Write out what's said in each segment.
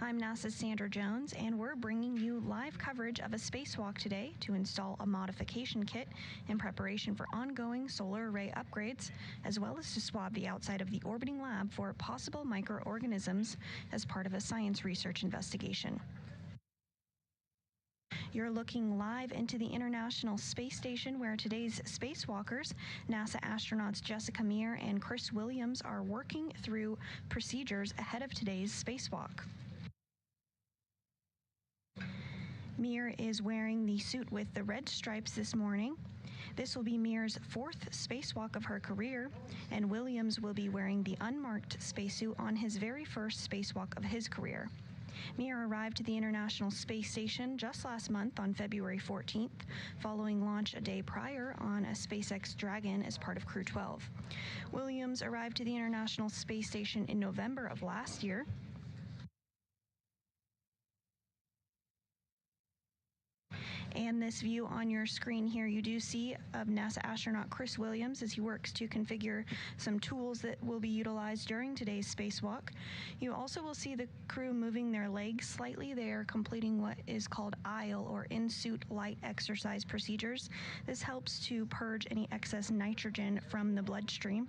I'm NASA's Sandra Jones, and we're bringing you live coverage of a spacewalk today to install a modification kit in preparation for ongoing solar array upgrades, as well as to swab the outside of the orbiting lab for possible microorganisms as part of a science research investigation. You're looking live into the International Space Station, where today's spacewalkers, NASA astronauts Jessica Meir and Chris Williams, are working through procedures ahead of today's spacewalk. Meir is wearing the suit with the red stripes this morning. This will be Meir's fourth spacewalk of her career, and Williams will be wearing the unmarked spacesuit on his very first spacewalk of his career. Meir arrived at the International Space Station just last month on February 14th, following launch a day prior on a SpaceX Dragon as part of Crew 12. Williams arrived to the International Space Station in November of last year. And this view on your screen here, you do see of NASA astronaut Chris Williams as he works to configure some tools that will be utilized during today's spacewalk. You also will see the crew moving their legs slightly. They are completing what is called aisle or in-suit light exercise procedures. This helps to purge any excess nitrogen from the bloodstream.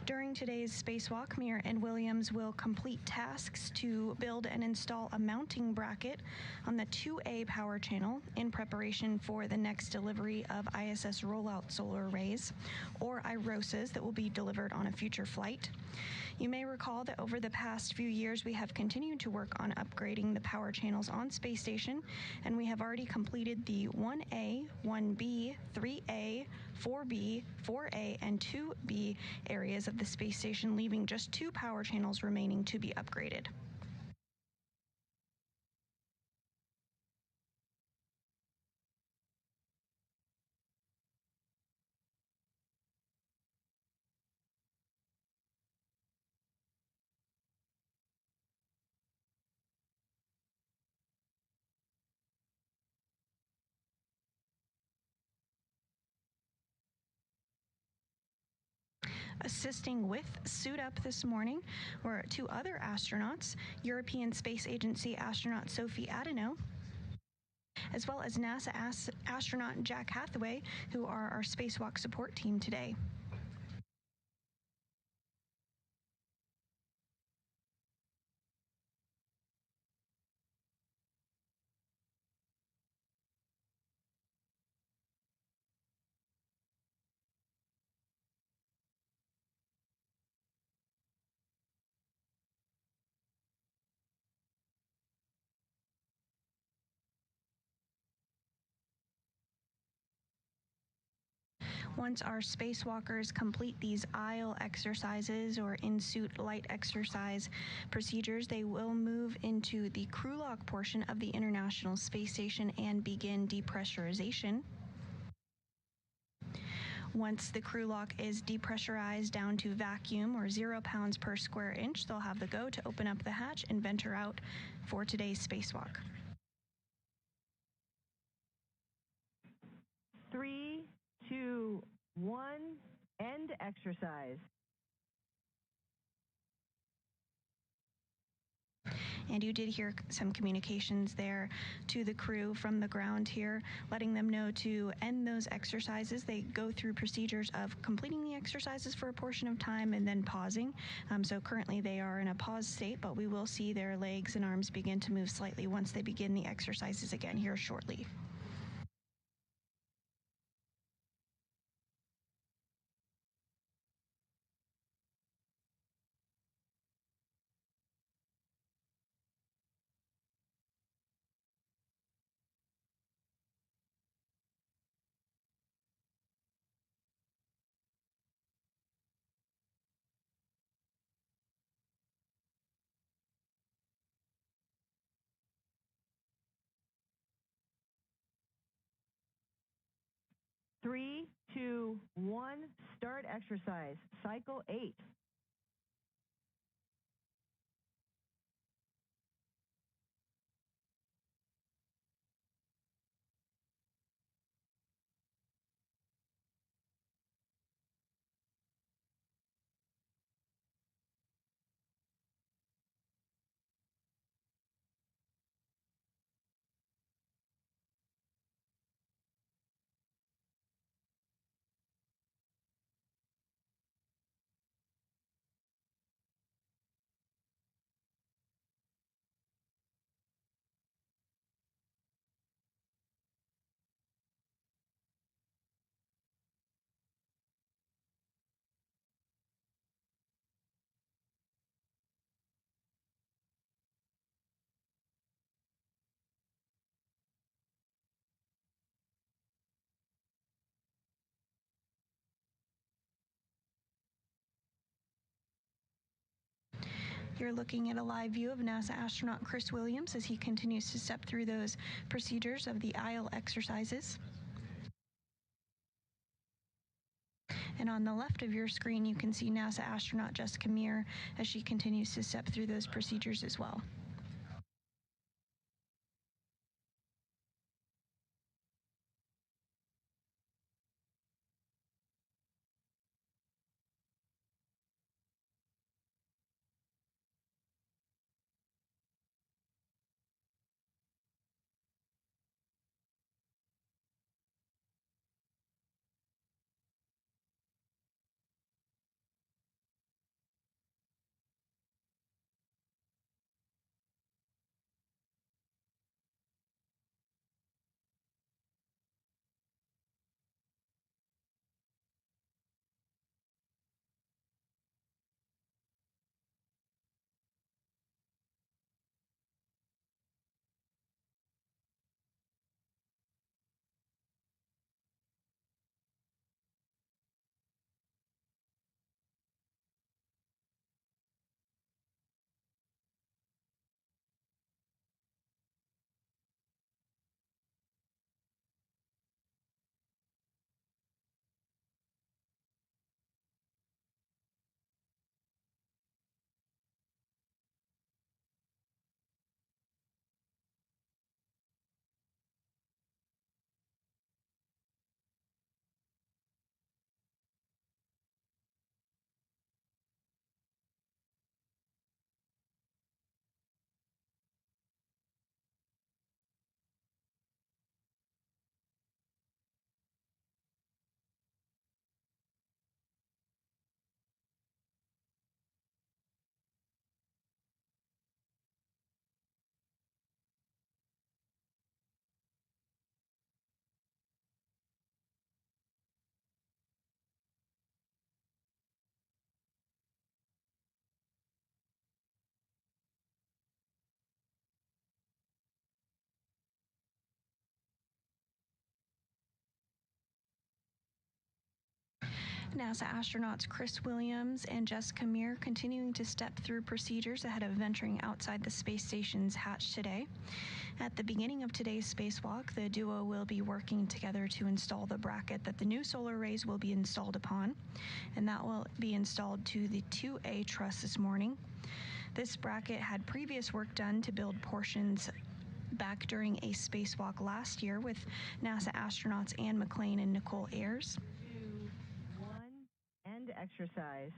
During today's spacewalk, Meir and Williams will complete tasks to build and install a mounting bracket on the 2A power channel in preparation for the next delivery of ISS rollout solar arrays, or IROSAs, that will be delivered on a future flight. You may recall that over the past few years, we have continued to work on upgrading the power channels on Space Station, and we have already completed the 1A, 1B, 3A, 4B, 4A, and 2B areas of the space station, leaving just 2 power channels remaining to be upgraded. Assisting with Suit Up this morning were 2 other astronauts, European Space Agency astronaut Sophie Adeneau, as well as NASA astronaut Jack Hathaway, who are our spacewalk support team today. Once our spacewalkers complete these aisle exercises or in-suit light exercise procedures, they will move into the crew lock portion of the International Space Station and begin depressurization. Once the crew lock is depressurized down to vacuum or 0 pounds per square inch, they'll have the go to open up the hatch and venture out for today's spacewalk. 3, 2, 1, end exercise. And you did hear some communications there to the crew from the ground here, letting them know to end those exercises. They go through procedures of completing the exercises for a portion of time and then pausing. So currently they are in a pause state, but we will see their legs and arms begin to move slightly once they begin the exercises again here shortly. Three, two, one, start exercise, cycle 8. You're looking at a live view of NASA astronaut Chris Williams as he continues to step through those procedures of the aisle exercises. And on the left of your screen, you can see NASA astronaut Jessica Meir as she continues to step through those procedures as well. NASA astronauts Chris Williams and Jessica Meir continuing to step through procedures ahead of venturing outside the space station's hatch today. At the beginning of today's spacewalk, the duo will be working together to install the bracket that the new solar arrays will be installed upon, and that will be installed to the 2A truss this morning. This bracket had previous work done to build portions back during a spacewalk last year with NASA astronauts Anne McClain and Nicole Ayers. End exercise.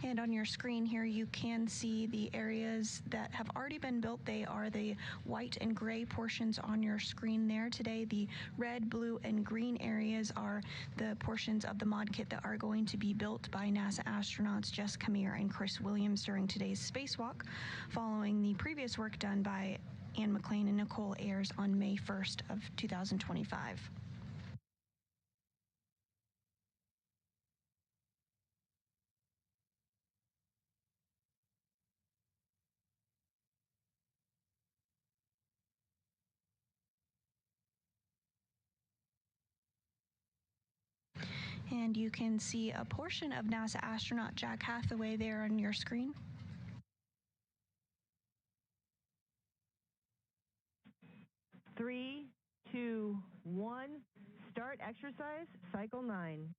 And on your screen here, you can see the areas that have already been built. They are the white and gray portions on your screen there today. The red, blue, and green areas are the portions of the mod kit that are going to be built by NASA astronauts Jessica Meir and Chris Williams during today's spacewalk, following the previous work done by Anne McClain and Nicole Ayers on May 1st of 2025. And you can see a portion of NASA astronaut Jack Hathaway there on your screen. Three, two, one. Start exercise, cycle 9.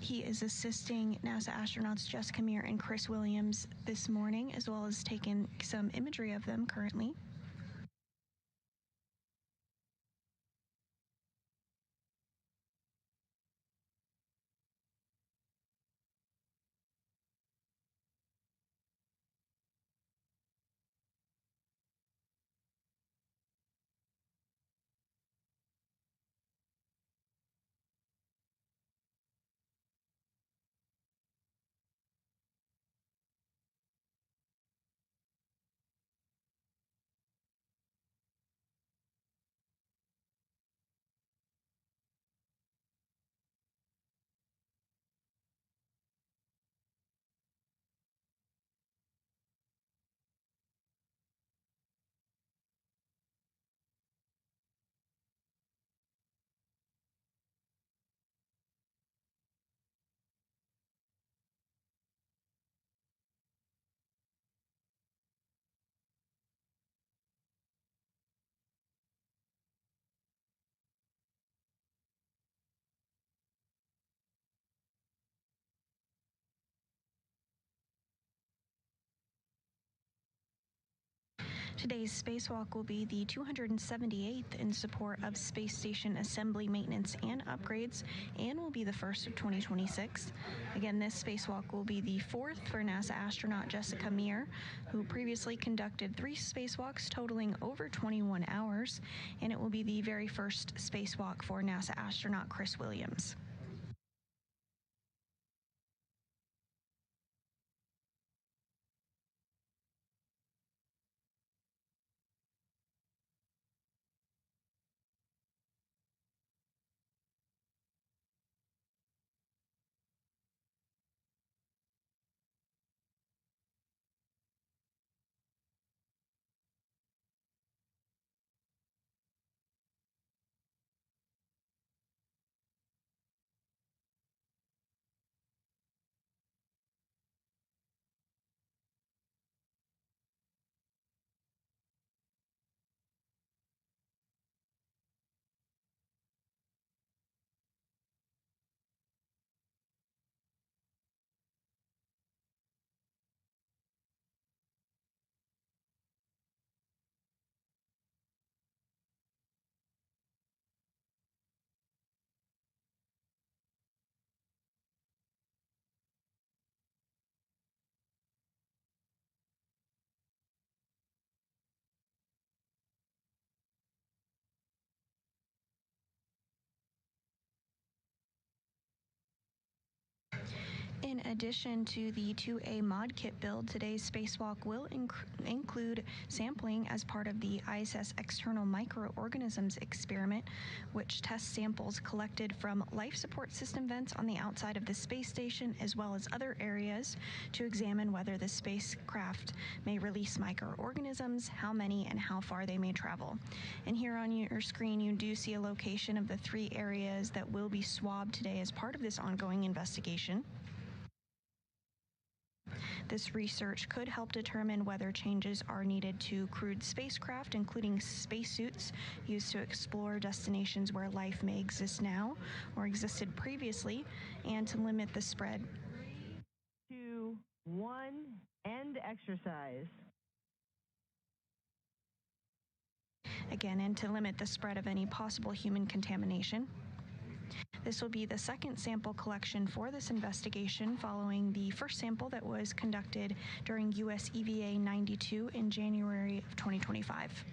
He is assisting NASA astronauts Jessica Meir and Chris Williams this morning, as well as taking some imagery of them currently. Today's spacewalk will be the 278th in support of space station assembly, maintenance, and upgrades, and will be the first of 2026. Again, this spacewalk will be the fourth for NASA astronaut Jessica Meir, who previously conducted 3 spacewalks totaling over 21 hours, and it will be the very first spacewalk for NASA astronaut Chris Williams. In addition to the 2A mod kit build, today's spacewalk will include sampling as part of the ISS external microorganisms experiment, which tests samples collected from life support system vents on the outside of the space station, as well as other areas, to examine whether the spacecraft may release microorganisms, how many, and how far they may travel. And here on your screen, you do see a location of the 3 areas that will be swabbed today as part of this ongoing investigation. This research could help determine whether changes are needed to crewed spacecraft, including spacesuits used to explore destinations where life may exist now or existed previously, and to limit the spread. 3, 2, 1, end exercise. Again, and to limit the spread of any possible human contamination. This will be the second sample collection for this investigation, following the first sample that was conducted during US EVA 92 in January of 2025.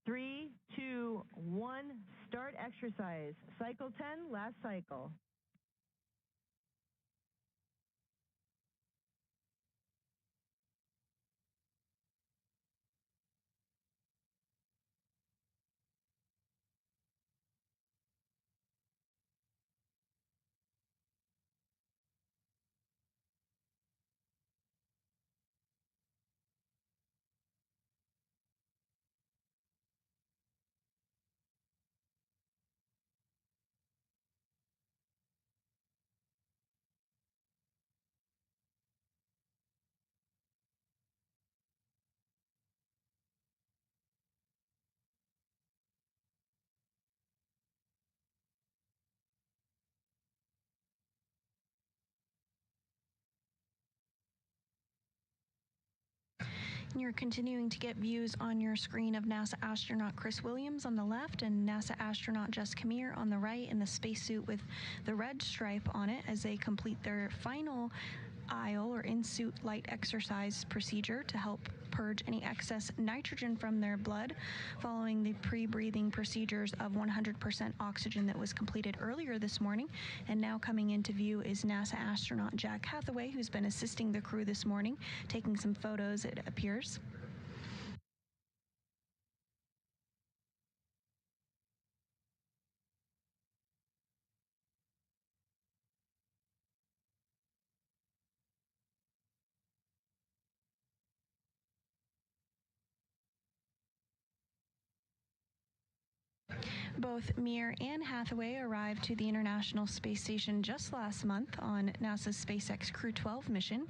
Three, two, one, start exercise. Cycle 10, last cycle. You're continuing to get views on your screen of NASA astronaut Chris Williams on the left and NASA astronaut Jessica Meir on the right in the spacesuit with the red stripe on it as they complete their final aisle or in-suit light exercise procedure to help purge any excess nitrogen from their blood following the pre-breathing procedures of 100% oxygen that was completed earlier this morning. And now coming into view is NASA astronaut Jack Hathaway, who's been assisting the crew this morning, taking some photos, it appears. Both Meir and Hathaway arrived to the International Space Station just last month on NASA's SpaceX Crew 12 mission.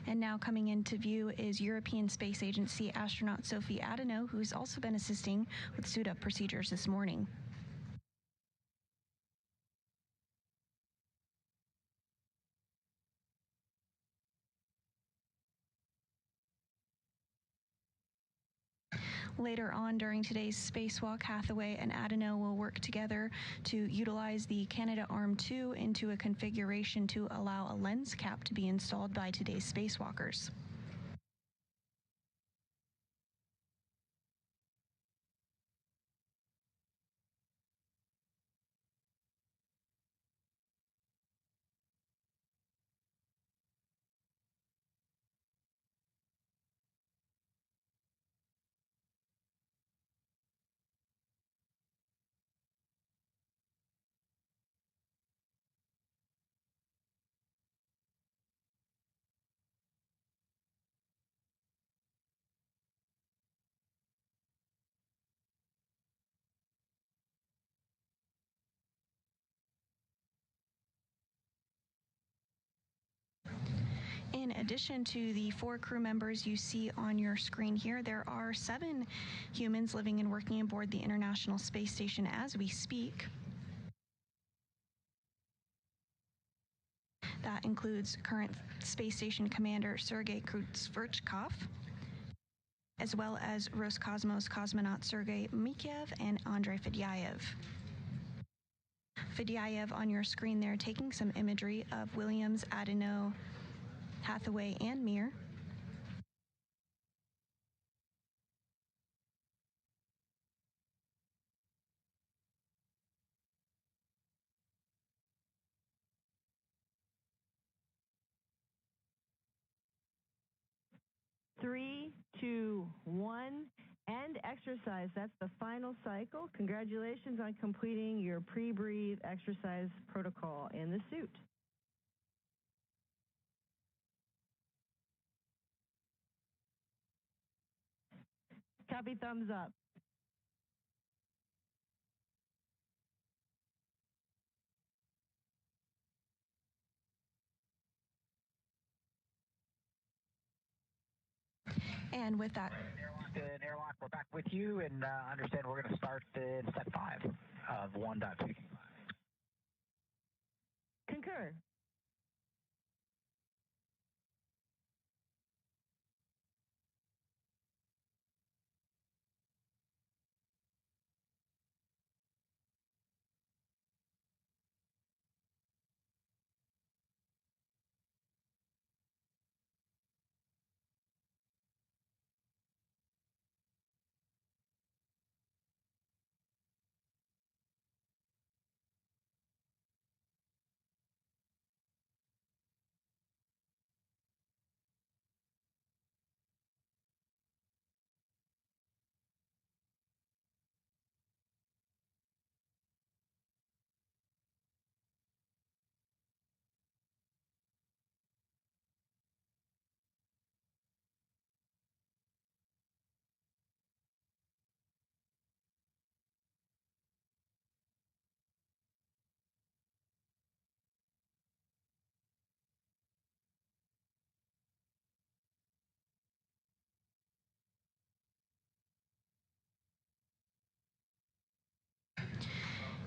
And now coming into view is European Space Agency astronaut Sophie Adano, who's also been assisting with suit-up procedures this morning. Later on during today's spacewalk, Hathaway and Adano will work together to utilize the Canadarm2 into a configuration to allow a lens cap to be installed by today's spacewalkers. In addition to the 4 crew members you see on your screen here, there are 7 humans living and working aboard the International Space Station as we speak. That includes current Space Station Commander Sergei Krutskvorchkov, as well as Roscosmos cosmonaut Sergei Mikheyev and Andrei Fedyaev. Fedyaev on your screen there taking some imagery of Williams, Adano, Hathaway, and Meir. Three, two, one, end exercise. That's the final cycle. Congratulations on completing your pre-breathe exercise protocol in the suit. Copy, thumbs up. And with that, Airlock, we're back with you, and understand we're going to start in step 5 of 1.2. Concur.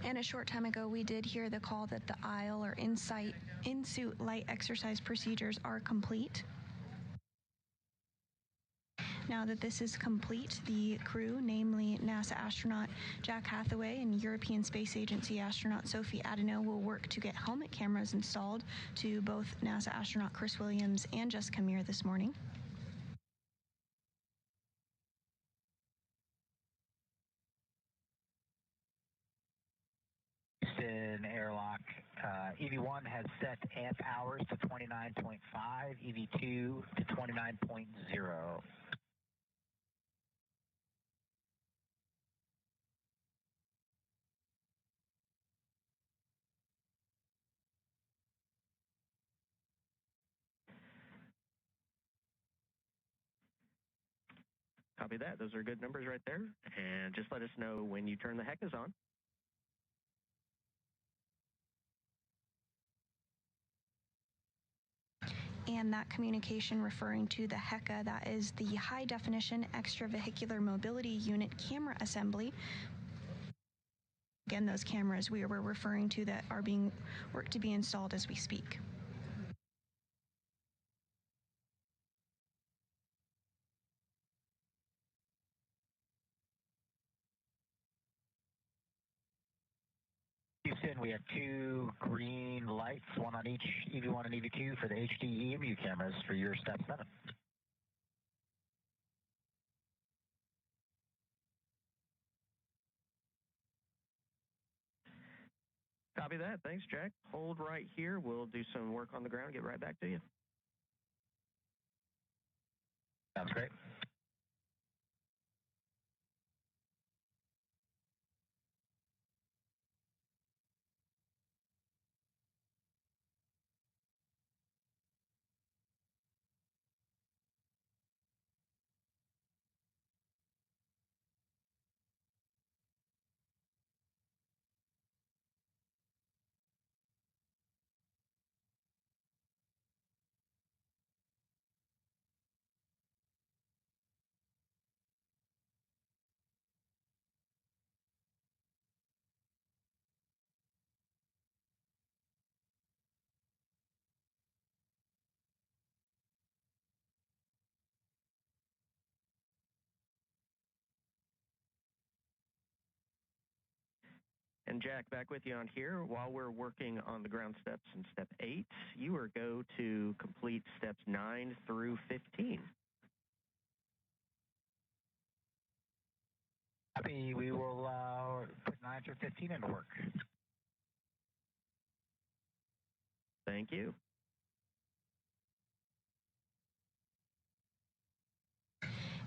And a short time ago, we did hear the call that the aisle or in-suit light exercise procedures are complete. Now that this is complete, the crew, namely NASA astronaut Jack Hathaway and European Space Agency astronaut Sophie Adano, will work to get helmet cameras installed to both NASA astronaut Chris Williams and Jessica Meir this morning. Houston Airlock, EV1 has set amp hours to 29.5, EV2 to 29.0. Copy that. Those are good numbers right there. And just let us know when you turn the HECAs on. And that communication referring to the HECA, that is the High Definition Extravehicular Mobility Unit Camera Assembly. Again, those cameras we were referring to that are being worked to be installed as we speak. Houston, we have 2 green lights, one on each EV1 and EV2 for the HD EMU cameras for your step 7. Copy that. Thanks, Jack. Hold right here. We'll do some work on the ground, get right back to you. Sounds great. And Jack, back with you on here. While we're working on the ground steps in step 8, you are go to complete steps 9 through 15. Copy. We will put 9 through 15 into work. Thank you.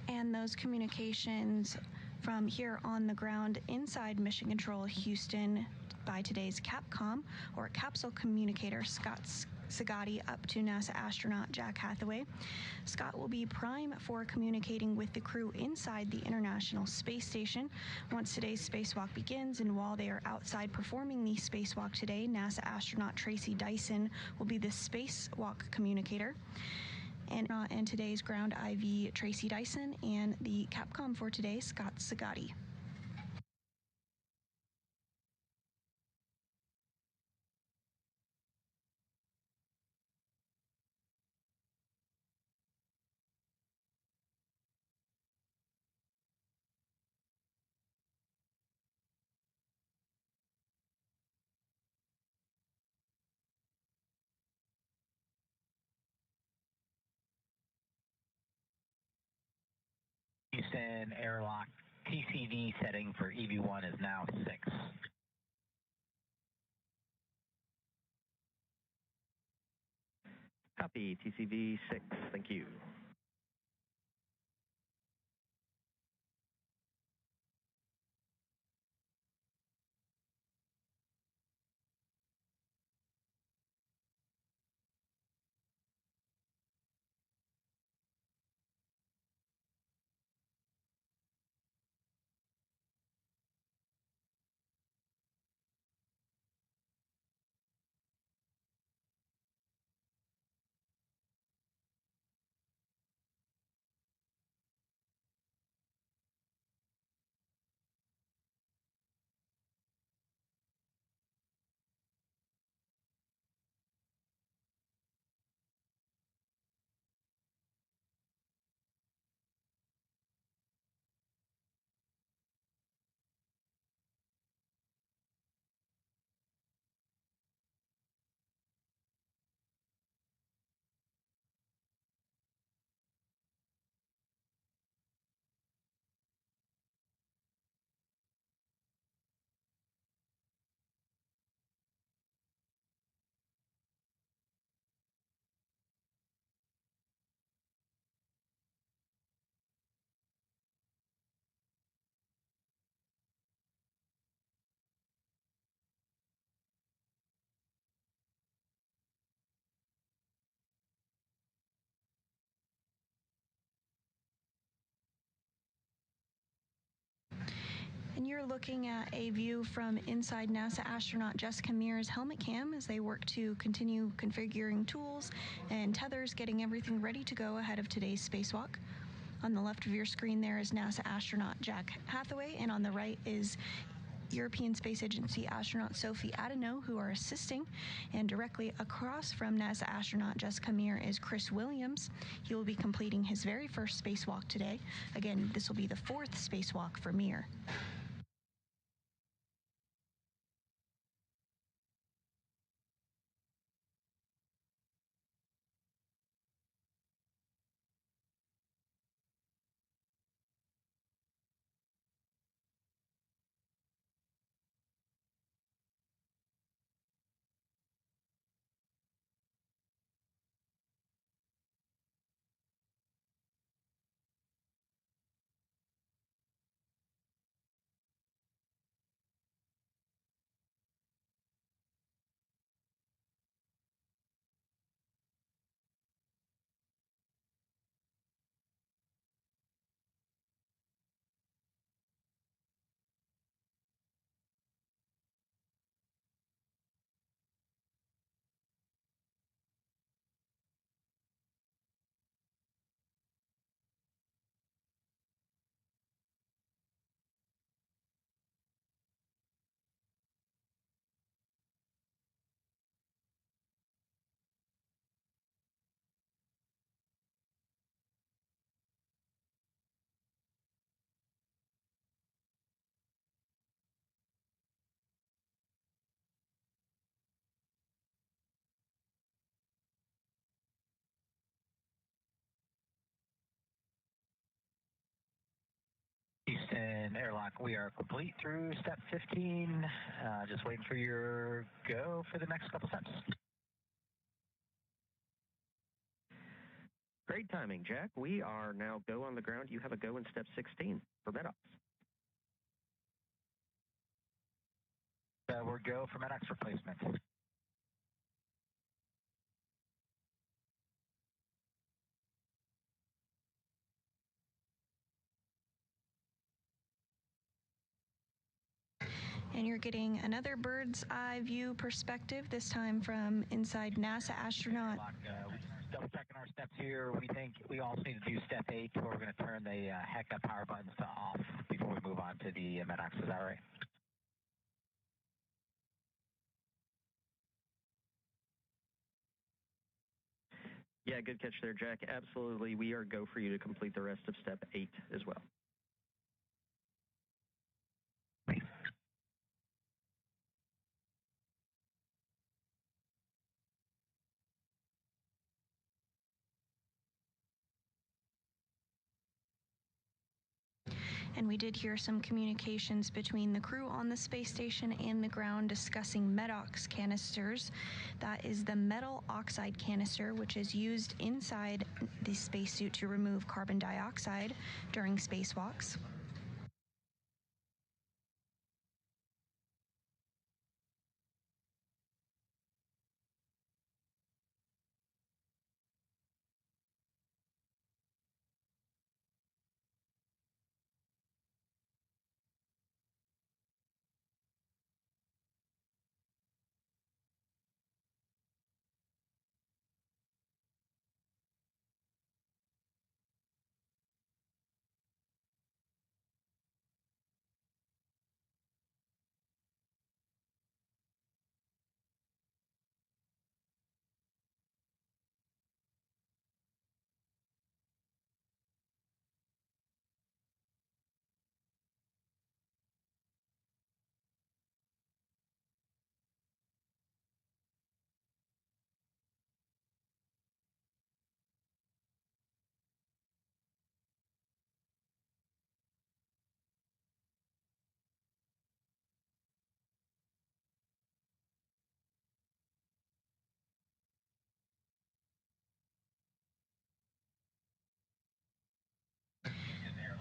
And those communications from here on the ground inside Mission Control Houston by today's Capcom, or Capsule Communicator Scott Sagatti, up to NASA astronaut Jack Hathaway. Scott will be prime for communicating with the crew inside the International Space Station once today's spacewalk begins, and while they are outside performing the spacewalk today, NASA astronaut Tracy Dyson will be the spacewalk communicator. And today's ground IV, Tracy Dyson, and the Capcom for today, Scott Sagatti. Houston airlock TCV setting for EV1 is now 6. Copy. TCV 6. Thank you. you're looking at a view from inside NASA astronaut Jessica Meir's helmet cam as they work to continue configuring tools and tethers, getting everything ready to go ahead of today's spacewalk. On the left of your screen there is NASA astronaut Jack Hathaway, and on the right is European Space Agency astronaut Sophie Adeneau, who are assisting. And directly across from NASA astronaut Jessica Meir is Chris Williams. He will be completing his very first spacewalk today. Again, this will be the fourth spacewalk for Meir. Houston Airlock, we are complete through step 15. Just waiting for your go for the next couple steps. Great timing, Jack. We are now go on the ground. You have a go in step 16 for MEDOX. We're go for MEDOX replacement. And you're getting another bird's eye view perspective, this time from inside NASA astronaut. Double checking our steps here. We think we also need to do step 8, where we're going to turn the HECA power buttons to off before we move on to the MEDOX. Is that right? Yeah, good catch there, Jack. Absolutely. We are go for you to complete the rest of step 8 as well. And we did hear some communications between the crew on the space station and the ground discussing MEDOX canisters. That is the metal oxide canister, which is used inside the spacesuit to remove carbon dioxide during spacewalks.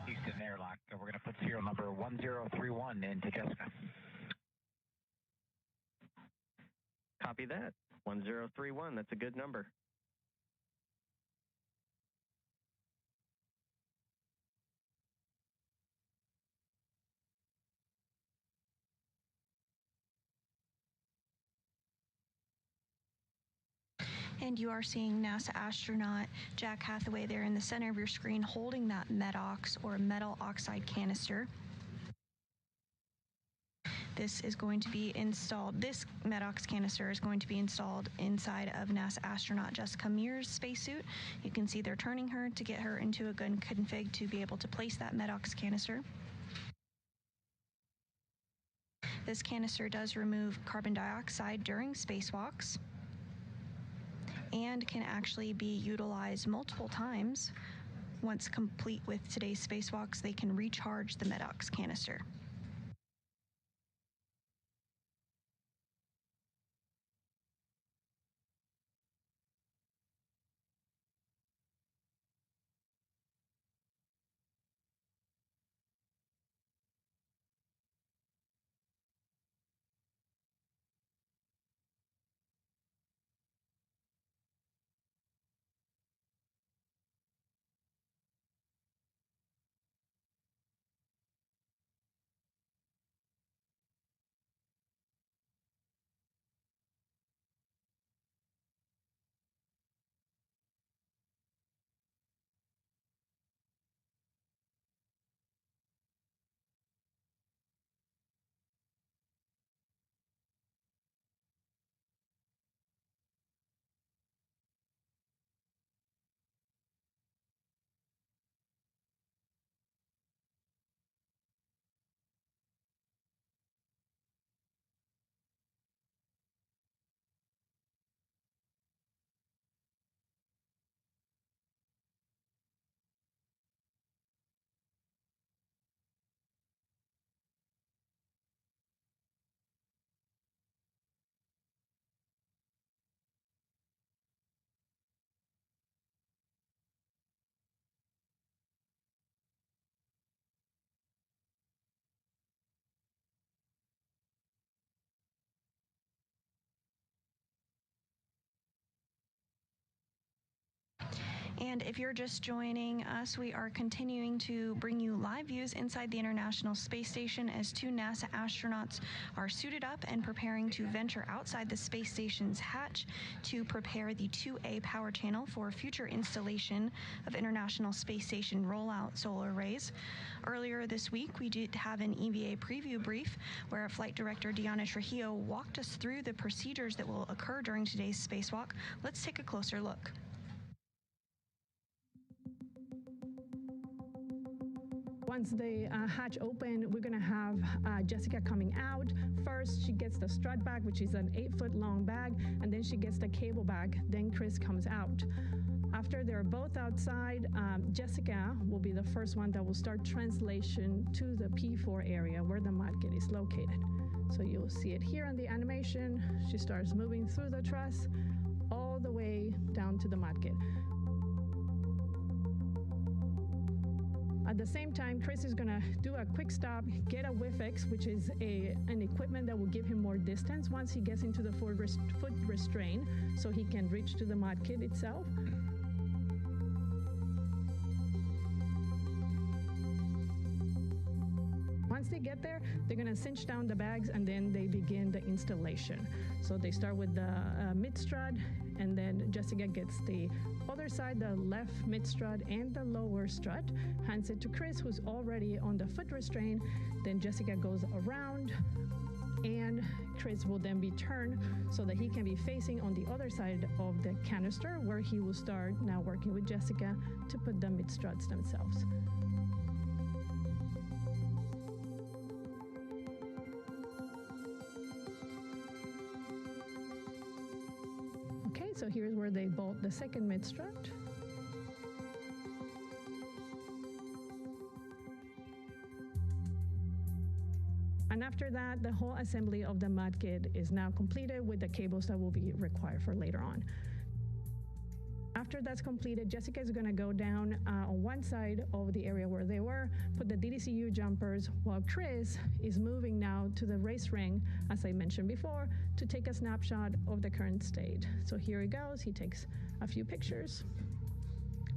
Houston Airlock, we're going to put serial number 1031 into Jessica. Copy that. 1031, that's a good number. And you are seeing NASA astronaut Jack Hathaway there in the center of your screen holding that MEDOX or metal oxide canister. This is going to be installed, this MEDOX canister is going to be installed inside of NASA astronaut Jessica Meir's spacesuit. You can see they're turning her to get her into a good config to be able to place that MEDOX canister. This canister does remove carbon dioxide during spacewalks and can actually be utilized multiple times. Once complete with today's spacewalks, they can recharge the MEDOX canister. And if you're just joining us, we are continuing to bring you live views inside the International Space Station as two NASA astronauts are suited up and preparing to venture outside the space station's hatch to prepare the 2A power channel for future installation of International Space Station rollout solar arrays. Earlier this week, we did have an EVA preview brief where Flight Director Diana Trujillo walked us through the procedures that will occur during today's spacewalk. Let's take a closer look. Once the hatch open, we're going to have Jessica coming out. First, she gets the strut bag, which is an 8-foot long bag, and then she gets the cable bag. Then Chris comes out. After they're both outside, Jessica will be the first one that will start translation to the P4 area where the mod kit is located. So you'll see it here in the animation. She starts moving through the truss all the way down to the mod kit. At the same time, Chris is going to do a quick stop, get a WIFX, which is an equipment that will give him more distance once he gets into the foot restraint, so he can reach to the mod kit itself. Once they get there, they're going to cinch down the bags and then they begin the installation. So they start with the mid strut, and then Jessica gets the other side, the left mid strut and the lower strut, hands it to Chris, who's already on the foot restraint. Then Jessica goes around and Chris will then be turned so that he can be facing on the other side of the canister, where he will start now working with Jessica to put the mid struts themselves. So here's where they bolt the second mid strut. And after that, the whole assembly of the mod kit is now completed with the cables that will be required for later on. After that's completed, Jessica is going to go down on one side of the area where they were, put the DDCU jumpers, while Chris is moving now to the race ring, as I mentioned before, to take a snapshot of the current state. So here he goes. He takes a few pictures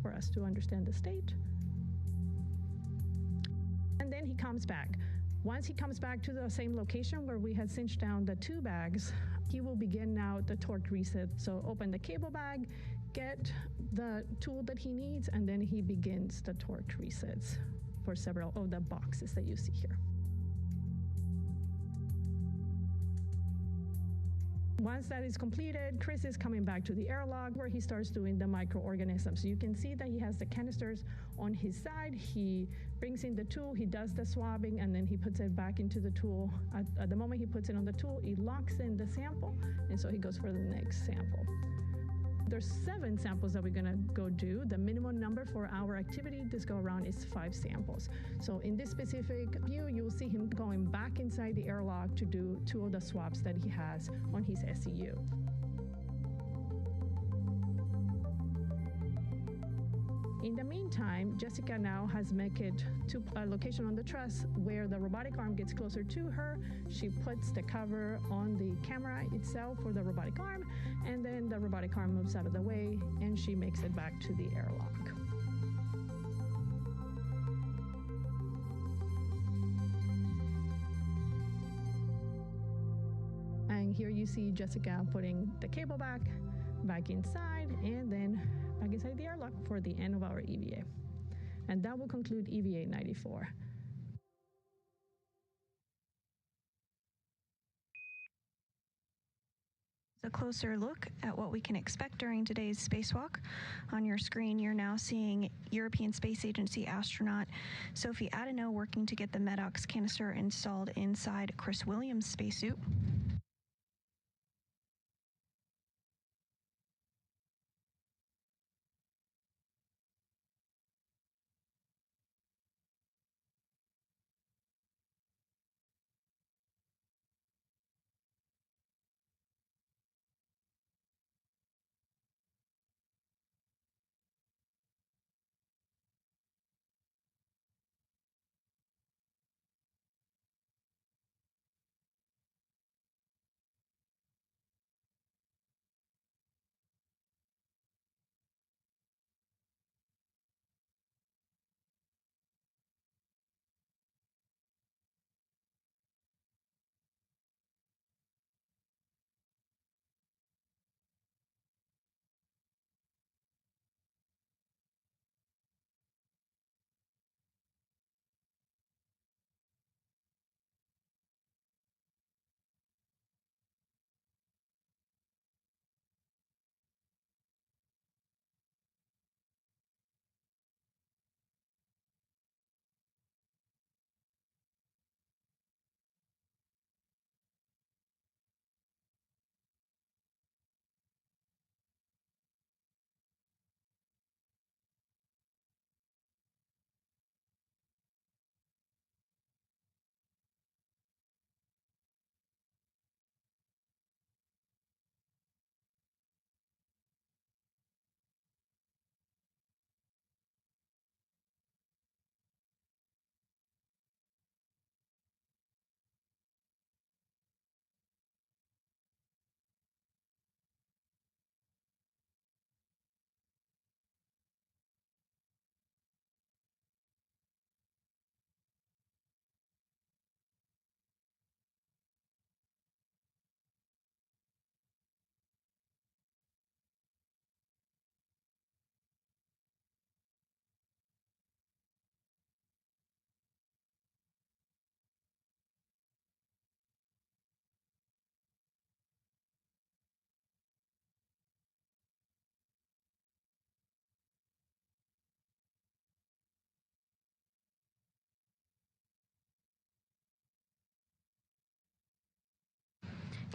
for us to understand the state. And then he comes back. Once he comes back to the same location where we had cinched down the 2 bags, he will begin now the torque reset. So open the cable bag, get the tool that he needs, and then he begins the torque resets for several of the boxes that you see here. Once that is completed, Chris is coming back to the airlock where he starts doing the microorganisms. You can see that he has the canisters on his side. He brings in the tool, he does the swabbing, and then he puts it back into the tool. At the moment he puts it on the tool, he locks in the sample, and so he goes for the next sample. There's 7 samples that we're gonna go do. The minimum number for our activity this go around is 5 samples. So in this specific view, you will see him going back inside the airlock to do 2 of the swabs that he has on his SEU. In the meantime, Jessica now has made it to a location on the truss where the robotic arm gets closer to her. She puts the cover on the camera itself for the robotic arm, and then the robotic arm moves out of the way, and she makes it back to the airlock. And here you see Jessica putting the cable back inside, and then back inside the airlock for the end of our EVA. And that will conclude EVA 94. A closer look at what we can expect during today's spacewalk. On your screen, you're now seeing European Space Agency astronaut Sophie Adeneau working to get the MEDOX canister installed inside Chris Williams' spacesuit.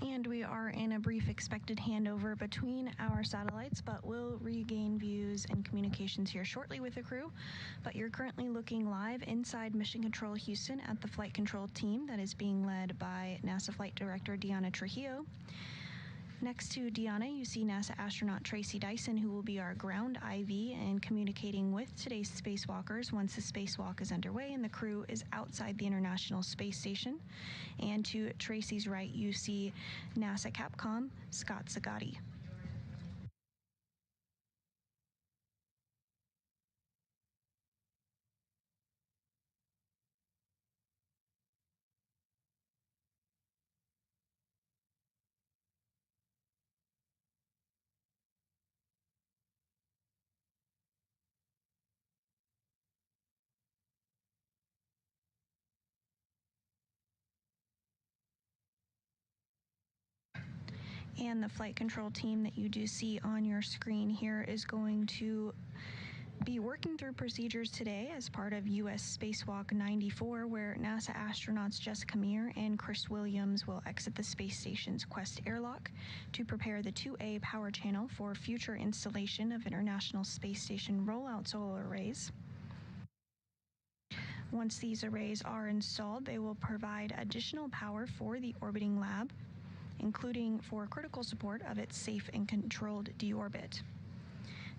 And we are in a brief expected handover between our satellites, but we'll regain views and communications here shortly with the crew. But you're currently looking live inside Mission Control Houston at the flight control team that is being led by NASA Flight Director Deanna Trujillo. Next to Deanna, you see NASA astronaut Tracy Dyson, who will be our ground IV and communicating with today's spacewalkers once the spacewalk is underway and the crew is outside the International Space Station. And to Tracy's right, you see NASA Capcom Scott Zagatti. And the flight control team that you do see on your screen here is going to be working through procedures today as part of U.S. Spacewalk 94, where NASA astronauts Jessica Meir and Chris Williams will exit the space station's Quest airlock to prepare the 2A power channel for future installation of International Space Station rollout solar arrays. Once these arrays are installed, they will provide additional power for the orbiting lab, including for critical support of its safe and controlled deorbit.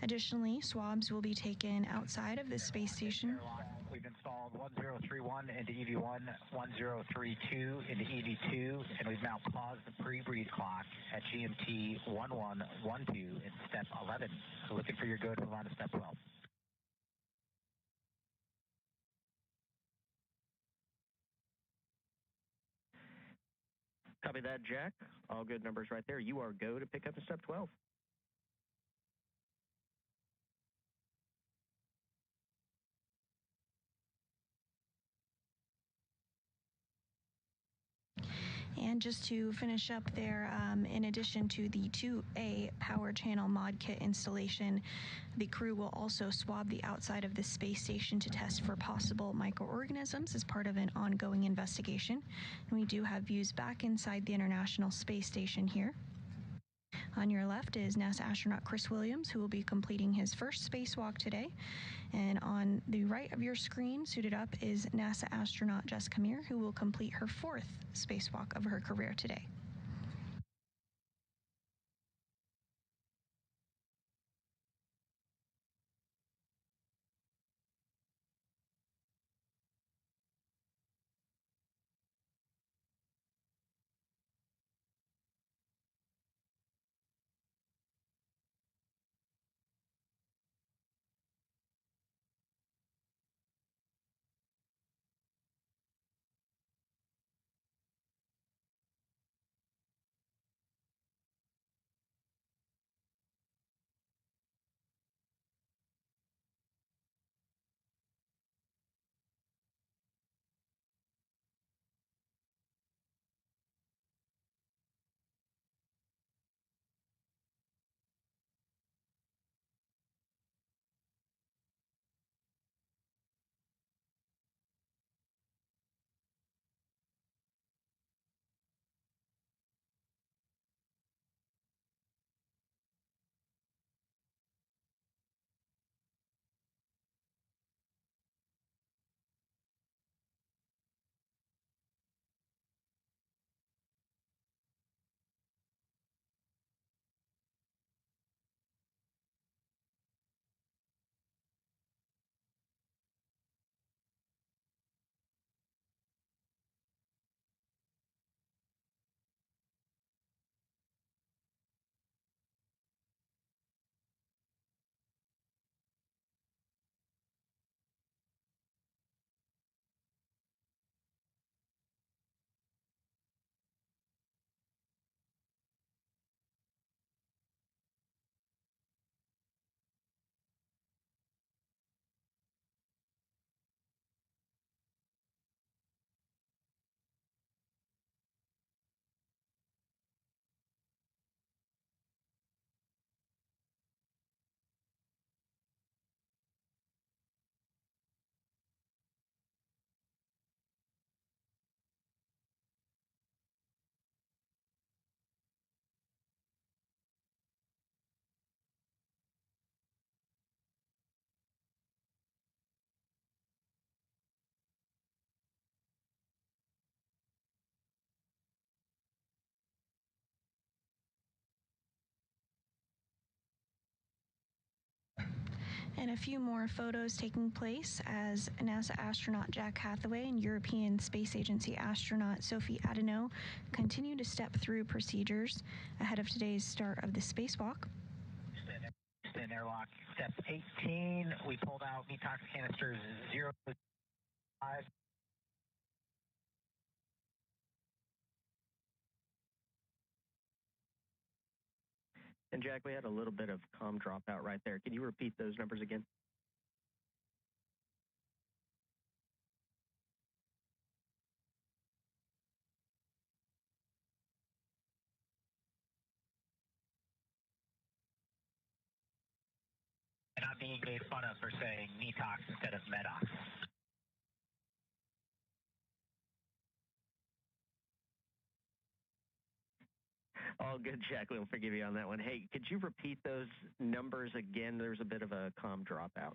Additionally, swabs will be taken outside of the space station. We've installed 1031 into EV1, 1032 into EV2, and we've now paused the pre-breathe clock at GMT 1112 in step 11. So looking for your go to move on to step 12. Copy that, Jack. All good numbers right there. You are go to pick up to step 12. And just to finish up there, in addition to the 2A power channel mod kit installation, the crew will also swab the outside of the space station to test for possible microorganisms as part of an ongoing investigation. And we do have views back inside the International Space Station here. On your left is NASA astronaut Chris Williams, who will be completing his first spacewalk today. And on the right of your screen, suited up, is NASA astronaut Jessica Meir, who will complete her fourth spacewalk of her career today. And a few more photos taking place as NASA astronaut Jack Hathaway and European Space Agency astronaut Sophie Adeneau continue to step through procedures ahead of today's start of the spacewalk. In airlock, step 18, we pulled out detox canisters 0 to 5. And Jack, we had a little bit of comm dropout right there. Can you repeat those numbers again? being made fun of for saying metox instead of medox. All good, Jack. We'll forgive you on that one. Hey, could you repeat those numbers again? There's a bit of a comm dropout.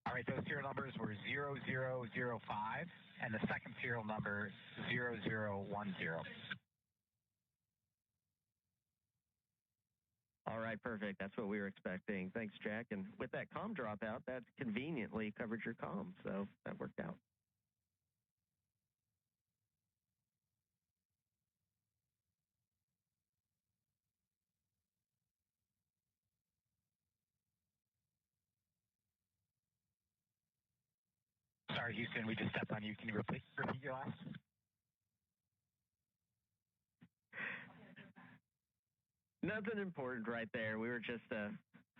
All right, those serial numbers were 0005, and the second serial number 0010. All right, perfect. That's what we were expecting. Thanks, Jack. And with that comm dropout, that conveniently covered your comm, so that worked out. Sorry, Houston, we just stepped on you. Can you repeat your last? Nothing important right there. We were just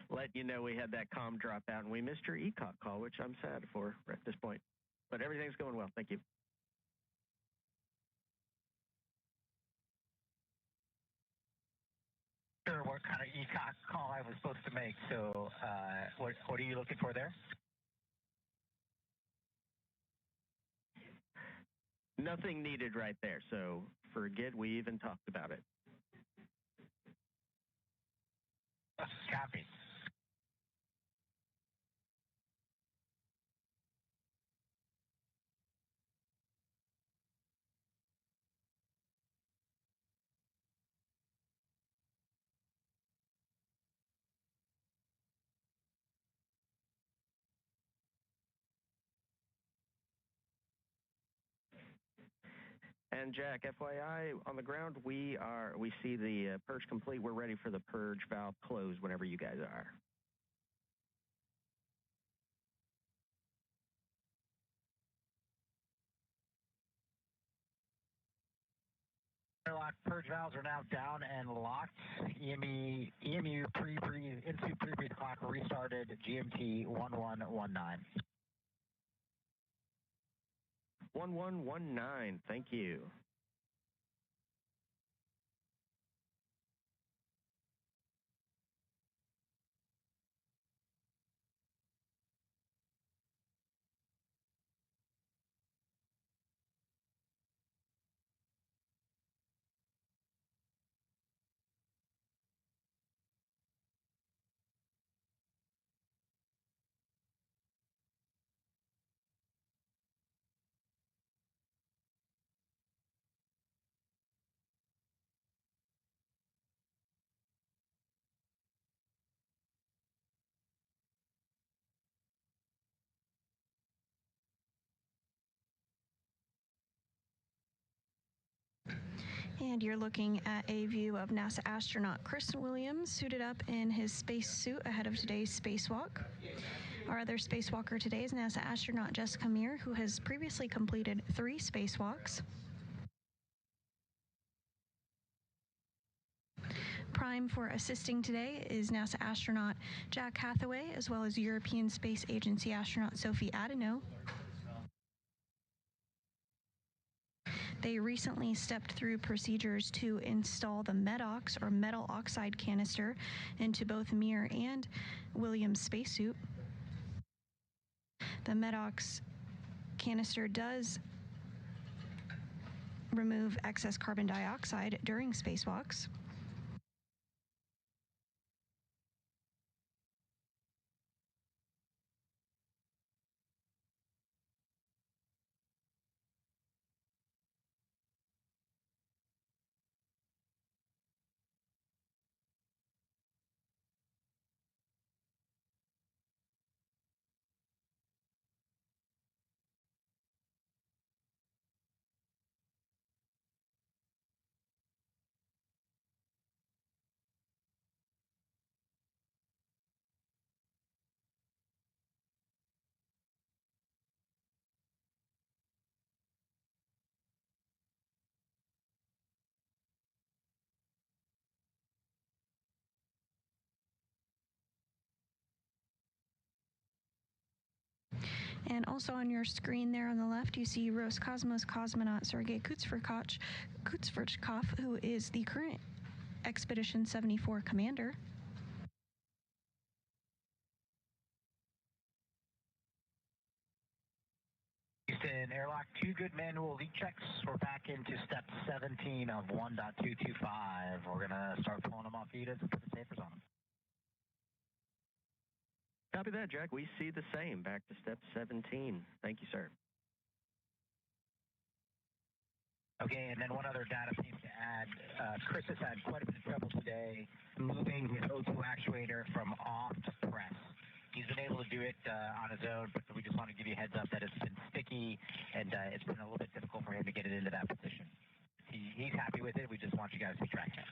letting you know we had that comm dropout, and we missed your ECOC call, which I'm sad for at this point. But everything's going well. Thank you. Sure, what kind of ECOC call I was supposed to make. So what are you looking for there? Nothing needed right there, so forget we even talked about it. Copy. And Jack, FYI, on the ground, we see the purge complete. We're ready for the purge valve close whenever you guys are. Airlock purge valves are now down and locked. EMU pre-breathe, into pre-breathe clock restarted, GMT 1119. 1119, thank you. And you're looking at a view of NASA astronaut Chris Williams suited up in his space suit ahead of today's spacewalk. Our other spacewalker today is NASA astronaut Jessica Meir, who has previously completed 3 spacewalks. Prime for assisting today is NASA astronaut Jack Hathaway, as well as European Space Agency astronaut Sophie Adeneau. They recently stepped through procedures to install the MEDOX, or metal oxide canister, into both Meir and Williams' spacesuit. The MEDOX canister does remove excess carbon dioxide during spacewalks. And also on your screen there on the left, you see Roscosmos cosmonaut Sergei Kutsverkov, who is the current Expedition 74 Commander. Houston Airlock, 2 good manual leak checks. We're back into step 17 of 1.225. We're going to start pulling them off units and put the safers on them. Copy that, Jack. We see the same. Back to step 17. Thank you, sir. Okay, and then one other data piece to add. Chris has had quite a bit of trouble today moving his O2 actuator from off to press. He's been able to do it on his own, but we just want to give you a heads up that it's been sticky and it's been a little bit difficult for him to get it into that position. He's happy with it. We just want you guys to track it.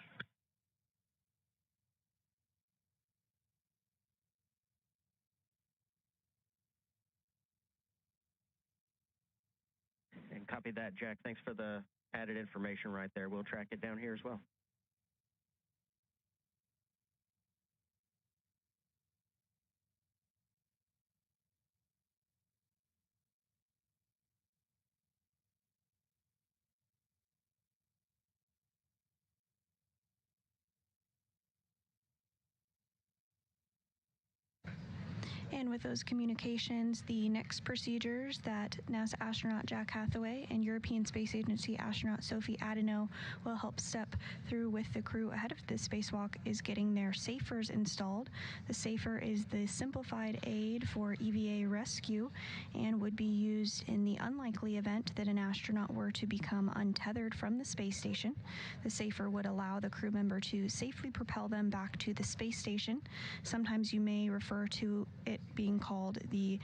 And copy that, Jack. Thanks for the added information right there. We'll track it down here as well. And with those communications, the next procedures that NASA astronaut Jack Hathaway and European Space Agency astronaut Sophie Adeneau will help step through with the crew ahead of this spacewalk is getting their safers installed. The safer is the simplified aid for EVA rescue and would be used in the unlikely event that an astronaut were to become untethered from the space station. The safer would allow the crew member to safely propel them back to the space station. Sometimes you may refer to it being called the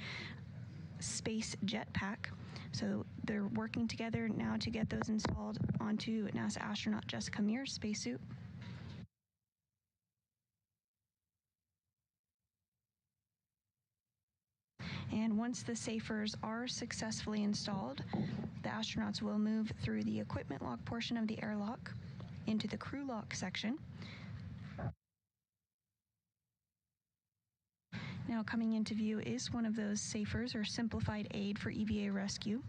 space jetpack. So they're working together now to get those installed onto NASA astronaut Jessica Meir's spacesuit. And once the safers are successfully installed, the astronauts will move through the equipment lock portion of the airlock into the crew lock section. Now coming into view is one of those safers or simplified aid for EVA rescue.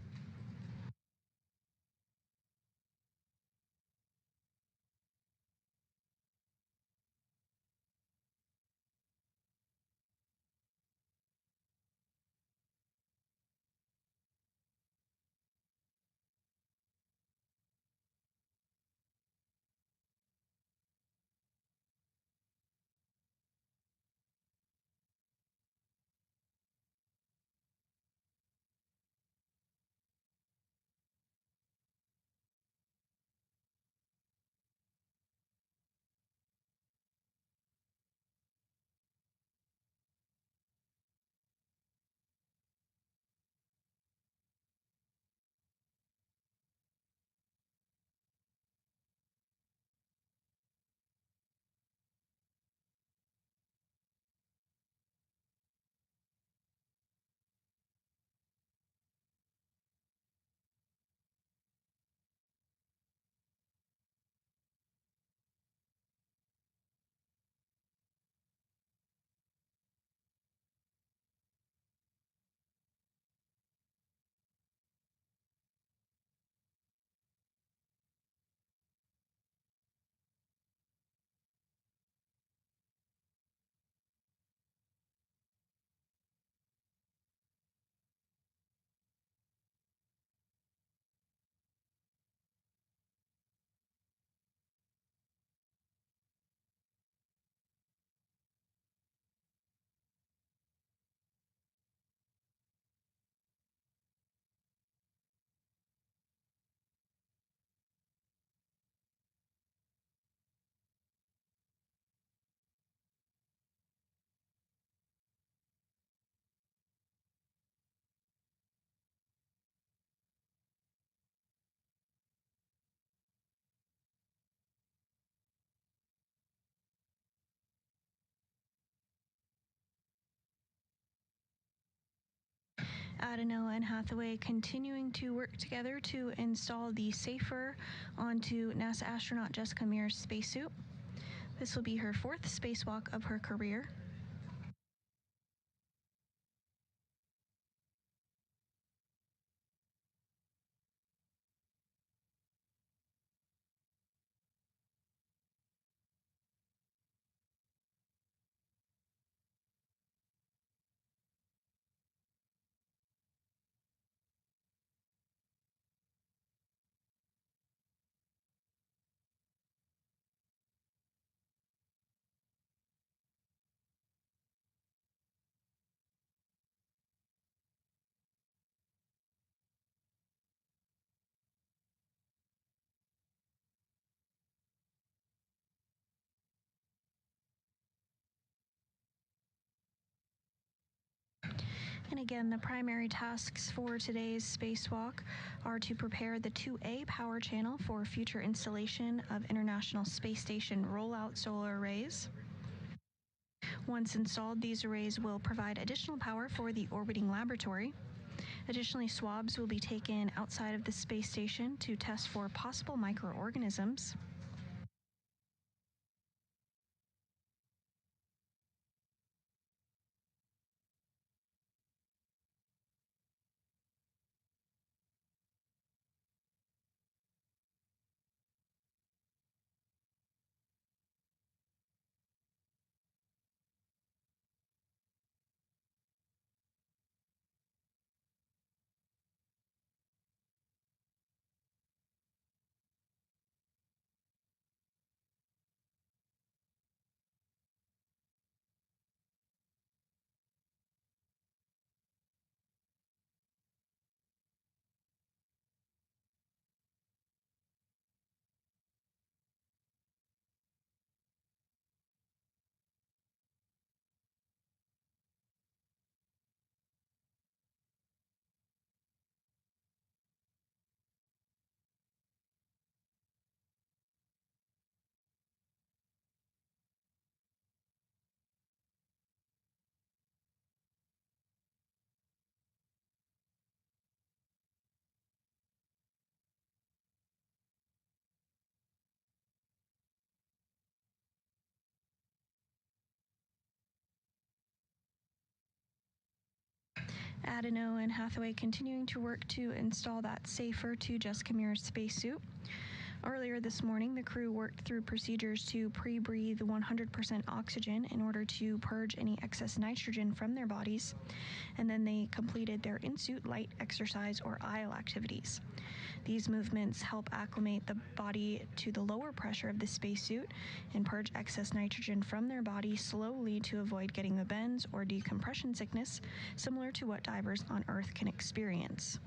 Adeneau and Hathaway continuing to work together to install the safer onto NASA astronaut Jessica Meir's spacesuit. This will be her 4th spacewalk of her career. And again, the primary tasks for today's spacewalk are to prepare the 2A power channel for future installation of International Space Station rollout solar arrays. Once installed, these arrays will provide additional power for the orbiting laboratory. Additionally, swabs will be taken outside of the space station to test for possible microorganisms. Adeno and Hathaway continuing to work to install that safer to Jessica Meir's spacesuit. Earlier this morning, the crew worked through procedures to pre-breathe 100% oxygen in order to purge any excess nitrogen from their bodies, and then they completed their in-suit light exercise or IL activities. These movements help acclimate the body to the lower pressure of the spacesuit and purge excess nitrogen from their body slowly to avoid getting the bends or decompression sickness, similar to what divers on Earth can experience.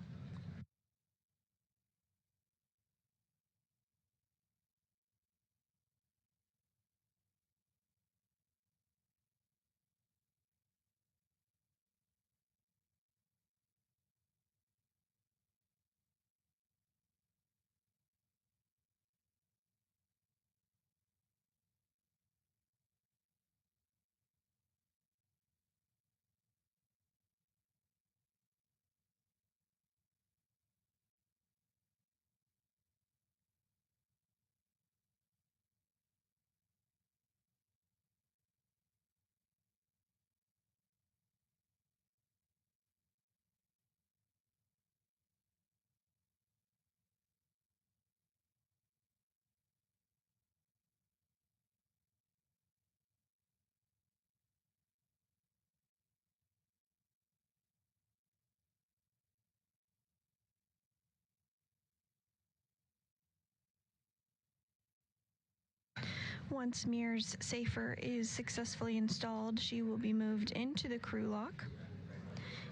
Once Meir's safer is successfully installed, she will be moved into the crew lock.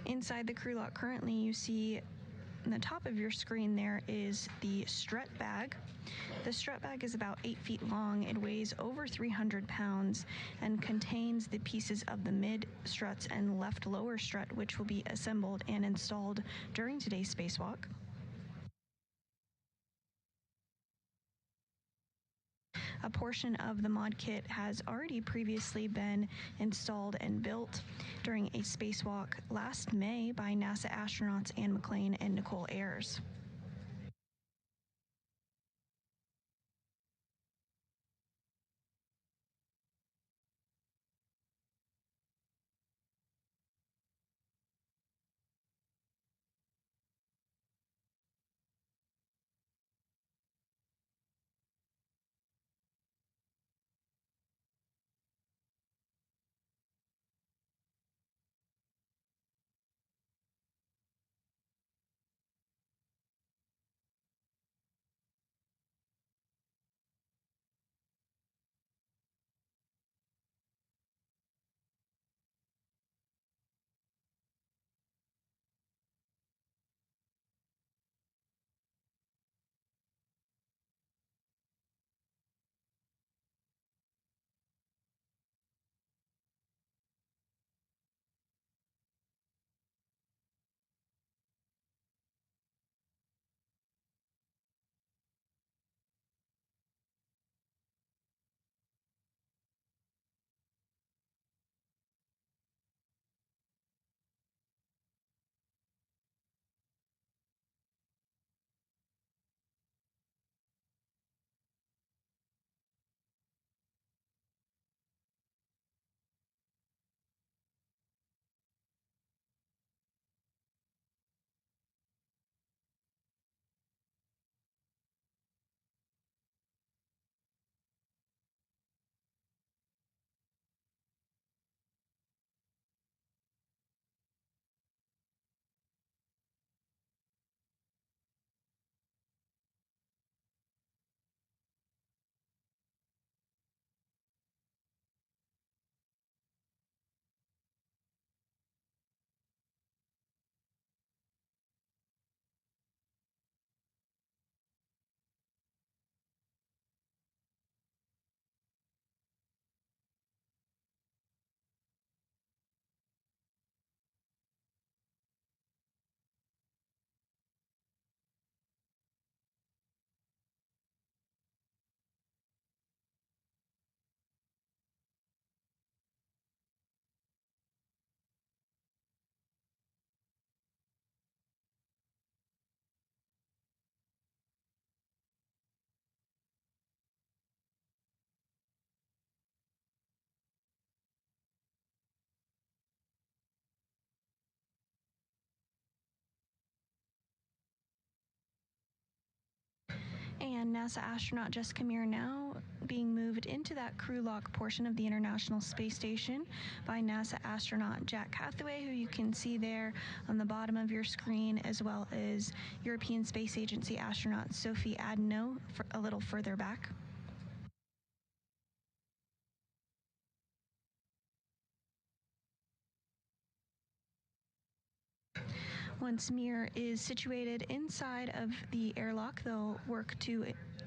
Inside the crew lock currently, you see on the top of your screen there is the strut bag. The strut bag is about 8 feet long. It weighs over 300 pounds and contains the pieces of the mid struts and left lower strut, which will be assembled and installed during today's spacewalk. A portion of the mod kit has already previously been installed and built during a spacewalk last May by NASA astronauts Anne McClain and Nicole Ayers. and NASA astronaut Jessica Meir now being moved into that crew lock portion of the International Space Station by NASA astronaut Jack Hathaway, who you can see there on the bottom of your screen, as well as European Space Agency astronaut Sophie Adno a little further back. Once Meir is situated inside of the airlock, they'll work to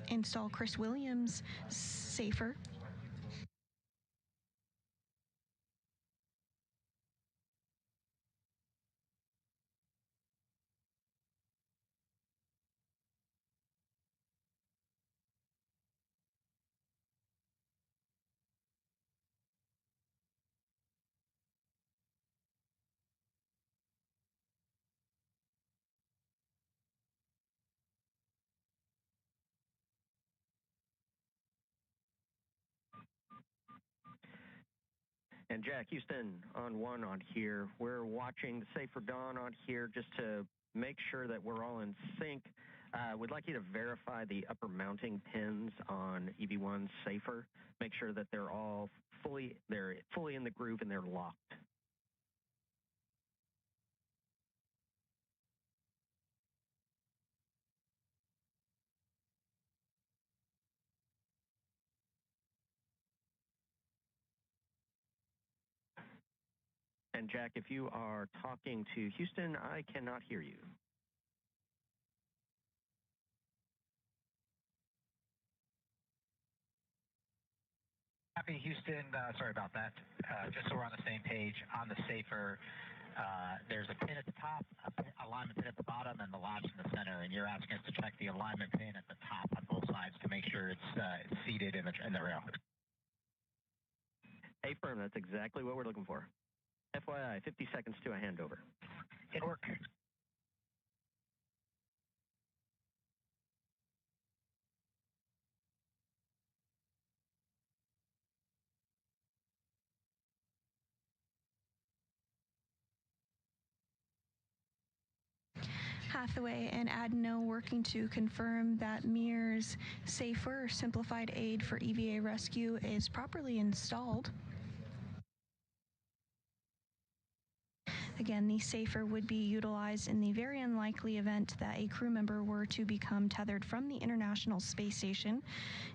install Chris Williams' safer. And Jack, Houston on 1 on here. We're watching the Safer Dawn on here just to make sure that we're all in sync. We'd like you to verify the upper mounting pins on EV1 Safer. Make sure that they're fully in the groove and they're locked. And Jack, if you are talking to Houston, I cannot hear you. Happy Houston, sorry about that. Just so we're on the same page, on the safer, there's a pin at the top, alignment pin at the bottom, and the latch in the center. And you're asking us to check the alignment pin at the top on both sides to make sure it's seated in the rail. Hey, firm, that's exactly what we're looking for. FYI, 50 seconds to a handover. It'll work. Hathaway and Adno working to confirm that Meir's safer, simplified aid for EVA rescue is properly installed. Again, the safer would be utilized in the very unlikely event that a crew member were to become tethered from the International Space Station.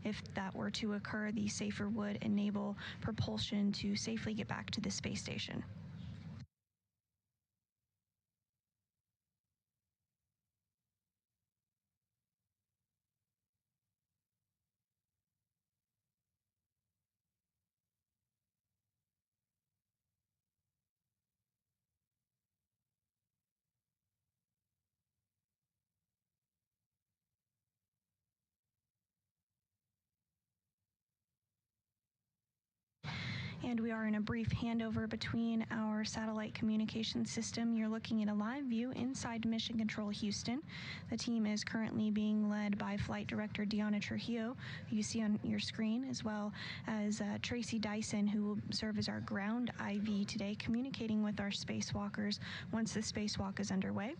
If that were to occur, the safer would enable propulsion to safely get back to the space station. And we are in a brief handover between our satellite communication system. You're looking at a live view inside Mission Control Houston. The team is currently being led by Flight Director Deanna Trujillo, who you see on your screen, as well as Tracy Dyson, who will serve as our ground IV today, communicating with our spacewalkers once the spacewalk is underway.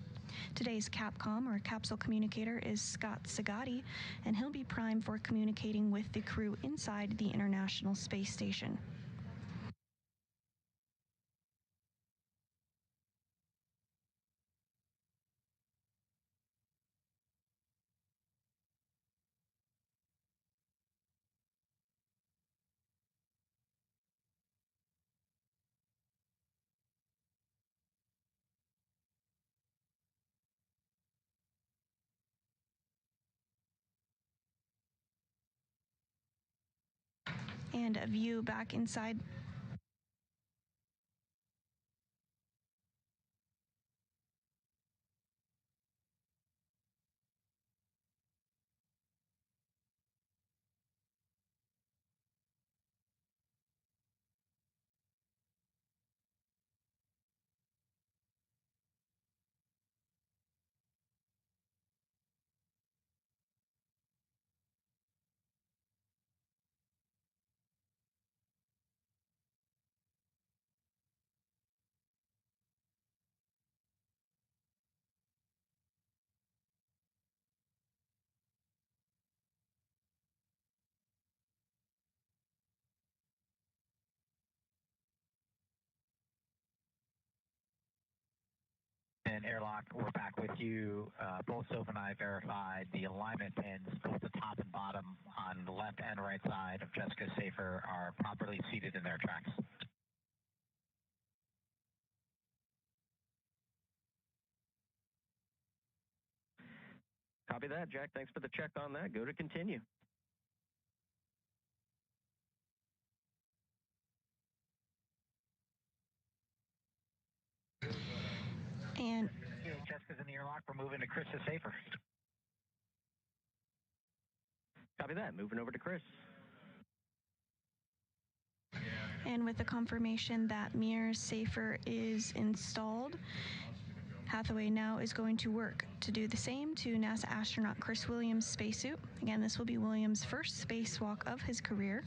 Today's Capcom, or capsule communicator, is Scott Sagatti, and he'll be primed for communicating with the crew inside the International Space Station. And a view back inside. airlock. We're back with you. Both Soph and I verified the alignment pins, both the top and bottom on the left and right side of Jessica Safer are properly seated in their tracks. Copy that, Jack. Thanks for the check on that. Go to continue. And Jessica's in the airlock. We're moving to Chris Safer. Copy that. Moving over to Chris. And with the confirmation that Meir Safer is installed, Hathaway now is going to work to do the same to NASA astronaut Chris Williams' spacesuit. Again, this will be Williams' first spacewalk of his career.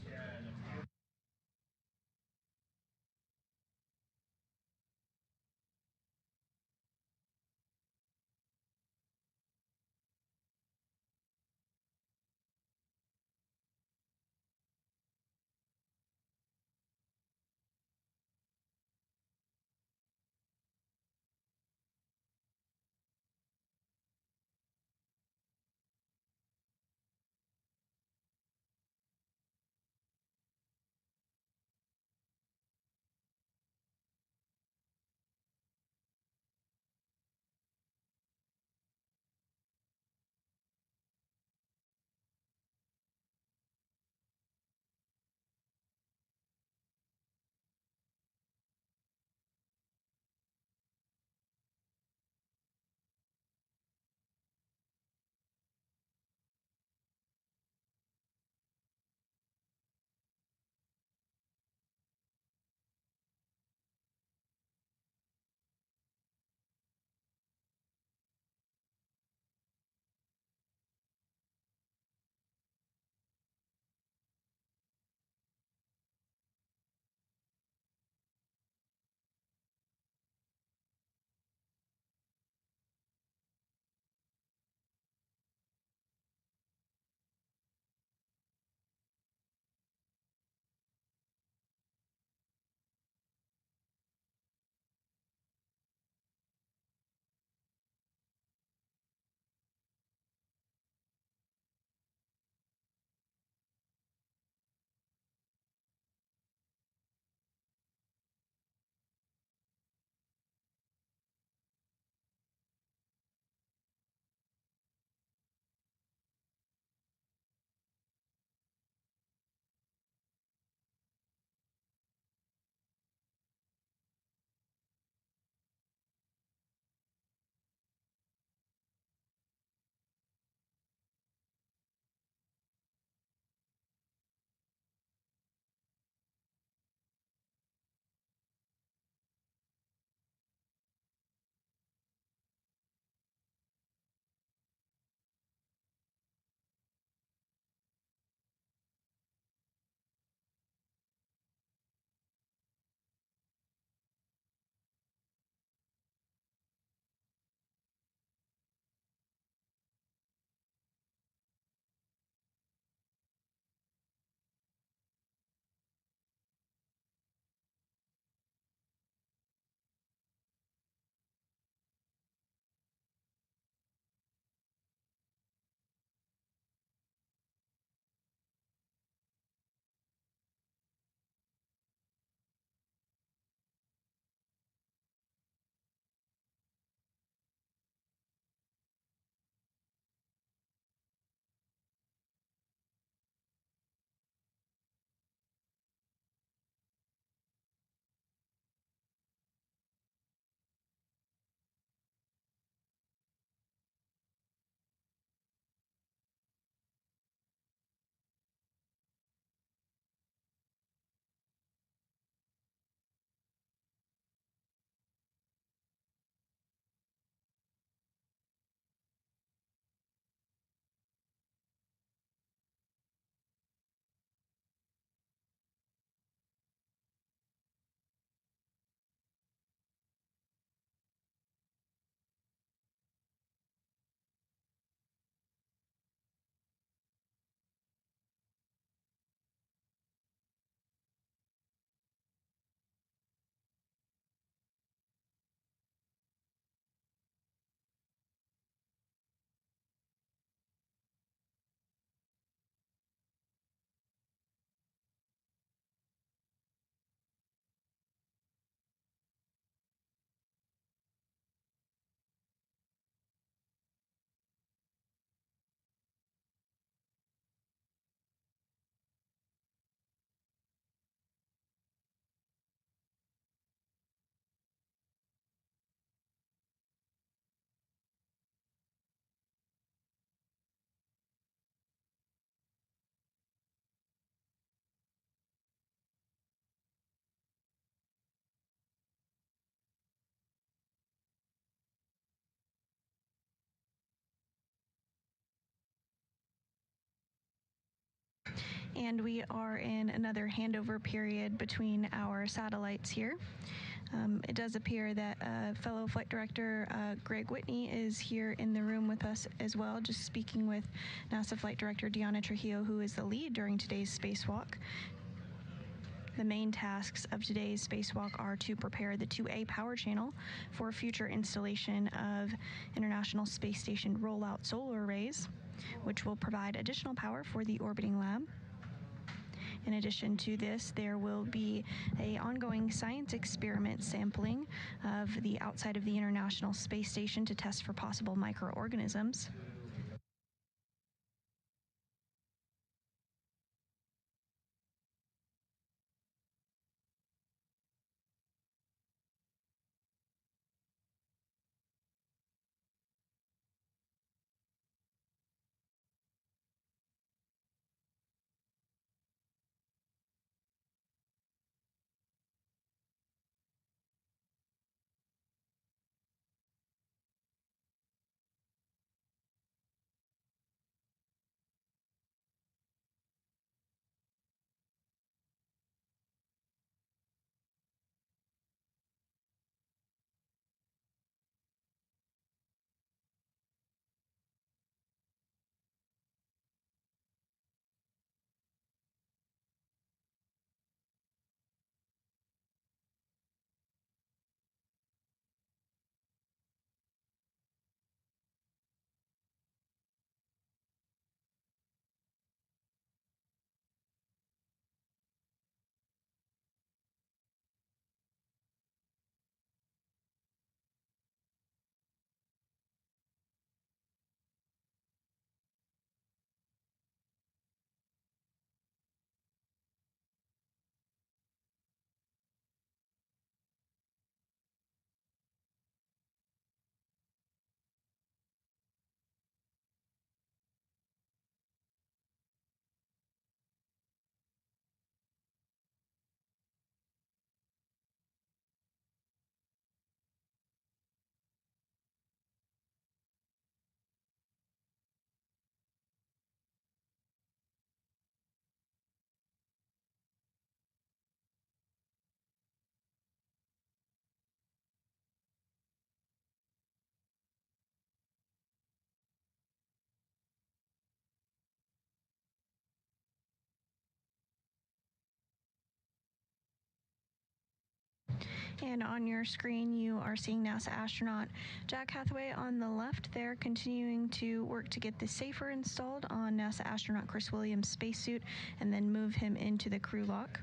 And we are in another handover period between our satellites here. It does appear that fellow flight director Greg Whitney is here in the room with us as well, just speaking with NASA Flight Director Deanna Trujillo, who is the lead during today's spacewalk. The main tasks of today's spacewalk are to prepare the 2A power channel for future installation of International Space Station rollout solar arrays, which will provide additional power for the orbiting lab. In addition to this, there will be an ongoing science experiment sampling of the outside of the International Space Station to test for possible microorganisms. And on your screen, you are seeing NASA astronaut Jack Hathaway on the left there, continuing to work to get the safer installed on NASA astronaut Chris Williams' spacesuit and then move him into the crew lock.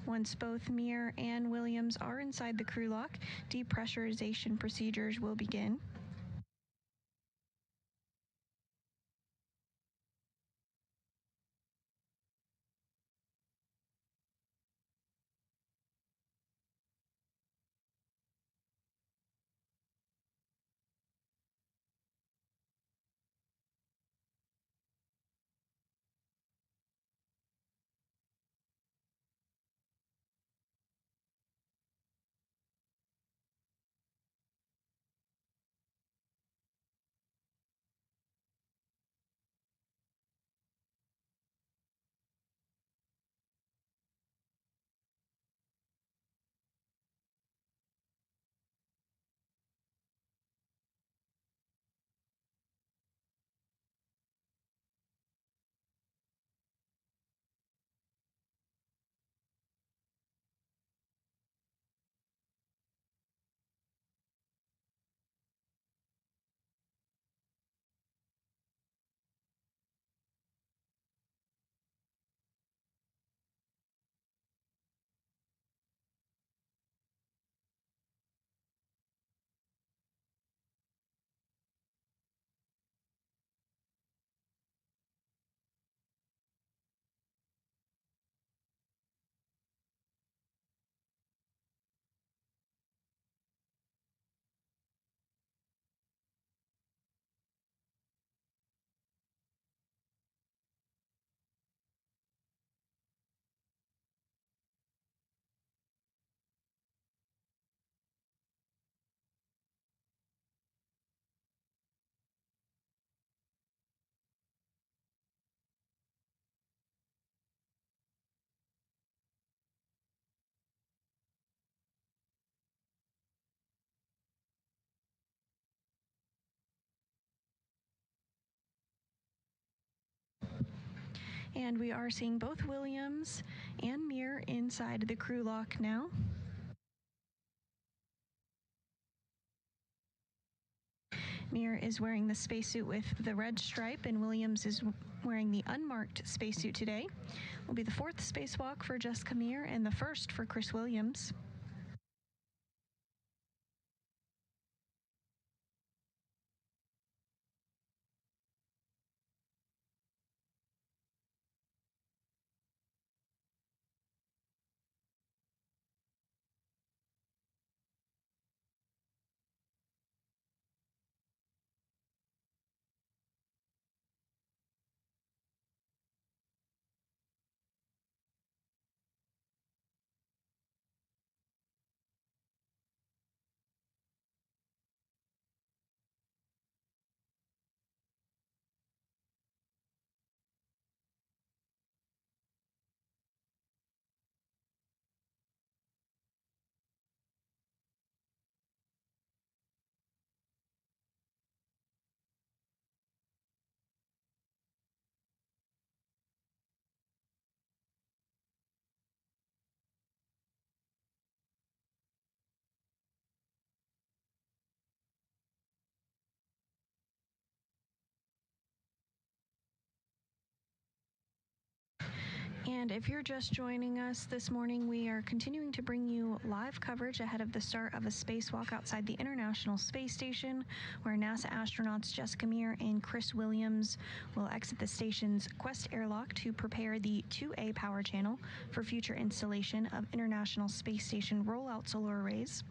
Once both Meir and Williams are inside the crew lock, depressurization procedures will begin. And we are seeing both Williams and Meir inside the crew lock now. Meir is wearing the spacesuit with the red stripe, and Williams is wearing the unmarked spacesuit today. Will be the fourth spacewalk for Jessica Meir and the first for Chris Williams. And if you're just joining us this morning, we are continuing to bring you live coverage ahead of the start of a spacewalk outside the International Space Station, where NASA astronauts Jessica Meir and Chris Williams will exit the station's Quest airlock to prepare the 2A power channel for future installation of International Space Station rollout solar arrays.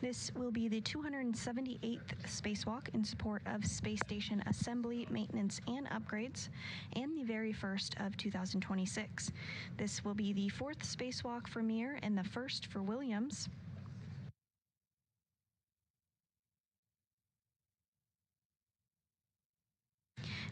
This will be the 278th spacewalk in support of space station assembly, maintenance, and upgrades, and the very first of 2026. This will be the fourth spacewalk for Meir and the first for Williams.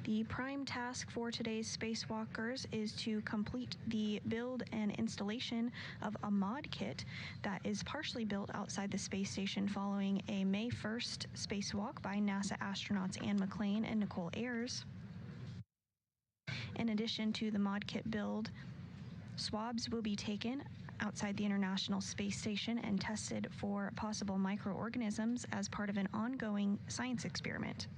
The prime task for today's spacewalkers is to complete the build and installation of a mod kit that is partially built outside the space station following a May 1st spacewalk by NASA astronauts Anne McClain and Nicole Ayers. In addition to the mod kit build, swabs will be taken outside the International Space Station and tested for possible microorganisms as part of an ongoing science experiment.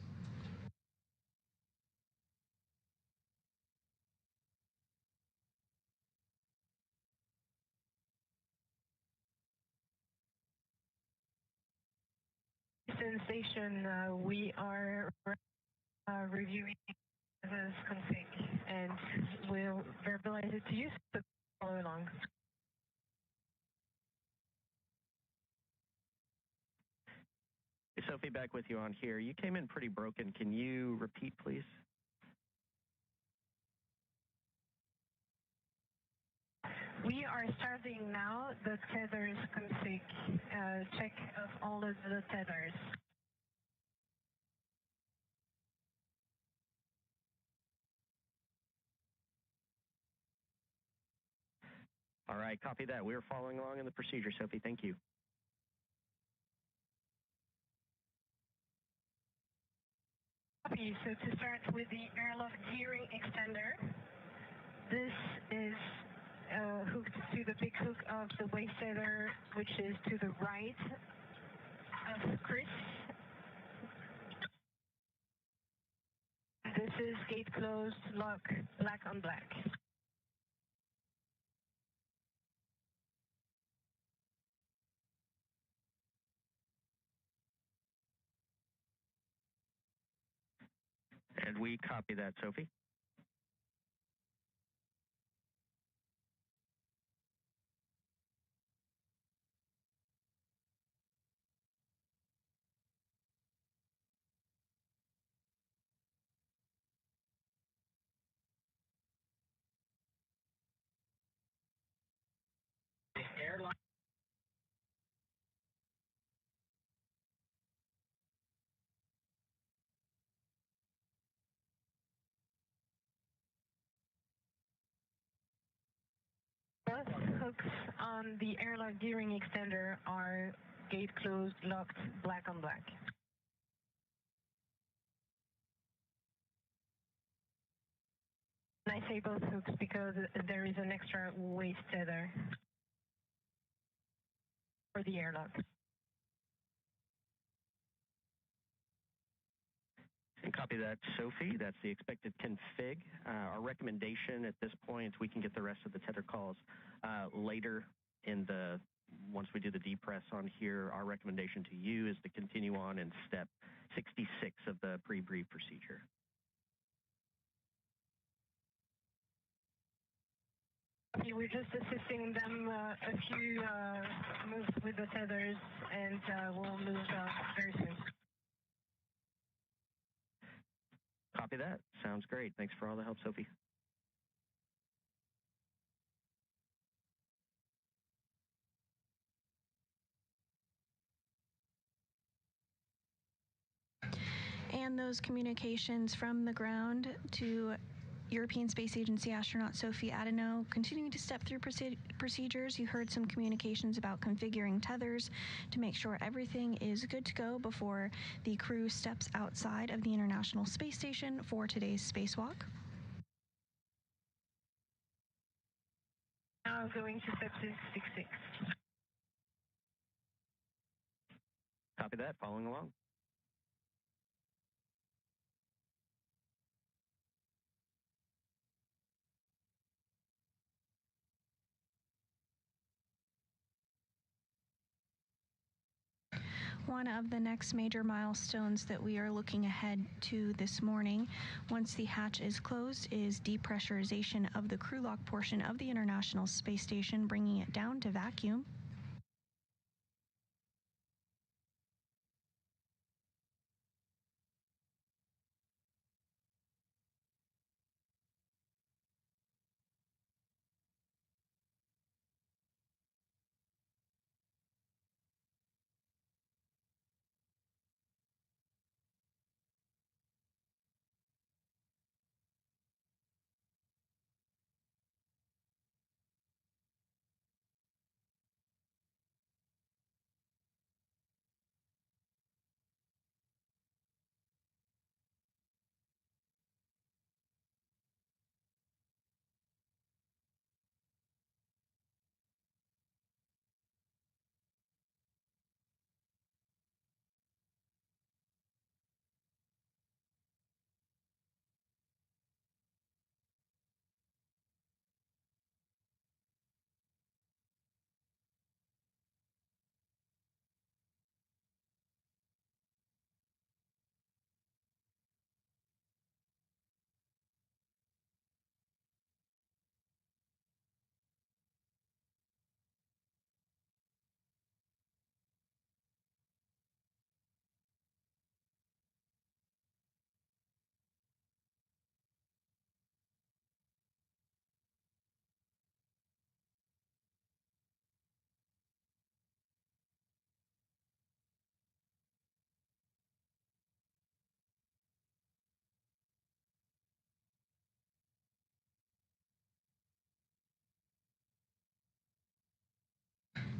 Station, we are reviewing this config, and we'll verbalize it to you, so follow along. Hey, Sophie, back with you on here. You came in pretty broken. Can you repeat, please? We are starting now the tethers config check of all of the tethers. All right, copy that. We're following along in the procedure, Sophie. Thank you. Copy. So to start with the airlock gearing extender, this is hooked to the big hook of the waste tether, which is to the right of Chris. This is gate closed, lock, black on black. And we copy that, Sophie. Airline. Both hooks on the airlock gearing extender are gate closed, locked, black on black. I say both hooks because there is an extra waist tether for the airlock. And copy that, Sophie. That's the expected config. Our recommendation at this point, we can get the rest of the tether calls later once we do the depress on here. Our recommendation to you is to continue on in step 66 of the pre-brief procedure. We're just assisting them a few moves with the tethers, and we'll move very soon. Copy that. Sounds great. Thanks for all the help, Sophie. And those communications from the ground to European Space Agency astronaut Sophie Adeno continuing to step through procedures. You heard some communications about configuring tethers to make sure everything is good to go before the crew steps outside of the International Space Station for today's spacewalk. Now going to step 66. Copy that. Following along. One of the next major milestones that we are looking ahead to this morning, once the hatch is closed, is depressurization of the crew lock portion of the International Space Station, bringing it down to vacuum.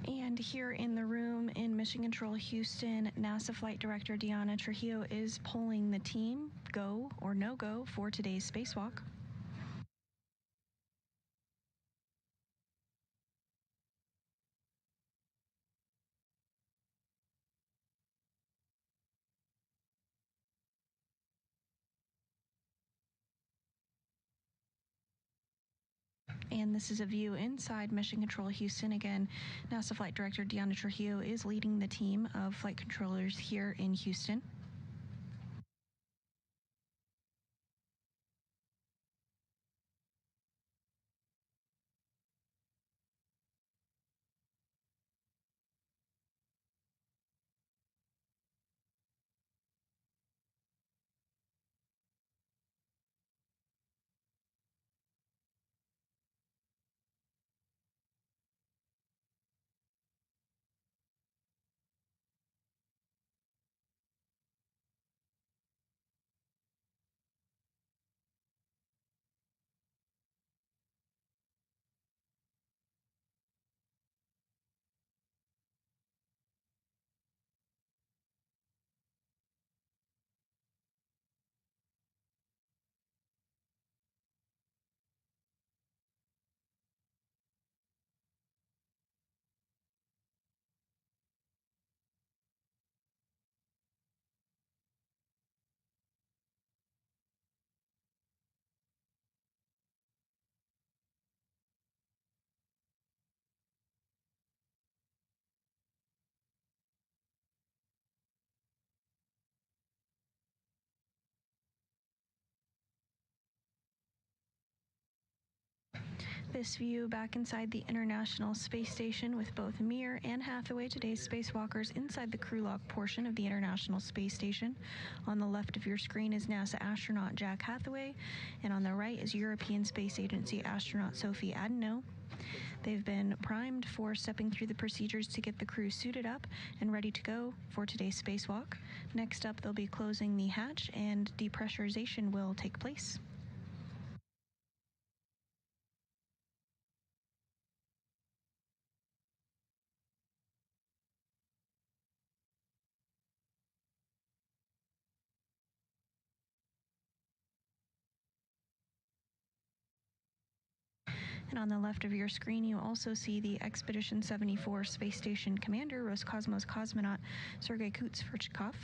And here in the room in Mission Control Houston, NASA Flight Director Diana Trujillo is polling the team, go or no go, for today's spacewalk. And this is a view inside Mission Control Houston. Again, NASA Flight Director Diana Trujillo is leading the team of flight controllers here in Houston. This view back inside the International Space Station with both Meir and Hathaway, today's spacewalkers inside the crew log portion of the International Space Station. On the left of your screen is NASA astronaut Jack Hathaway, and on the right is European Space Agency astronaut Sophie Adeno. They've been primed for stepping through the procedures to get the crew suited up and ready to go for today's spacewalk. Next up, they'll be closing the hatch and depressurization will take place. And on the left of your screen, you also see the Expedition 74 Space Station Commander, Roscosmos cosmonaut Sergei Kutsverchkov.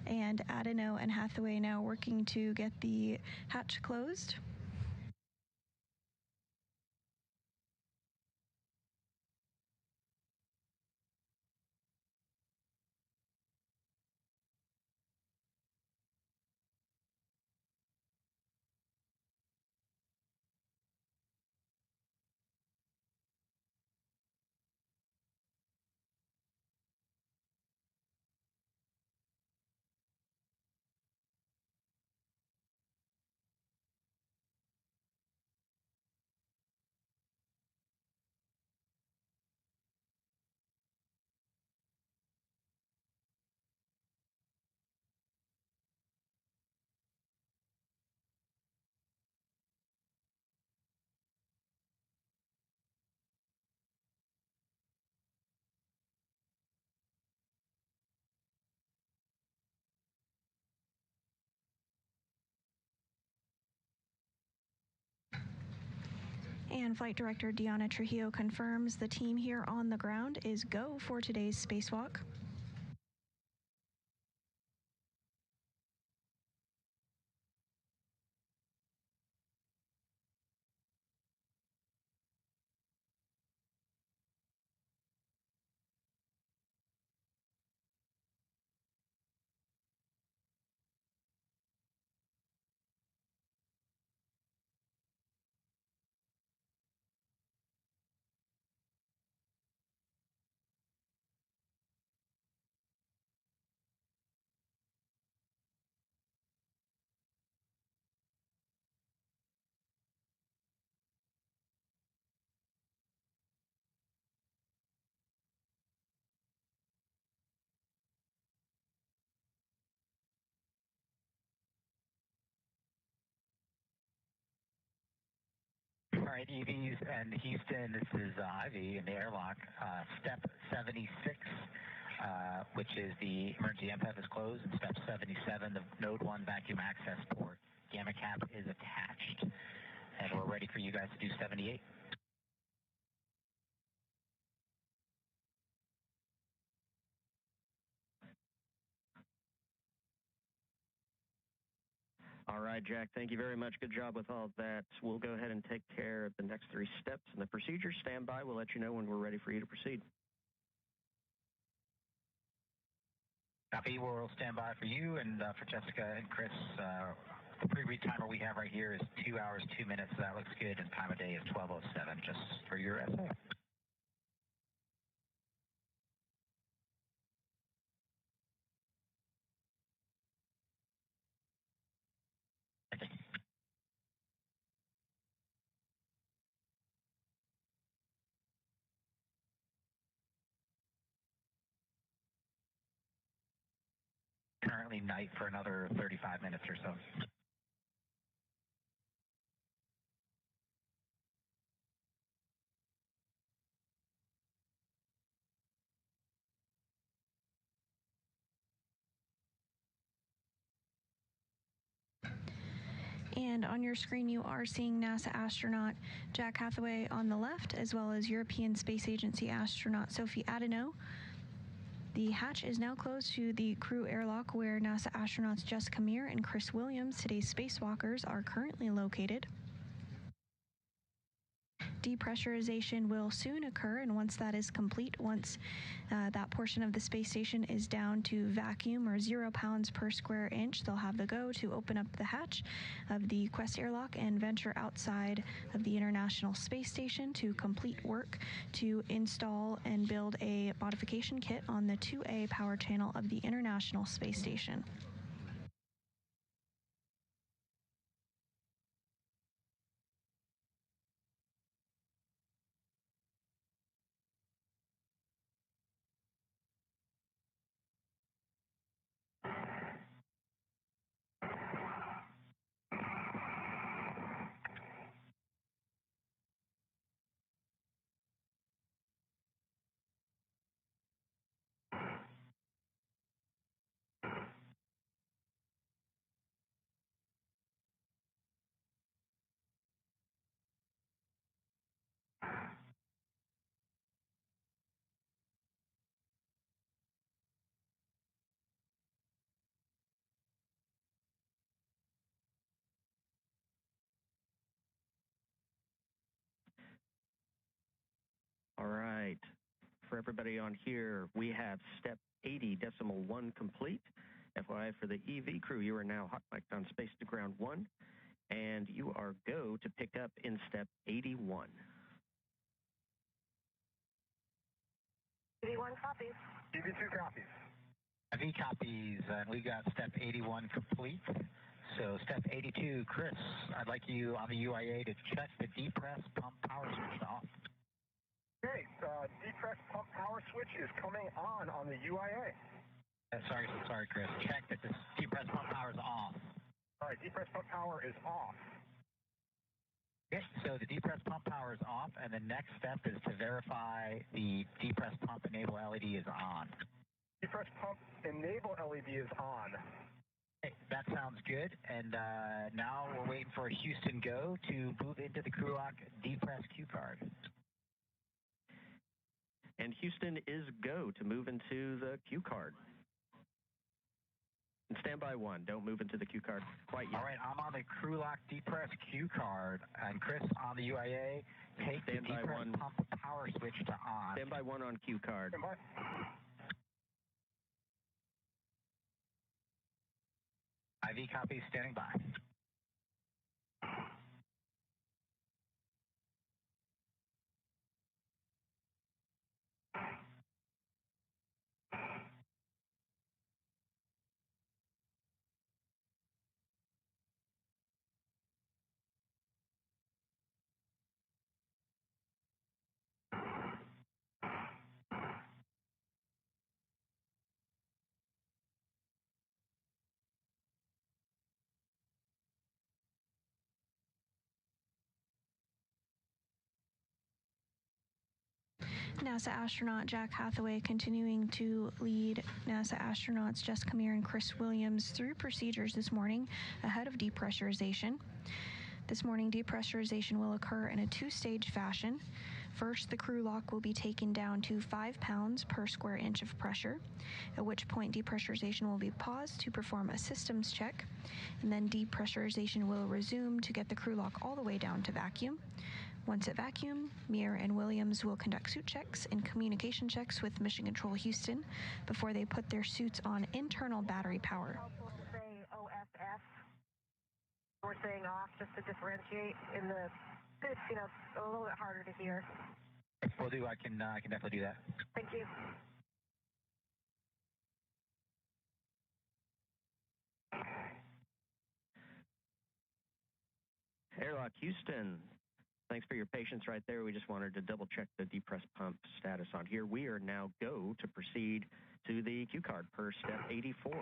And Adeno and Hathaway now working to get the hatch closed. And Flight Director Deanna Trujillo confirms the team here on the ground is go for today's spacewalk. All right, EVs and Houston, this is Ivy in the airlock. Step 76, which is the emergency MPF is closed. And step 77, the Node 1 vacuum access port. Gamma cap is attached. And we're ready for you guys to do 78. All right, Jack, thank you very much. Good job with all of that. We'll go ahead and take care of the next 3 steps and the procedure. Stand by. We'll let you know when we're ready for you to proceed. Copy. We'll stand by for you and for Jessica and Chris. The pre-read timer we have right here is 2 hours, 2 minutes. So that looks good. And time of day is 12:07, just for your essay. Currently night for another 35 minutes or so. And on your screen, you are seeing NASA astronaut Jack Hathaway on the left, as well as European Space Agency astronaut Sophie Adeneau. The hatch is now closed to the crew airlock where NASA astronauts Jessica Meir and Chris Williams, today's spacewalkers, are currently located. Depressurization will soon occur, and once that is complete, once that portion of the space station is down to vacuum or 0 pounds per square inch, they'll have the go to open up the hatch of the Quest airlock and venture outside of the International Space Station to complete work to install and build a modification kit on the 2A power channel of the International Space Station. All right. For everybody on here, we have step 80.1 complete. FYI for the EV crew, you are now hot mic'd on space to ground 1, and you are go to pick up in step 81. 81 copies. 82 copies. IV copies, and we got step 81 complete. So step 82, Chris, I'd like you on the UIA to check the depress pump power switch off. Okay, depress pump power switch is coming on the UIA. Sorry, Chris. Check that the depress pump power is off. All right, depress pump power is off. Okay, so the depress pump power is off, and the next step is to verify the depress pump enable LED is on. Depress pump enable LED is on. Okay, that sounds good, and now we're waiting for a Houston go to move into the crew lock depress cue card. And Houston is go to move into the cue card. And standby 1, don't move into the cue card quite yet. All right, I'm on the crew lock depress cue card, and Chris on the UIA, take the depress pump power switch to on. Standby 1 on cue card. Standby. IV copy, standing by. NASA astronaut Jack Hathaway continuing to lead NASA astronauts Jessica Meir and Chris Williams through procedures this morning ahead of depressurization. This morning, depressurization will occur in a 2-stage fashion. First, the crew lock will be taken down to 5 pounds per square inch of pressure, at which point depressurization will be paused to perform a systems check, and then depressurization will resume to get the crew lock all the way down to vacuum. Once at vacuum, Meir and Williams will conduct suit checks and communication checks with Mission Control Houston before they put their suits on internal battery power. Say OFS. We're saying off just to differentiate in the suits, a little bit harder to hear. Will do. I can definitely do that. Thank you. Airlock Houston, thanks for your patience right there. We just wanted to double check the depress pump status on here. We are now go to proceed to the cue card per step 84.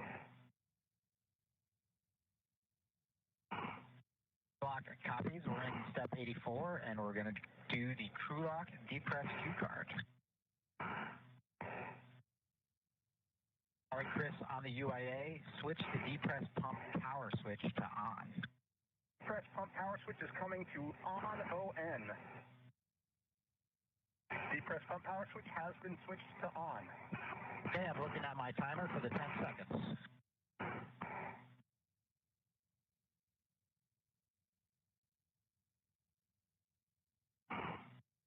Lock copies. We're in step 84, and we're going to do the crew lock depress cue card. All right, Chris, on the UIA, switch the depress pump power switch to on. Depress pump power switch is coming to on ON. Depress pump power switch has been switched to on. Okay, I'm looking at my timer for the 10 seconds.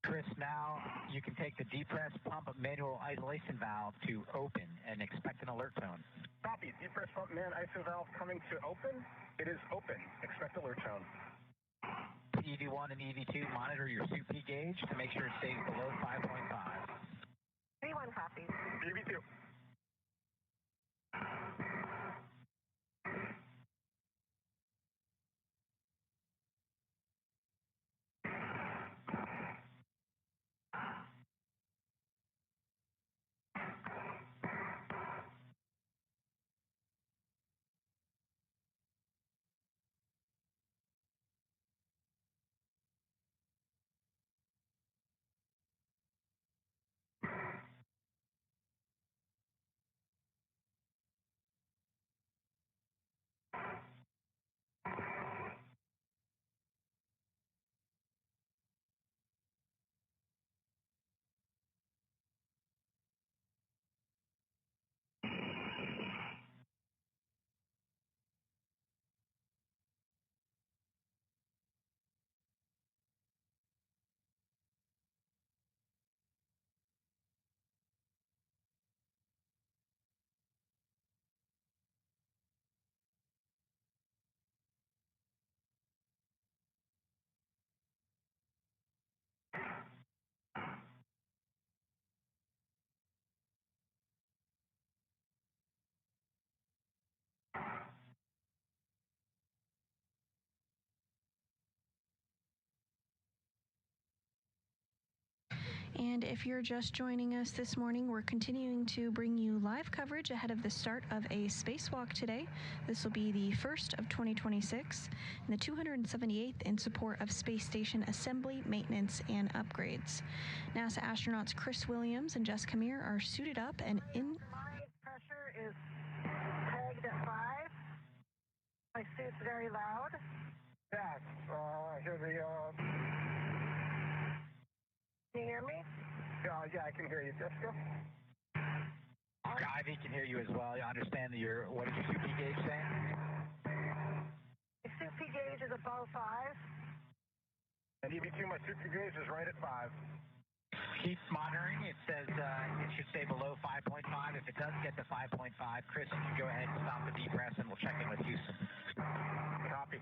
Chris, now you can take the depress pump manual isolation valve to open and expect an alert tone. Copy. Depress pump man ISO valve coming to open. It is open. Expect alert tone. EV1 and EV2, monitor your CP gauge to make sure it stays below 5.5. V1 copies. EV2. And if you're just joining us this morning, we're continuing to bring you live coverage ahead of the start of a spacewalk today. This will be the first of 2026 and the 278th in support of space station assembly, maintenance, and upgrades. NASA astronauts Chris Williams and Jessica Meir are suited up and in. My pressure is pegged at 5. My suit's very loud. Yes. I hear the. Can you hear me? Yeah, I can hear you, Jessica. Ivy can hear you as well. You understand that what is your CP gauge saying? My CP gauge is above 5. And EV2, my super gauge is right at 5. Keep monitoring. It says it should stay below 5.5. If it does get to 5.5, Chris, you can go ahead and stop the depress, and we'll check in with Houston. Copy.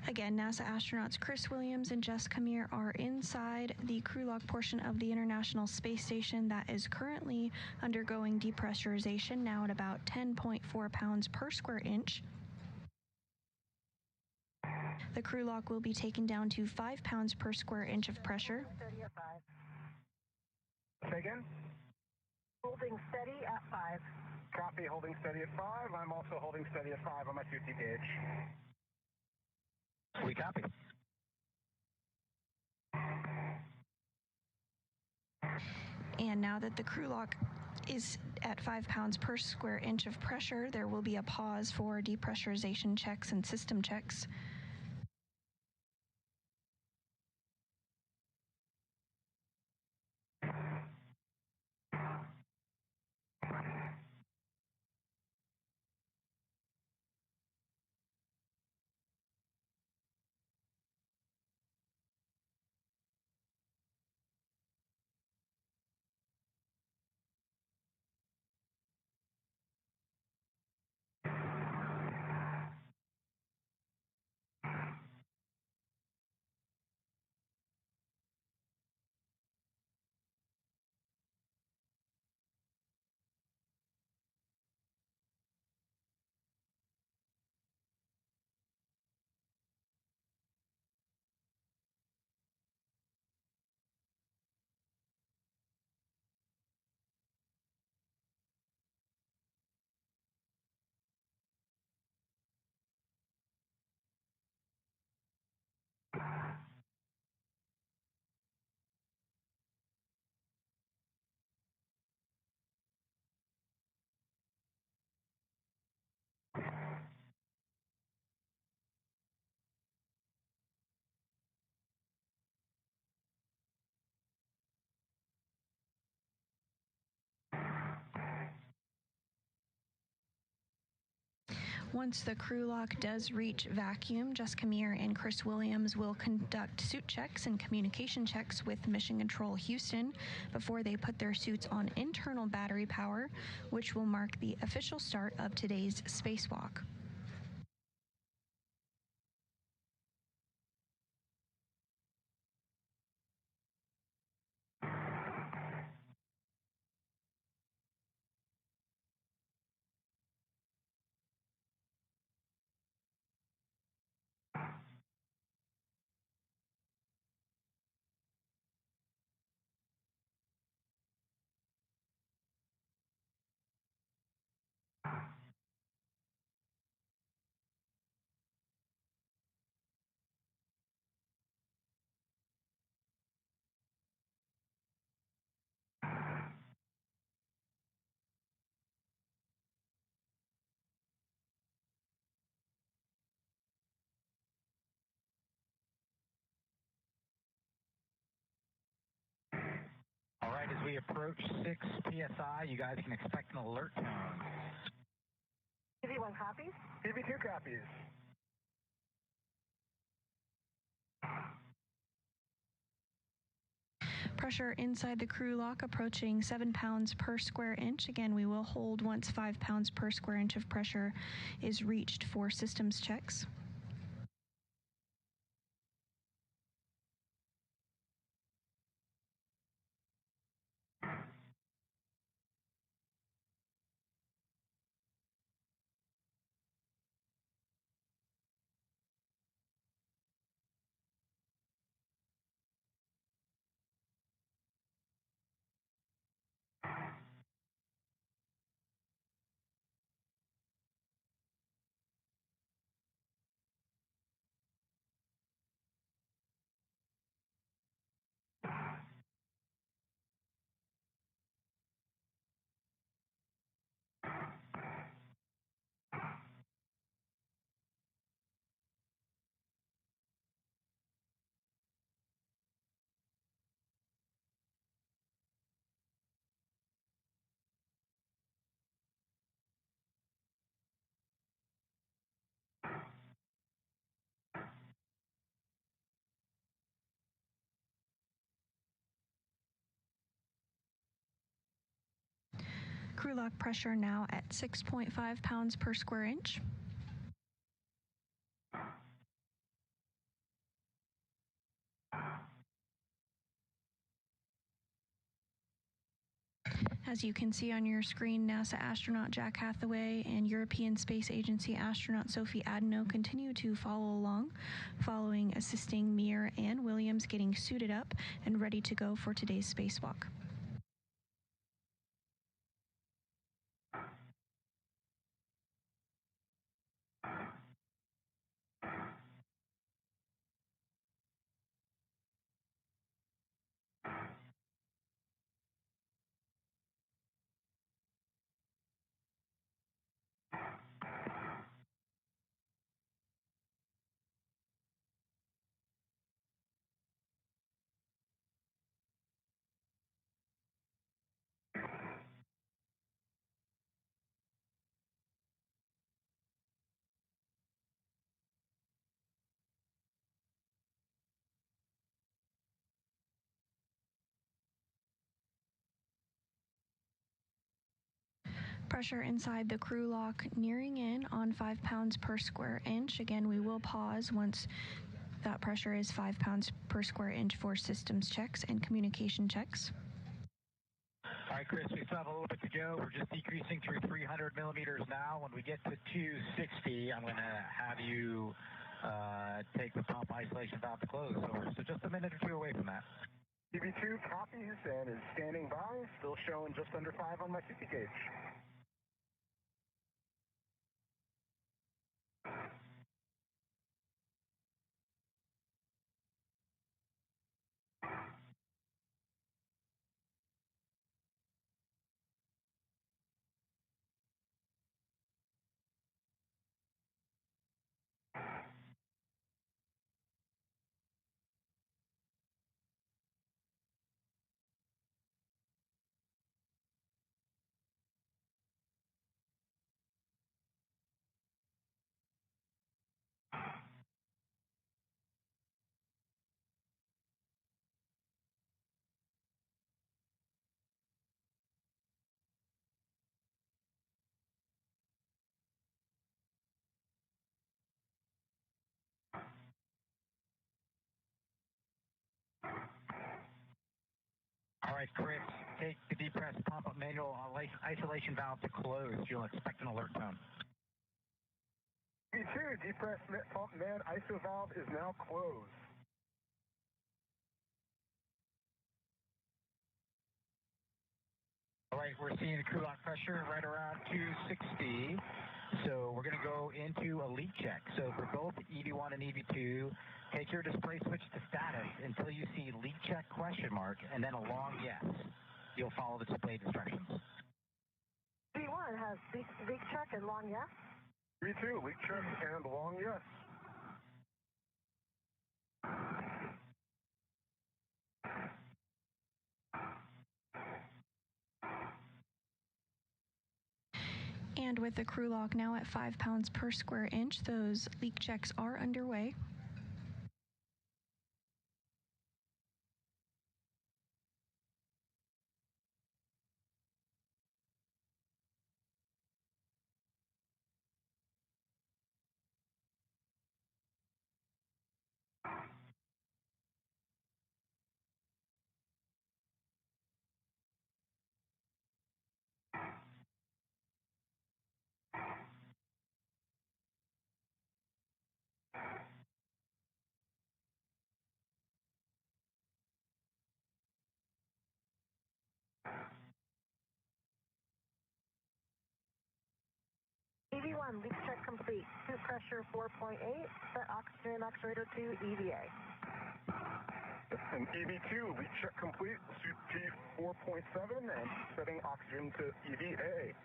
Again, NASA astronauts Chris Williams and Jessica Meir are inside the crew lock portion of the International Space Station that is currently undergoing depressurization, now at about 10.4 pounds per square inch. The crew lock will be taken down to 5 pounds per square inch of pressure. Steady at 5. Say again? Holding steady at 5. Copy, holding steady at 5. I'm also holding steady at 5 on my CT gauge. We copy. And now that the crew lock is at 5 pounds per square inch of pressure. There will be a pause for depressurization checks and system checks. Once the crew lock does reach vacuum, Jessica Meir and Chris Williams will conduct suit checks and communication checks with Mission Control Houston before they put their suits on internal battery power, which will mark the official start of today's spacewalk. All right, as we approach 6 PSI, you guys can expect an alert tone. Give you one copy? Give me 2 copies. Pressure inside the crew lock approaching 7 pounds per square inch. Again, we will hold once 5 pounds per square inch of pressure is reached for systems checks. Crew lock pressure now at 6.5 pounds per square inch. As you can see on your screen, NASA astronaut Jack Hathaway and European Space Agency astronaut Sophie Adeno continue to follow along, assisting Meir and Williams getting suited up and ready to go for today's spacewalk. Pressure inside the crew lock nearing in on 5 pounds per square inch. Again, we will pause once that pressure is 5 pounds per square inch for systems checks and communication checks. All right, Chris, we still have a little bit to go. We're just decreasing through 300 millimeters now. When we get to 260, I'm going to have you take the pump isolation valve to close. So just a minute or two away from that. EV2 copies and is standing by, still showing just under 5 on my CP gauge. All right, Chris, take the depress pump manual isolation valve to close. You'll expect an alert tone. EV2 depress pump man ISO valve is now closed. All right, we're seeing the crew lock pressure right around 260. So we're going to go into a leak check. So for both EV1 and EV2, take your display switch to status until you see leak check ? And then a long yes. You'll follow the displayed instructions. V1 has leak check and long yes. V2 leak check and long yes. And with the crew lock now at 5 pounds per square inch, those leak checks are underway. EV1 leak check complete. Suit pressure 4.8. Set oxygen accelerator to EVA. And EV2 leak check complete. Suit P 4.7 and setting oxygen to EVA.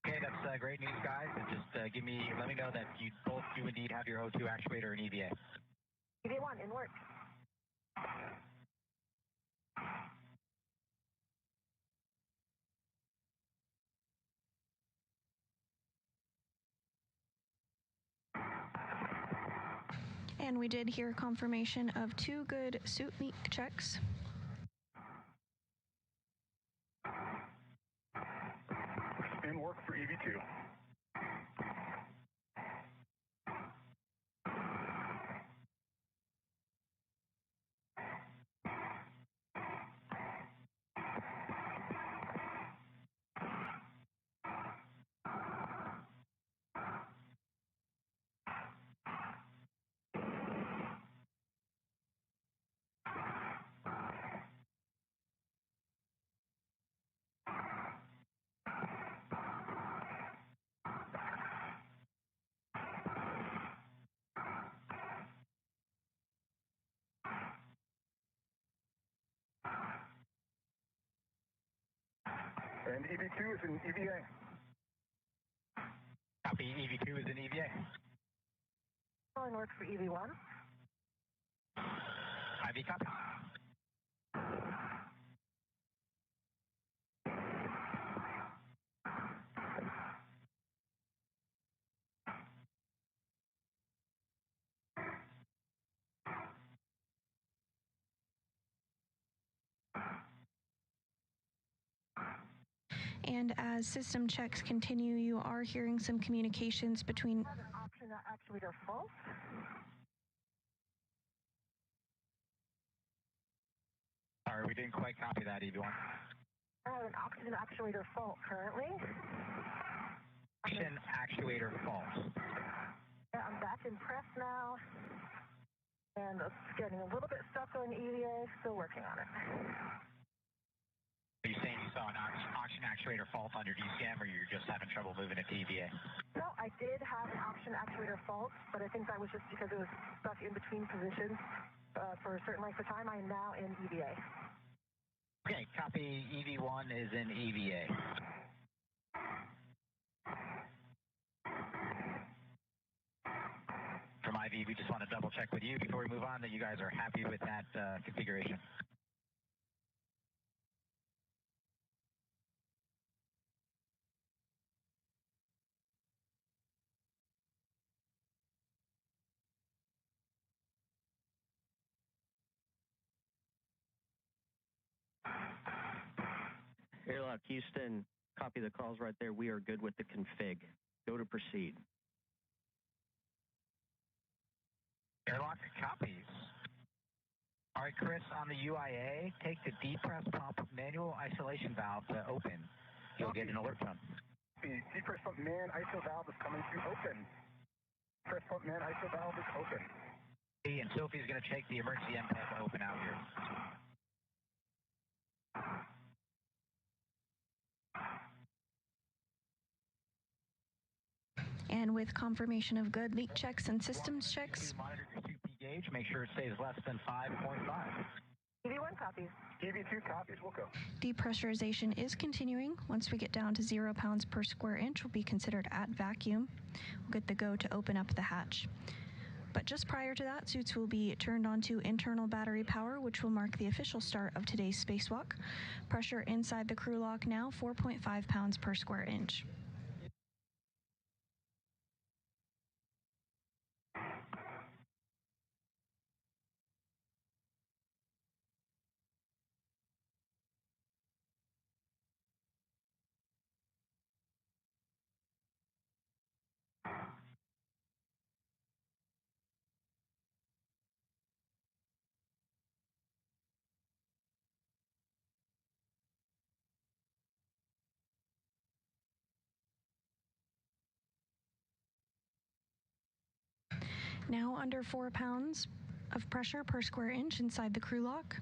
Okay, that's great news, guys. And just let me know that you both do indeed have your O2 actuator and EVA. EV1 in work. And we did hear confirmation of 2 good suit leak checks. In work for EV2. And EV2 is in EVA. Copy, EV2 is in EVA. In work for EV1. IV copy. And as system checks continue, you are hearing some communications between... Option actuator false. Sorry, we didn't quite copy that, EV1. I have an oxygen actuator fault currently. Oxygen actuator false. Yeah, I'm back in press now. And it's getting a little bit stuck on EVA, still working on it. Are you saying you saw an oxygen actuator fault on your DCM, or you're just having trouble moving it to EVA? No, I did have an oxygen actuator fault, but I think that was just because it was stuck in between positions for a certain length of time. I am now in EVA. Okay, copy. EV1 is in EVA. From IV, we just want to double check with you before we move on that you guys are happy with that configuration. Airlock Houston, copy the calls right there. We are good with the config. Go to proceed. Airlock copies. All right, Chris, on the UIA, take the depress pump manual isolation valve to open. You'll get an alert tone. The depress pump man ISO valve is coming to open. Press pump man ISO valve is open. And Sophie's going to check the emergency MPEG to open out here. And with confirmation of good leak checks and systems checks... Monitor your 2P gauge. Make sure it stays less than 5.5. EV1 copies. EV2 copies. We'll go. Depressurization is continuing. Once we get down to 0 pounds per square inch, we'll be considered at vacuum. We'll get the go to open up the hatch. But just prior to that, suits will be turned on to internal battery power, which will mark the official start of today's spacewalk. Pressure inside the crew lock now 4.5 pounds per square inch. Now under 4 pounds of pressure per square inch inside the crew lock.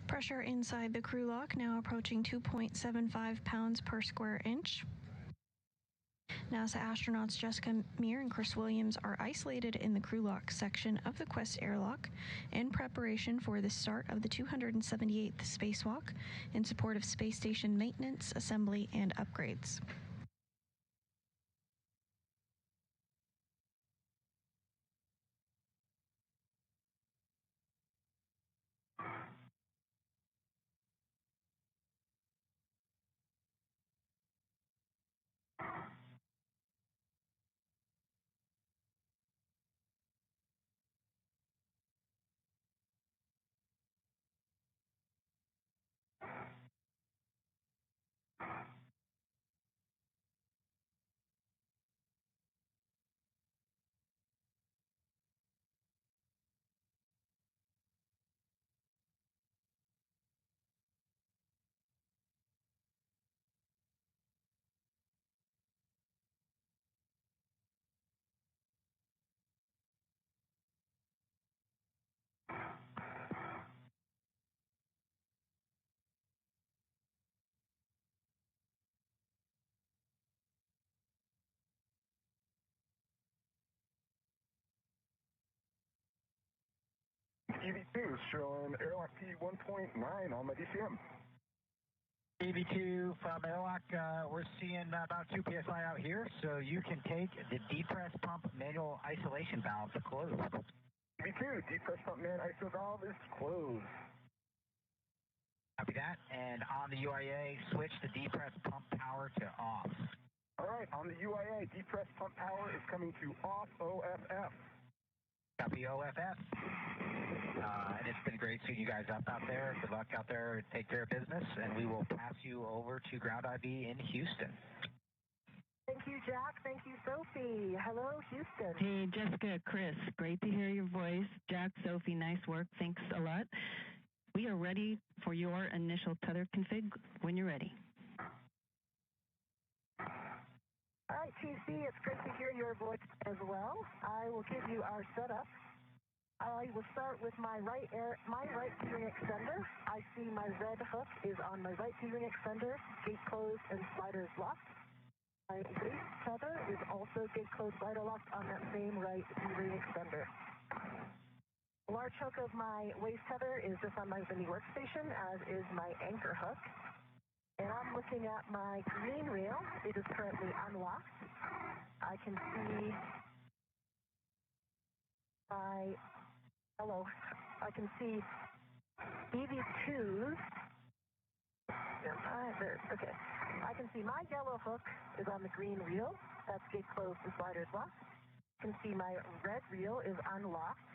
Pressure inside the crew lock now approaching 2.75 pounds per square inch. NASA astronauts Jessica Meir and Chris Williams are isolated in the crew lock section of the Quest airlock in preparation for the start of the 278th spacewalk in support of space station maintenance, assembly, and upgrades. EV2 showing airlock T1.9 on my DCM. EV2 from airlock, we're seeing about 2 psi out here, so you can take the depress pump manual isolation valve to close. EV2, depress pump man ISO valve is closed. Copy that, and on the UIA, switch the depress pump power to off. All right, on the UIA, depress pump power is coming to off OFF. Copy OFF. And it's been great seeing you guys up out there. Good luck out there. Take care of business, and we will pass you over to Ground IB in Houston. Thank you, Jack. Thank you, Sophie. Hello, Houston. Hey, Jessica, Chris, great to hear your voice. Jack, Sophie, nice work. Thanks a lot. We are ready for your initial tether config when you're ready. All right, TC, it's great to hear your voice as well. I will give you our setup. I will start with my right gearing extender. I see my red hook is on my right gearing extender, gate closed and sliders locked. My waist tether is also gate closed, slider locked on that same right gearing extender. A large hook of my waist tether is just on my mini workstation, as is my anchor hook. And I'm looking at my green reel. It is currently unlocked. I can see my yellow. I can see EV2s. Okay. I can see my yellow hook is on the green reel. That's gate closed and sliders locked. I can see my red reel is unlocked.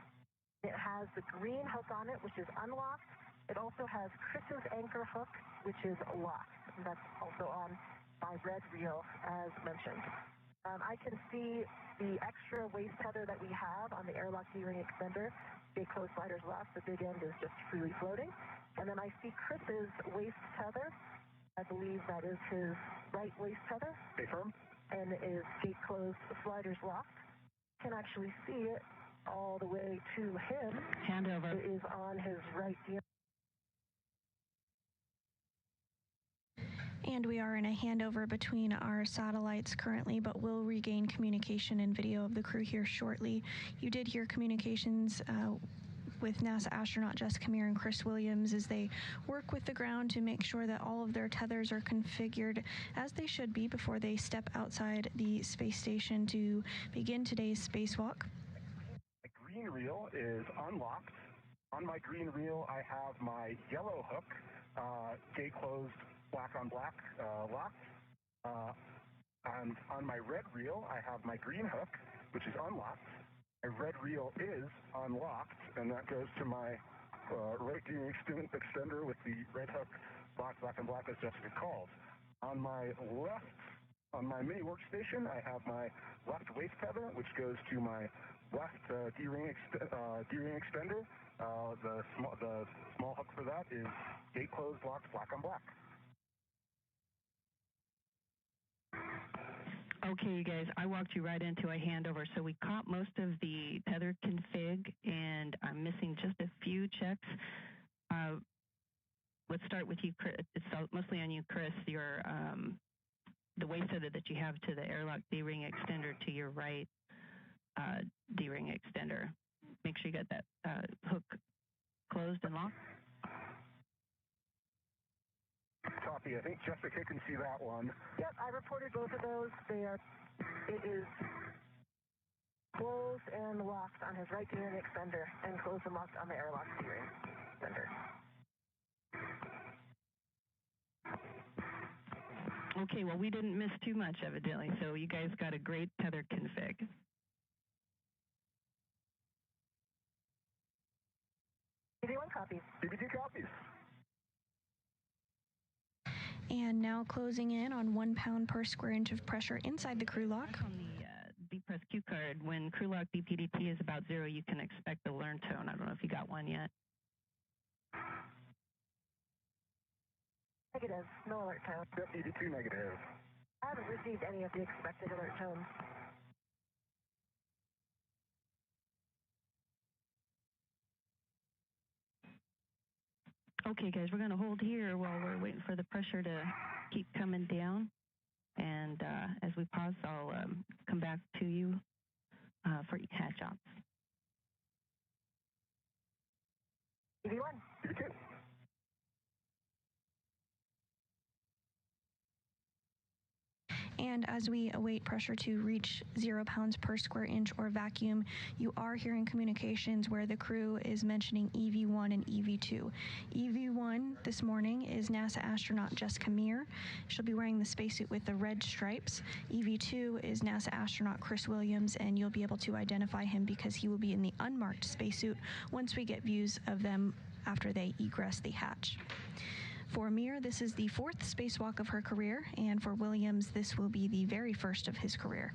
It has the green hook on it, which is unlocked. It also has Chris's anchor hook, which is locked. And that's also on my red reel, as mentioned. I can see the extra waist tether that we have on the airlock gearing extender. Gate closed, sliders locked. The big end is just freely floating. And then I see Chris's waist tether. I believe that is his right waist tether. Stay firm. And it is gate closed, sliders locked. Can actually see it all the way to him. Handover. It is on his right gear. And we are in a handover between our satellites currently, but we'll regain communication and video of the crew here shortly. You did hear communications with NASA astronaut Jessica Meir and Chris Williams as they work with the ground to make sure that all of their tethers are configured as they should be before they step outside the space station to begin today's spacewalk. My green reel is unlocked. On my green reel, I have my yellow hook, gate closed, black on black, locked. And on my red reel, I have my green hook, which is unlocked. My red reel is unlocked, and that goes to my right gearing extender with the red hook, black on black, as Jessica called. On my left, on my mini workstation, I have my left waist tether, which goes to my left gearing extender. The small hook for that is gate closed, locked, black on black. Okay, you guys, I walked you right into a handover. So we caught most of the tether config, and I'm missing just a few checks. Let's start with you, Chris. It's mostly on you, Chris. Your the waist tether that you have to the airlock D-ring extender to your right D-ring extender. Make sure you got that hook closed and locked. Copy. I think Jessica can see that one. Yep, I reported both of those. It is closed and locked on his right gearing extender and closed and locked on the airlock gearing extender. Okay, well, we didn't miss too much, evidently, so you guys got a great tether config. EV1 copies. EV2 copies. And now closing in on 1 pound per square inch of pressure inside the crew lock. On the depress cue card, when crew lock DPDT is about 0, you can expect a learn tone. I don't know if you got one yet. Negative. No alert tone. Yep, EV2 negative. I haven't received any of the expected alert tones. Okay, guys, we're going to hold here while we're waiting for the pressure to keep coming down. And as we pause, I'll come back to you for hatch ops. EV1. EV2. And as we await pressure to reach 0 pounds per square inch or vacuum, you are hearing communications where the crew is mentioning EV1 and EV2. EV1 this morning is NASA astronaut Jessica Meir. She'll be wearing the spacesuit with the red stripes. EV2 is NASA astronaut Chris Williams, and you'll be able to identify him because he will be in the unmarked spacesuit once we get views of them after they egress the hatch. For Meir, this is the 4th spacewalk of her career, and for Williams, this will be the very first of his career.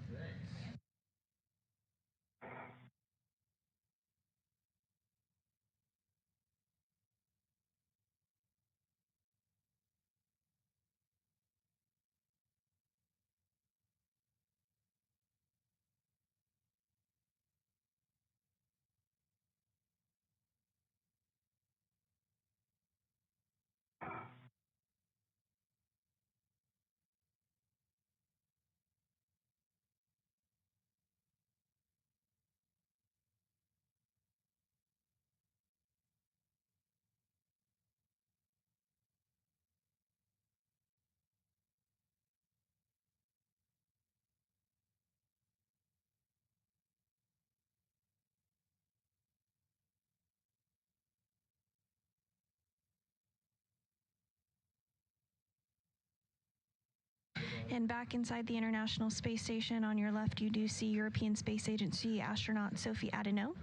And back inside the International Space Station on your left, you do see European Space Agency astronaut Sophie Adeneau.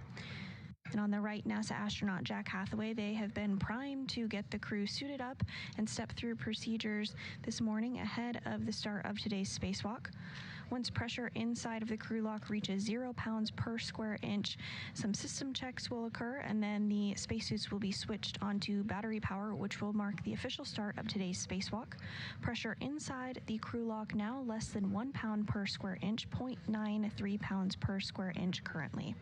And on the right, NASA astronaut Jack Hathaway. They have been primed to get the crew suited up and step through procedures this morning ahead of the start of today's spacewalk. Once pressure inside of the crew lock reaches 0 pounds per square inch, some system checks will occur, and then the spacesuits will be switched onto battery power, which will mark the official start of today's spacewalk. Pressure inside the crew lock now less than 1 pound per square inch, 0.93 pounds per square inch currently.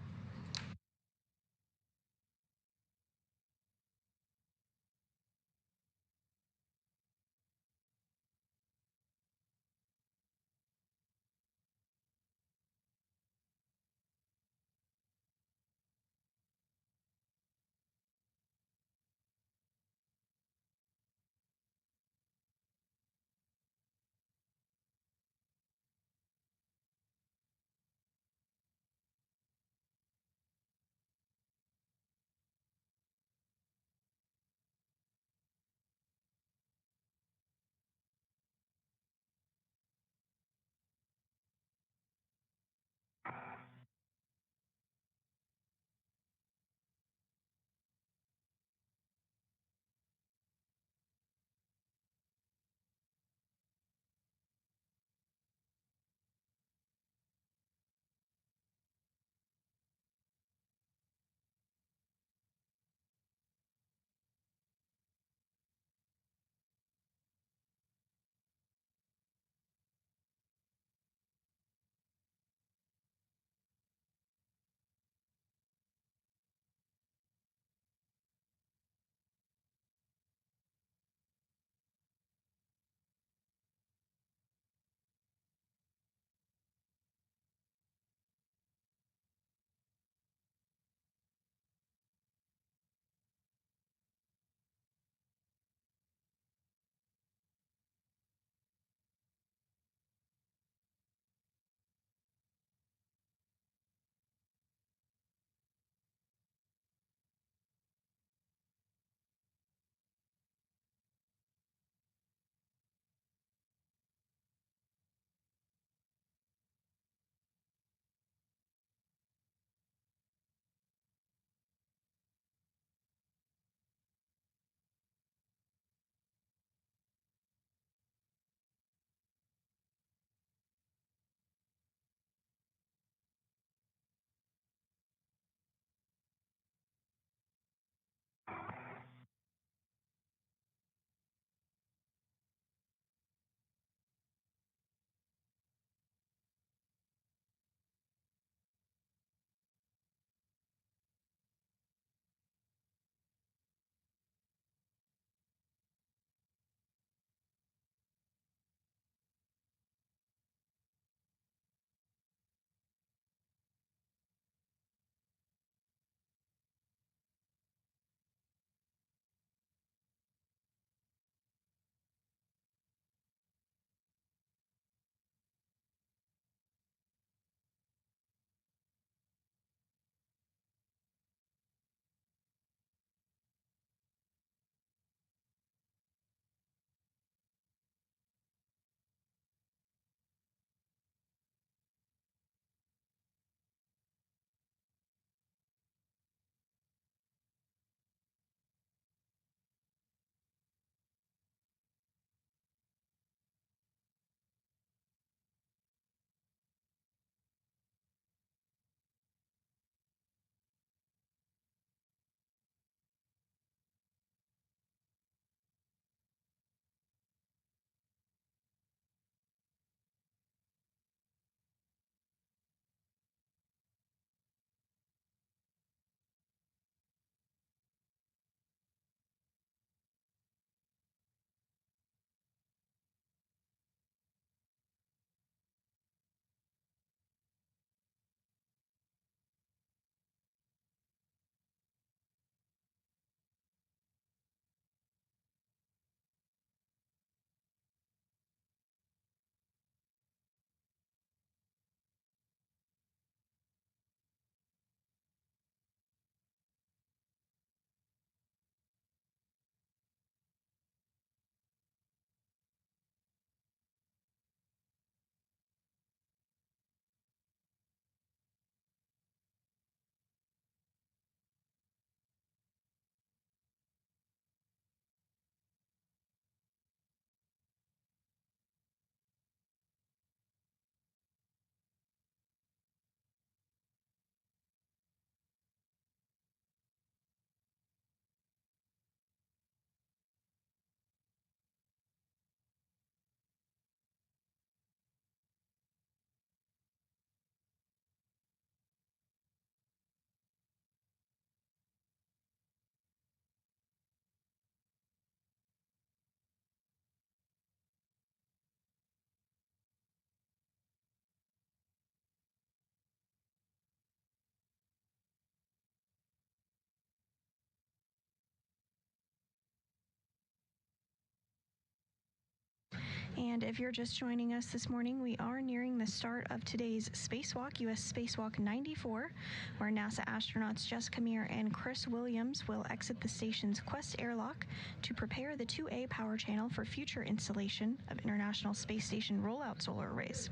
And if you're just joining us this morning, we are nearing the start of today's spacewalk, U.S. Spacewalk 94, where NASA astronauts Jessica Meir and Chris Williams will exit the station's Quest airlock to prepare the 2A power channel for future installation of International Space Station rollout solar arrays.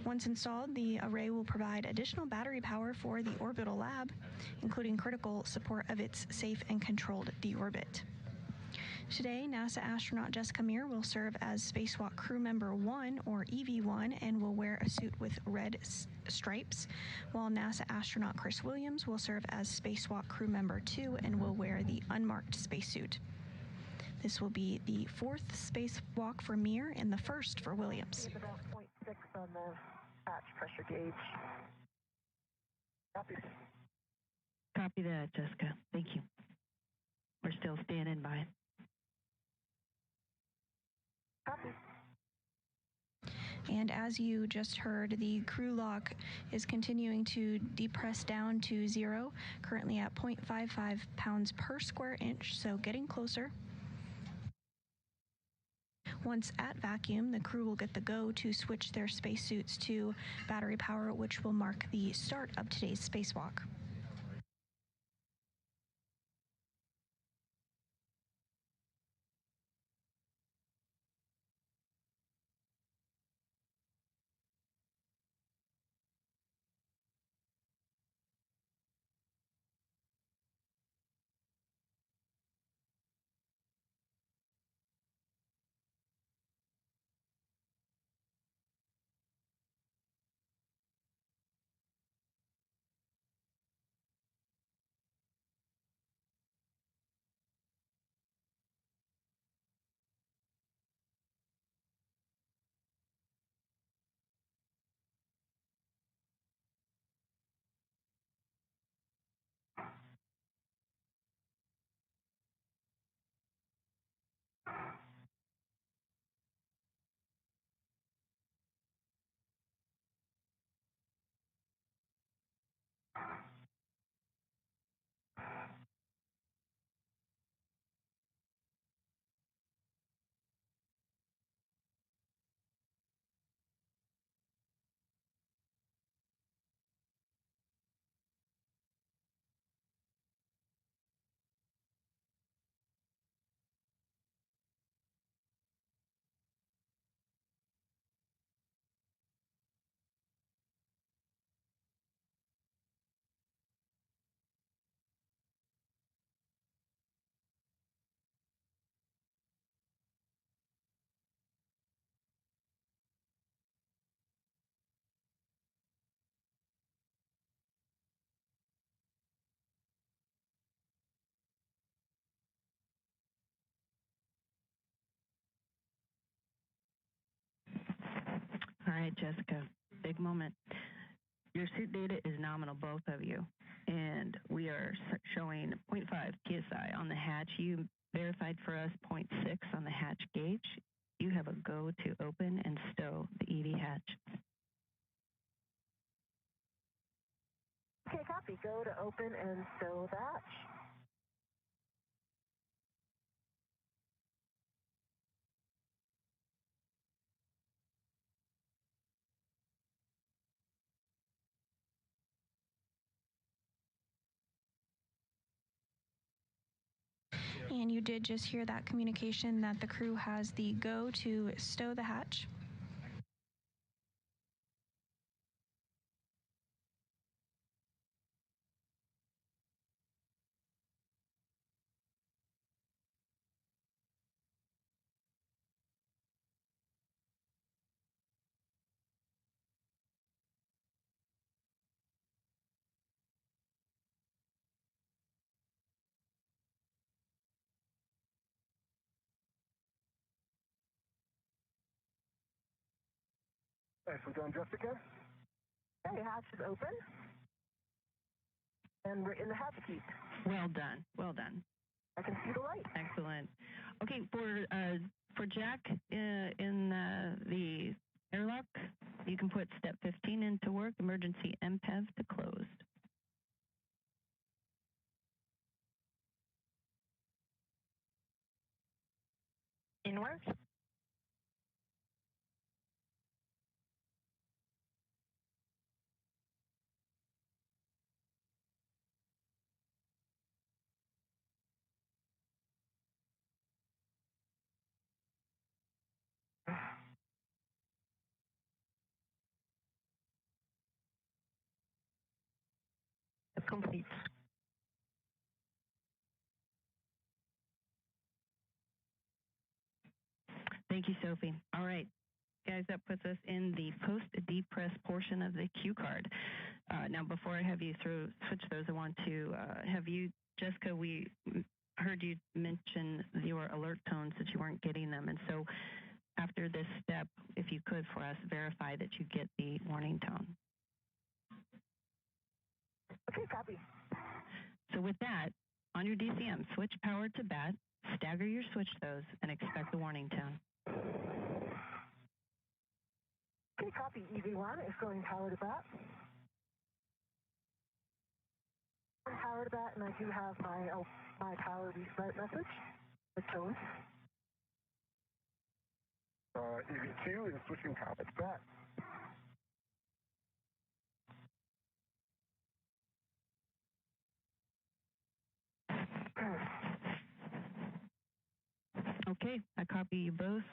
Once installed, the array will provide additional battery power for the orbital lab, including critical support of its safe and controlled deorbit. Today, NASA astronaut Jessica Meir will serve as Spacewalk Crew Member 1, or EV1, and will wear a suit with red stripes, while NASA astronaut Chris Williams will serve as Spacewalk Crew Member 2 and will wear the unmarked spacesuit. This will be the fourth spacewalk for Meir and the first for Williams. About 0.6 on the hatch pressure gauge. Copy. Copy that, Jessica. Thank you. We're still standing by. Copy. And as you just heard, the crew lock is continuing to depress down to zero, currently at 0.55 pounds per square inch, so getting closer. Once at vacuum, the crew will get the go to switch their spacesuits to battery power, which will mark the start of today's spacewalk. All right, Jessica, big moment. Your suit data is nominal, both of you, and we are showing 0.5 PSI on the hatch. You verified for us 0.6 on the hatch gauge. You have a go to open and stow the EV hatch. Okay, copy. Go to open and stow the hatch. And you did just hear that communication that the crew has the go to stow the hatch. Nicely done, Jessica. Okay, hatch is open. And we're in the hatch keep. Well done. Well done. I can see the light. Excellent. Okay, for Jack in the airlock, you can put step 15 into work, emergency MPEV to closed. Inward. complete. Thank you, Sophie. All right, guys, that puts us in the post-depress portion of the cue card. Now, before I have you switch those, I want to have you, Jessica, we heard you mention your alert tones that you weren't getting them. And so after this step, if you could for us, verify that you get the warning tone. Okay, copy. So with that, on your DCM, switch power to bat, stagger your switch those, and expect the warning tone. Okay, copy. EV1 is going power to bat. Power to bat, and I do have my power restart message, the tone. EV2 is switching power to bat. Okay, I copy you both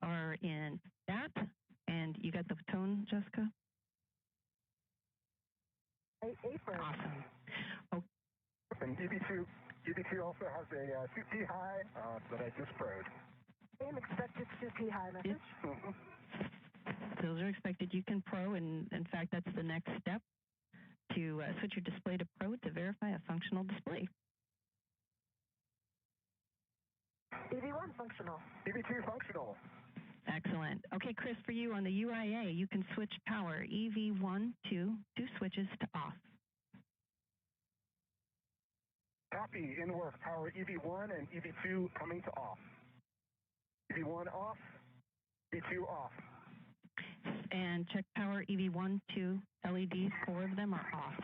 are in that, and you got the tone, Jessica? Apron. Awesome. Okay. And EV2 also has a 2P high that I just proed. Same expected 2P high message. Those are expected. You can pro, and in fact, that's the next step to switch your display to pro to verify a functional display. EV1 functional. EV2 functional. Excellent. Okay, Chris, for you on the UIA, you can switch power EV1 to 2 switches to off. Copy, in work, power EV1 and EV2 coming to off. EV1 off, EV2 off. And check power EV1 to LEDs, 4 of them are off.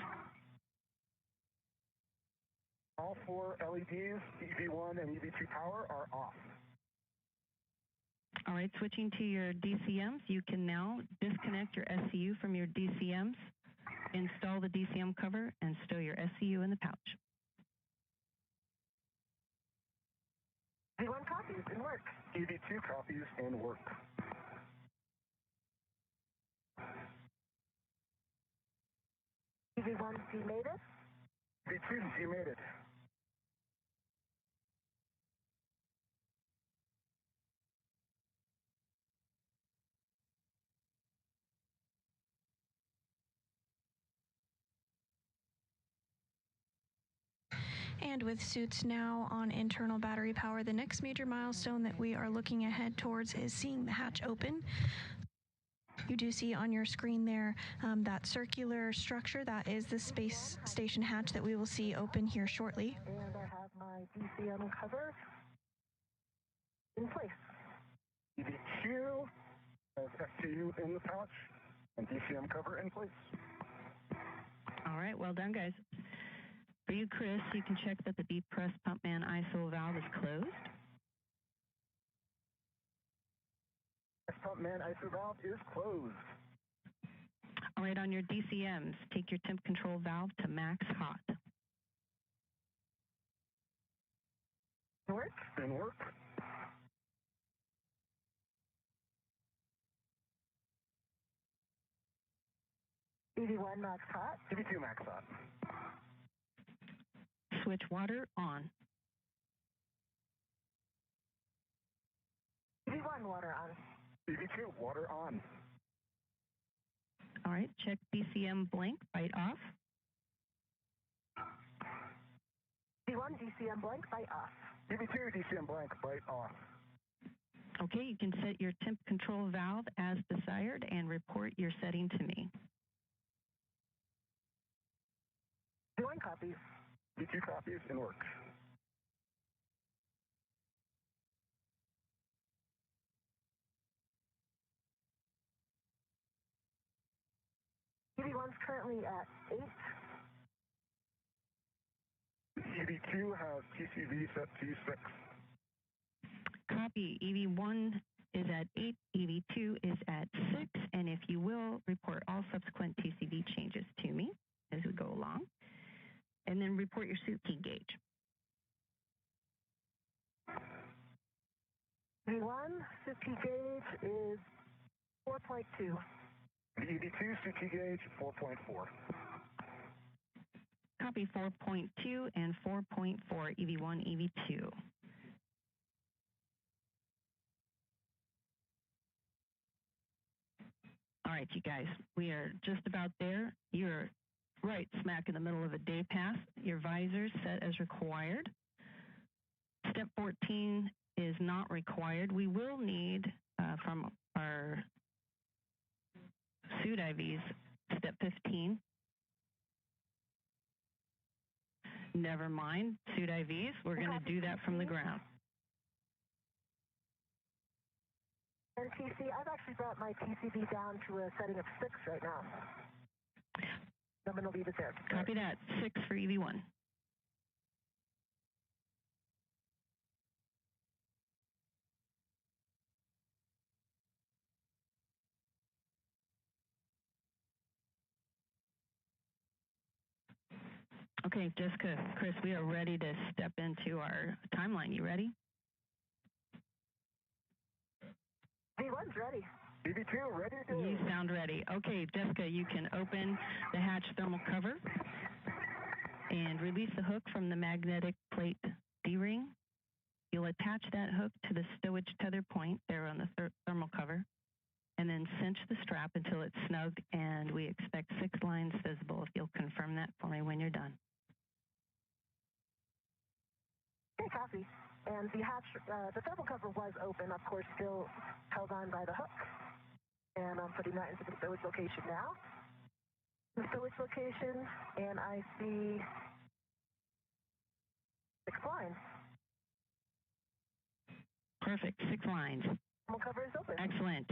All 4 LEDs, EV1 and EV2 power are off. All right, switching to your DCMs, you can now disconnect your SCU from your DCMs, install the DCM cover, and stow your SCU in the pouch. EV1 copies in work. EV2 copies in work. EV1 demated. EV2 demated. And with suits now on internal battery power, the next major milestone that we are looking ahead towards is seeing the hatch open. You do see on your screen there that circular structure. That is the space station hatch that we will see open here shortly. And I have my DCM cover in place. EV2 has SCU in the pouch and DCM cover in place. All right, well done, guys. For you, Chris, you can check that the depressed pump man ISO valve is closed. Pump man ISO valve is closed. All right, on your DCMs, take your temp control valve to max hot. In work. In work. EV1 max hot. EV2 max hot. Switch water on. EV1 water on. EV2 water on. All right, check DCM blank, light off. EV1 DCM blank, light off. EV2 DCM blank, light off. Okay, you can set your temp control valve as desired and report your setting to me. EV1 copies. EV2 copies in work. EV1's currently at 8. EV2 has TCV set to 6. Copy. EV1 is at 8, EV2 is at 6, and if you will, report all subsequent TCV changes to me as we go along, and then report your suit key gauge. EV1 suit key gauge is 4.2. The EV2 suit key gauge 4.4. Copy 4.2 and 4.4, EV1, EV2. All right, you guys, we are just about there. You're right smack in the middle of a day pass. Your visors set as required. Step 14 is not required. We will need from our suit IVs, step 15. Never mind, suit IVs. We're going to do that from the ground. And TC, I've actually brought my TCB down to a setting of 6 right now. I'm going to leave it there. Copy that. 6 for EV1. Okay, Jessica, Chris, we are ready to step into our timeline. You ready? V1's ready. EV2, ready to go. You sound ready. Okay, Jessica, you can open the hatch thermal cover and release the hook from the magnetic plate D-ring. You'll attach that hook to the stowage tether point there on the thermal cover, and then cinch the strap until it's snug, and we expect 6 lines visible. If you'll confirm that for me when you're done. Okay, copy. And the hatch, the thermal cover was open, of course, still held on by the hook. And I'm putting that into the stowage location now. The stowage location, and I see 6 lines. Perfect, 6 lines. Thermal cover is open. Excellent.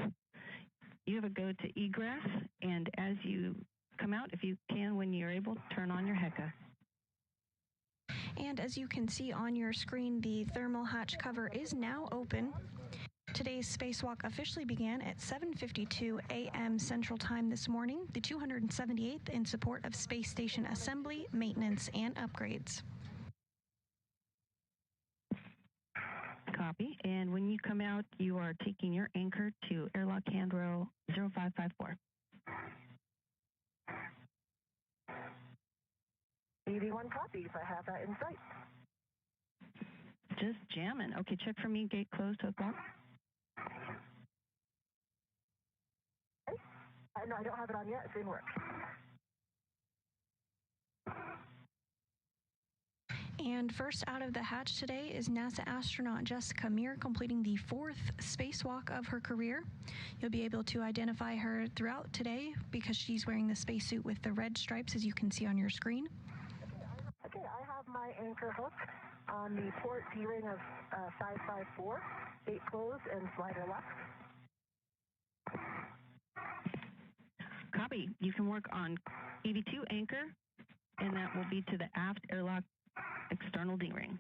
You have a go to egress, and as you come out, if you can, when you're able, turn on your HECA. And as you can see on your screen, the thermal hatch cover is now open. Today's spacewalk officially began at 7:52 a.m. Central Time this morning, the 278th in support of space station assembly, maintenance, and upgrades. Copy. And when you come out, you are taking your anchor to airlock handrail 0554. EV1 copies. I have that in sight. Just jamming. Okay, check for me. Gate closed, hook lock. Okay. No, I don't have it on yet. It's in work. And first out of the hatch today is NASA astronaut Jessica Meir, completing the 4th spacewalk of her career. You'll be able to identify her throughout today because she's wearing the spacesuit with the red stripes, as you can see on your screen. Okay, I have my anchor hook on the port D-ring of 554, gate closed and slider locked. Copy. You can work on EV2 anchor, and that will be to the aft airlock external D-ring.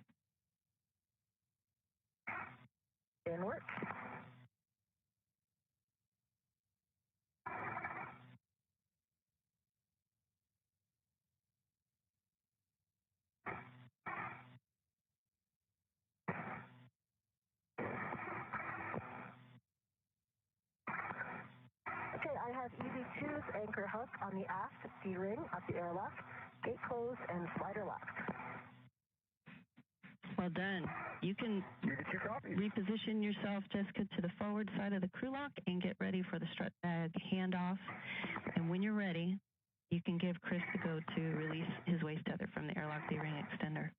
In work. Okay, I have EV2's anchor hook on the aft D-ring of the airlock, gate closed and slider locked. Well done. You can reposition yourself, Jessica, to the forward side of the crew lock and get ready for the strut bag handoff. And when you're ready, you can give Chris the go to release his waist tether from the airlock D-ring extender.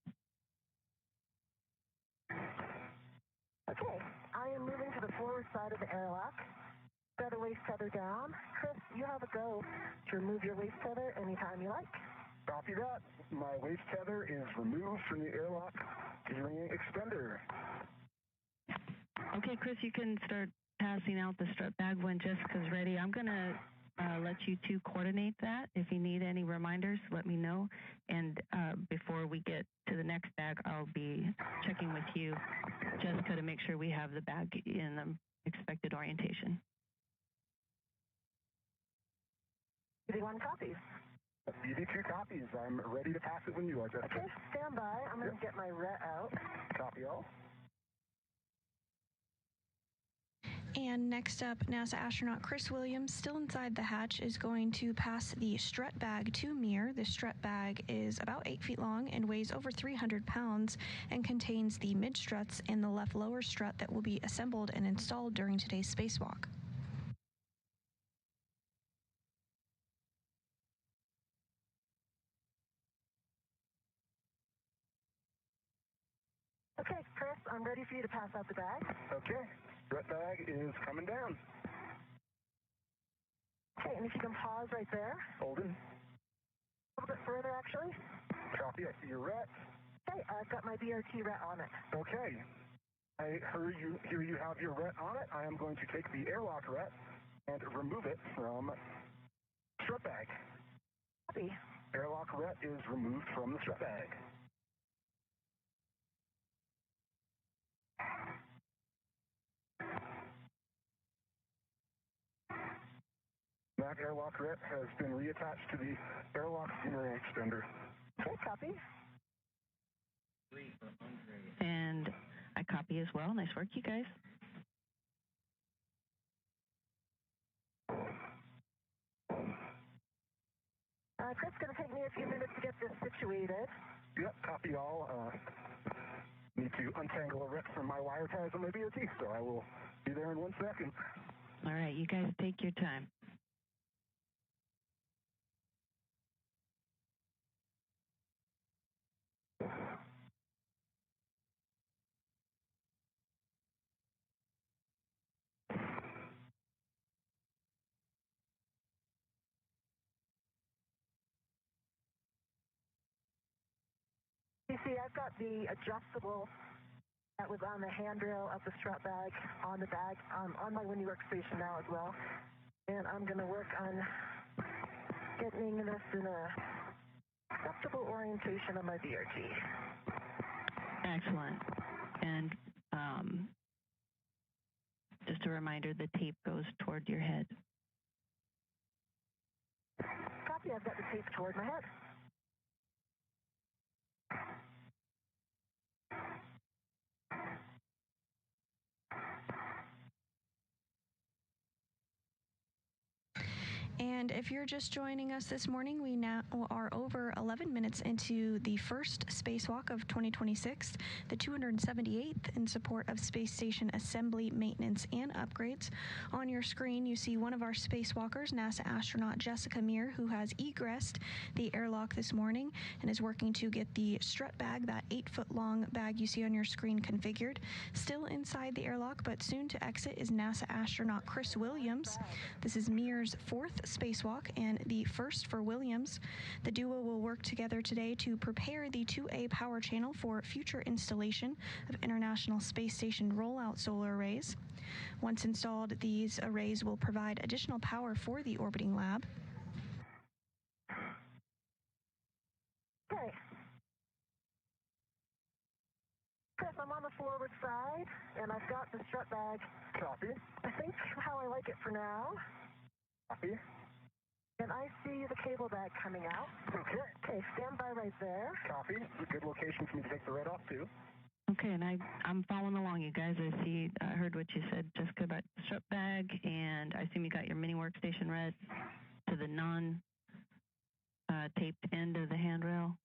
Okay, I am moving to the forward side of the airlock. Set a waist tether down. Chris, you have a go to remove your waist tether anytime you like. Copy that. My waist tether is removed from the airlock D-ring extender. Okay, Chris, you can start passing out the strut bag when Jessica's ready. I'm going to let you two coordinate that. If you need any reminders, let me know. And before we get to the next bag, I'll be checking with you, Jessica, to make sure we have the bag in the expected orientation. EV1 copies. EV2 copies. I'm ready to pass it when you are, Jessica. Okay, stand by. I'm going to get my RET out. Copy all. And next up, NASA astronaut Chris Williams, still inside the hatch, is going to pass the strut bag to Meir. The strut bag is about 8 feet long and weighs over 300 pounds and contains the mid struts and the left lower strut that will be assembled and installed during today's spacewalk. Okay, Chris, I'm ready for you to pass out the bag. Okay, strut bag is coming down. Okay, and if you can pause right there. Holding. A little bit further, actually. Copy, I see your ret. Okay, I've got my BRT ret on it. Okay. I hear you have your ret on it. I am going to take the airlock ret and remove it from strut bag. Copy. Airlock ret is removed from the strut bag. That airlock ret has been reattached to the airlock dure extender. Okay, copy. And I copy as well. Nice work, you guys. Chris, it's going to take me a few minutes to get this situated. Yep, copy all. Need to untangle a ret from my wire ties on my BRT, so I will be there in 1 second. All right, you guys take your time. You see, I've got the adjustable that was on the handrail of the strut bag on the bag on my Winnie workstation now as well. And I'm going to work on getting this in a acceptable orientation on my BRT. Excellent. And just a reminder, the tape goes toward your head. Copy, I've got the tape toward my head. And if you're just joining us this morning, we now are over 11 minutes into the first spacewalk of 2026, the 278th in support of space station assembly, maintenance, and upgrades. On your screen, you see one of our spacewalkers, NASA astronaut Jessica Meir, who has egressed the airlock this morning and is working to get the strut bag, that 8-foot-long bag you see on your screen, configured. Still inside the airlock, but soon to exit, is NASA astronaut Chris Williams. This is Meir's fourth spacewalk and the first for Williams. The duo will work together today to prepare the 2A power channel for future installation of International Space Station rollout solar arrays. Once installed, these arrays will provide additional power for the orbiting lab. Okay. Chris, I'm on the forward side, and I've got the strut bag. Copy. I think how I like it for now. Copy. And I see the cable bag coming out. Okay. Okay, stand by right there. Copy. It's a good location for me to take the red off, too. Okay, and I'm following along, you guys. I heard what you said, Jessica, about the strut bag, and I assume you got your mini workstation red to the non-taped end of the handrail.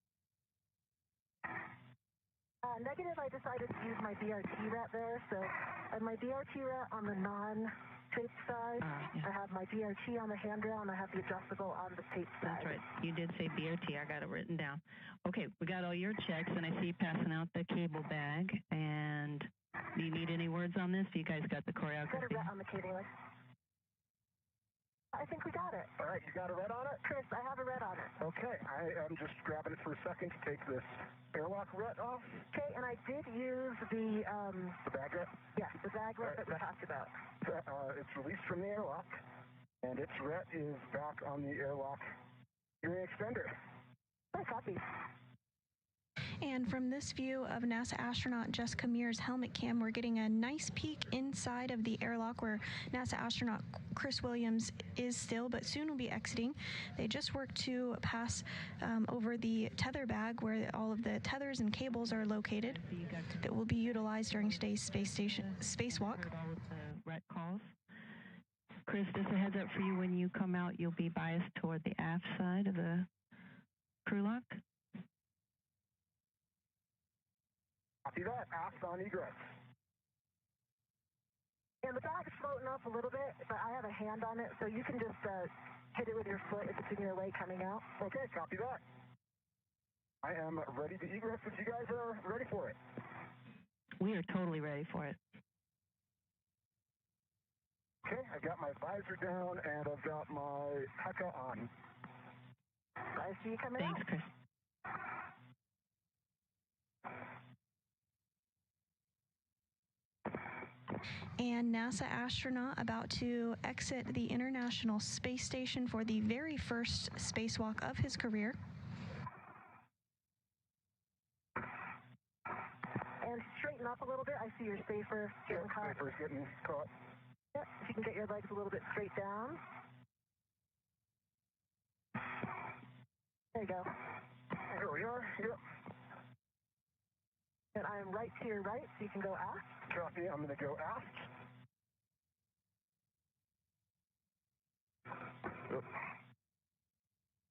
Negative, I decided to use my BRT ret there, so I have my BRT ret on the non-taped side. Yeah. I have my BRT on the handrail, and I have the adjustable on the taped side. That's right. You did say BRT. I got it written down. Okay, we got all your checks, and I see you passing out the cable bag. And do you need any words on this? You guys got the choreography? Got a ret on the cable leg. I think we got it. All right, you got a red on it? Chris, I have a ret on it. Okay, I am just grabbing it for a second to take this airlock ret off. Okay, and I did use the bag ret? Yes, the bag ret that we talked about. It's released from the airlock, and its ret is back on the airlock dure extender. Oh, copy. And from this view of NASA astronaut Jessica Meir's helmet cam, we're getting a nice peek inside of the airlock where NASA astronaut Chris Williams is still, but soon will be exiting. They just worked to pass over the tether bag where all of the tethers and cables are located that will be utilized during today's space station spacewalk. direct calls. Chris, just a heads up for you, when you come out, you'll be biased toward the aft side of the crew lock. Copy that. Aft on egress. And the bag's floating up a little bit, but I have a hand on it, so you can just hit it with your foot if it's in your way coming out. Okay, copy that. I am ready to egress if you guys are ready for it. We are totally ready for it. Okay, I've got my visor down and I've got my HECA on. I see you coming Thanks, out. Chris. And NASA astronaut about to exit the International Space Station for the very first spacewalk of his career. And straighten up a little bit. I see your spacer getting caught. Spacer's getting caught. Yep, if you can get your legs a little bit straight down. There you go. Here we are. Yep. And I am right to your right, so you can go aft. Copy. I'm going to go aft. Oop.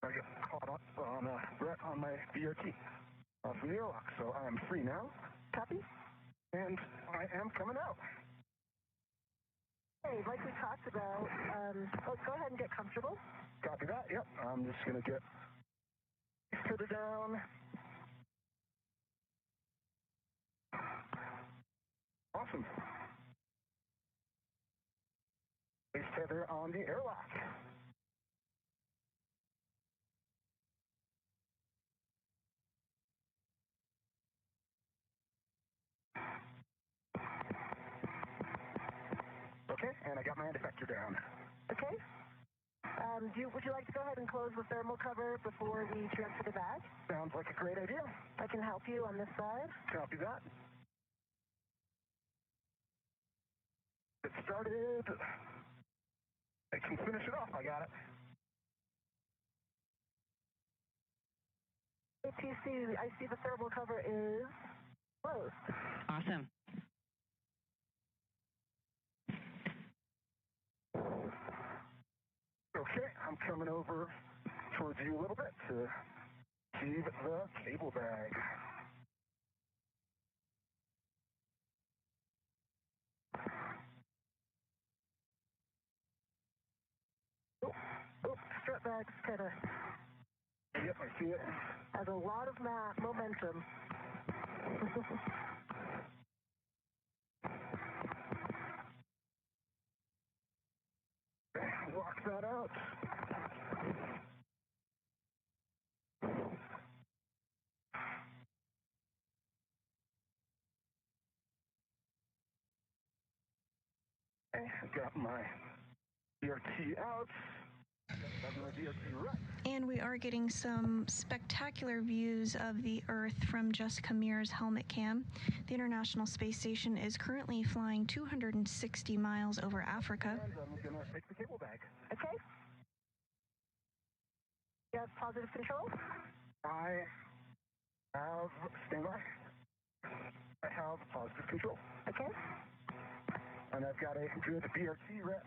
I got caught up on Brett on my BRT from the airlock, so I am free now. Copy. And I am coming out. Hey, like we talked about, go ahead and get comfortable. Copy that. Yep. I'm just going to get further down. Awesome. Base tether on the airlock. Okay, and I got my end effector down. Okay. Would you like to go ahead and close the thermal cover before we transfer the bag? Sounds like a great idea. I can help you on this side. Copy that. It started. I can finish it off. I got it. ATC, I see the thermal cover is closed. Awesome. Okay, I'm coming over towards you a little bit to see the cable bag. Oh, strap bag's kind of Yep, I see it. has a lot of momentum. Lock that out. Okay, I've got my BRT out. Got my BRT right. And we are getting some spectacular views of the Earth from Jessica Meir's helmet cam. The International Space Station is currently flying 260 miles over Africa. And I'm going to take the cable bag. Okay. You have positive control? I have standby. I have positive control. Okay. And I've got a good BRT rep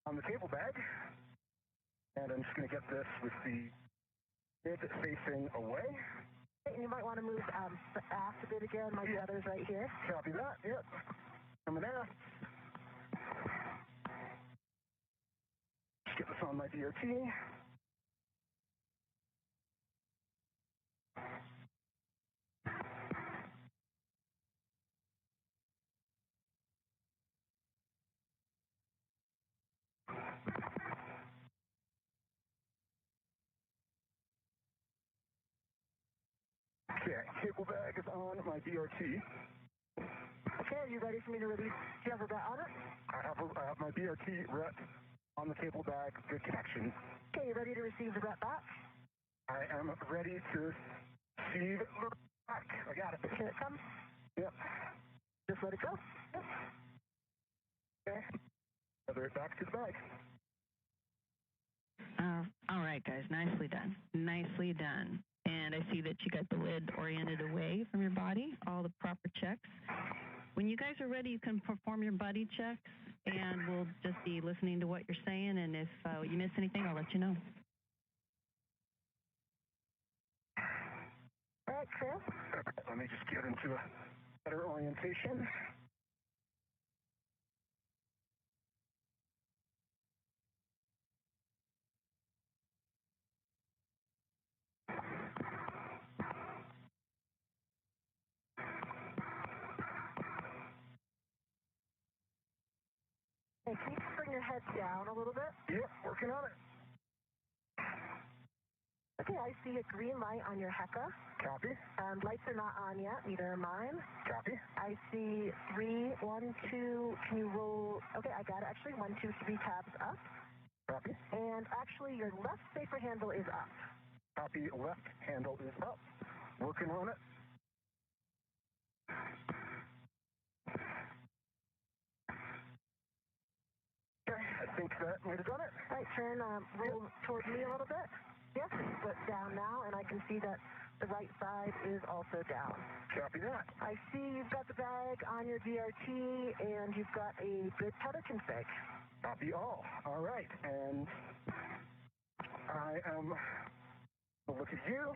on the cable bag. And I'm just going to get this with the mid facing away. And you might want to move the aft a bit again. My brother's right here. Copy that. Yep. Coming aft. Just get this on my BRT. Okay, cable bag is on my BRT. Okay, are you ready for me to release? Do you have a bat on it? I have my BRT rep on the cable bag. Good connection. Okay, you ready to receive the bat back? I am ready to receive the back. I got it. Here it comes. Yep. Just let it go. Yep. Okay. Feather it back to the bag. All right, guys. Nicely done. Nicely done. And I see that you got the lid oriented away from your body, all the proper checks. When you guys are ready, you can perform your buddy checks and we'll just be listening to what you're saying, and if you miss anything, I'll let you know. All right, Chris. Let me just get into a better orientation. Hey, can you just bring your head down a little bit? Yep, working on it. Okay, I see a green light on your HECA. Copy. Lights are not on yet, neither are mine. Copy. I see 3, 1, 2, can you roll? Okay, I got it actually, 1, 2, 3 tabs up. Copy. And actually, your left safer handle is up. Copy, left handle is up. Working on it. Okay, I think that might have done it. Right, turn, roll toward me a little bit. Yes, foot down now, and I can see that the right side is also down. Copy that. I see you've got the bag on your DRT, and you've got a good tether config. Copy all. All right, and I am, look at you.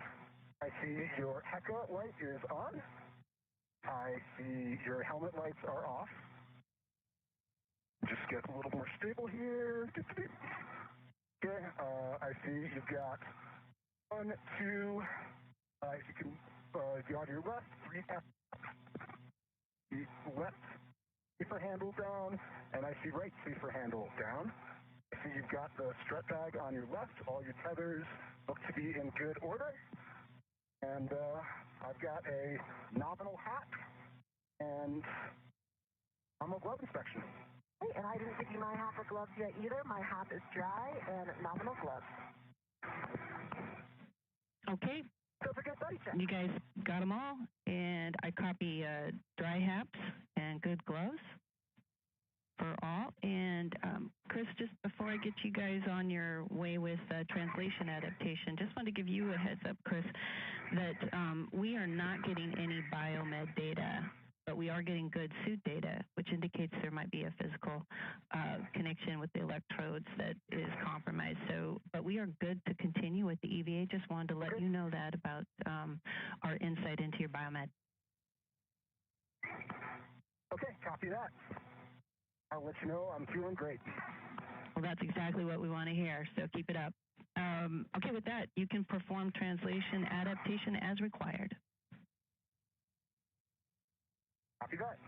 I see your HECA light is on. I see your helmet lights are off. Just get a little more stable here. Okay, I see you've got 1, 2, if you can, go on your left, 3 taps. The left safer handle down, and I see right safer handle down. I see you've got the strut bag on your left. All your tethers look to be in good order. And I've got a nominal hat and I'm a glove inspection. Hey, and I didn't give you my hat or gloves yet either. My hat is dry and nominal gloves. Okay. Don't forget buddy check. You guys got them all, and I copy dry haps and good gloves for all. And Chris, just before I get you guys on your way with translation adaptation, just wanted to give you a heads up, Chris, that we are not getting any biomed data, but we are getting good suit data, which indicates there might be a physical connection with the electrodes that is compromised. So, but we are good to continue with the EVA. Just wanted to let you know that about our insight into your biomed. Okay, copy that. I'll let you know I'm feeling great. Well, that's exactly what we want to hear, so keep it up. Okay, with that, you can perform translation adaptation as required. Copy that.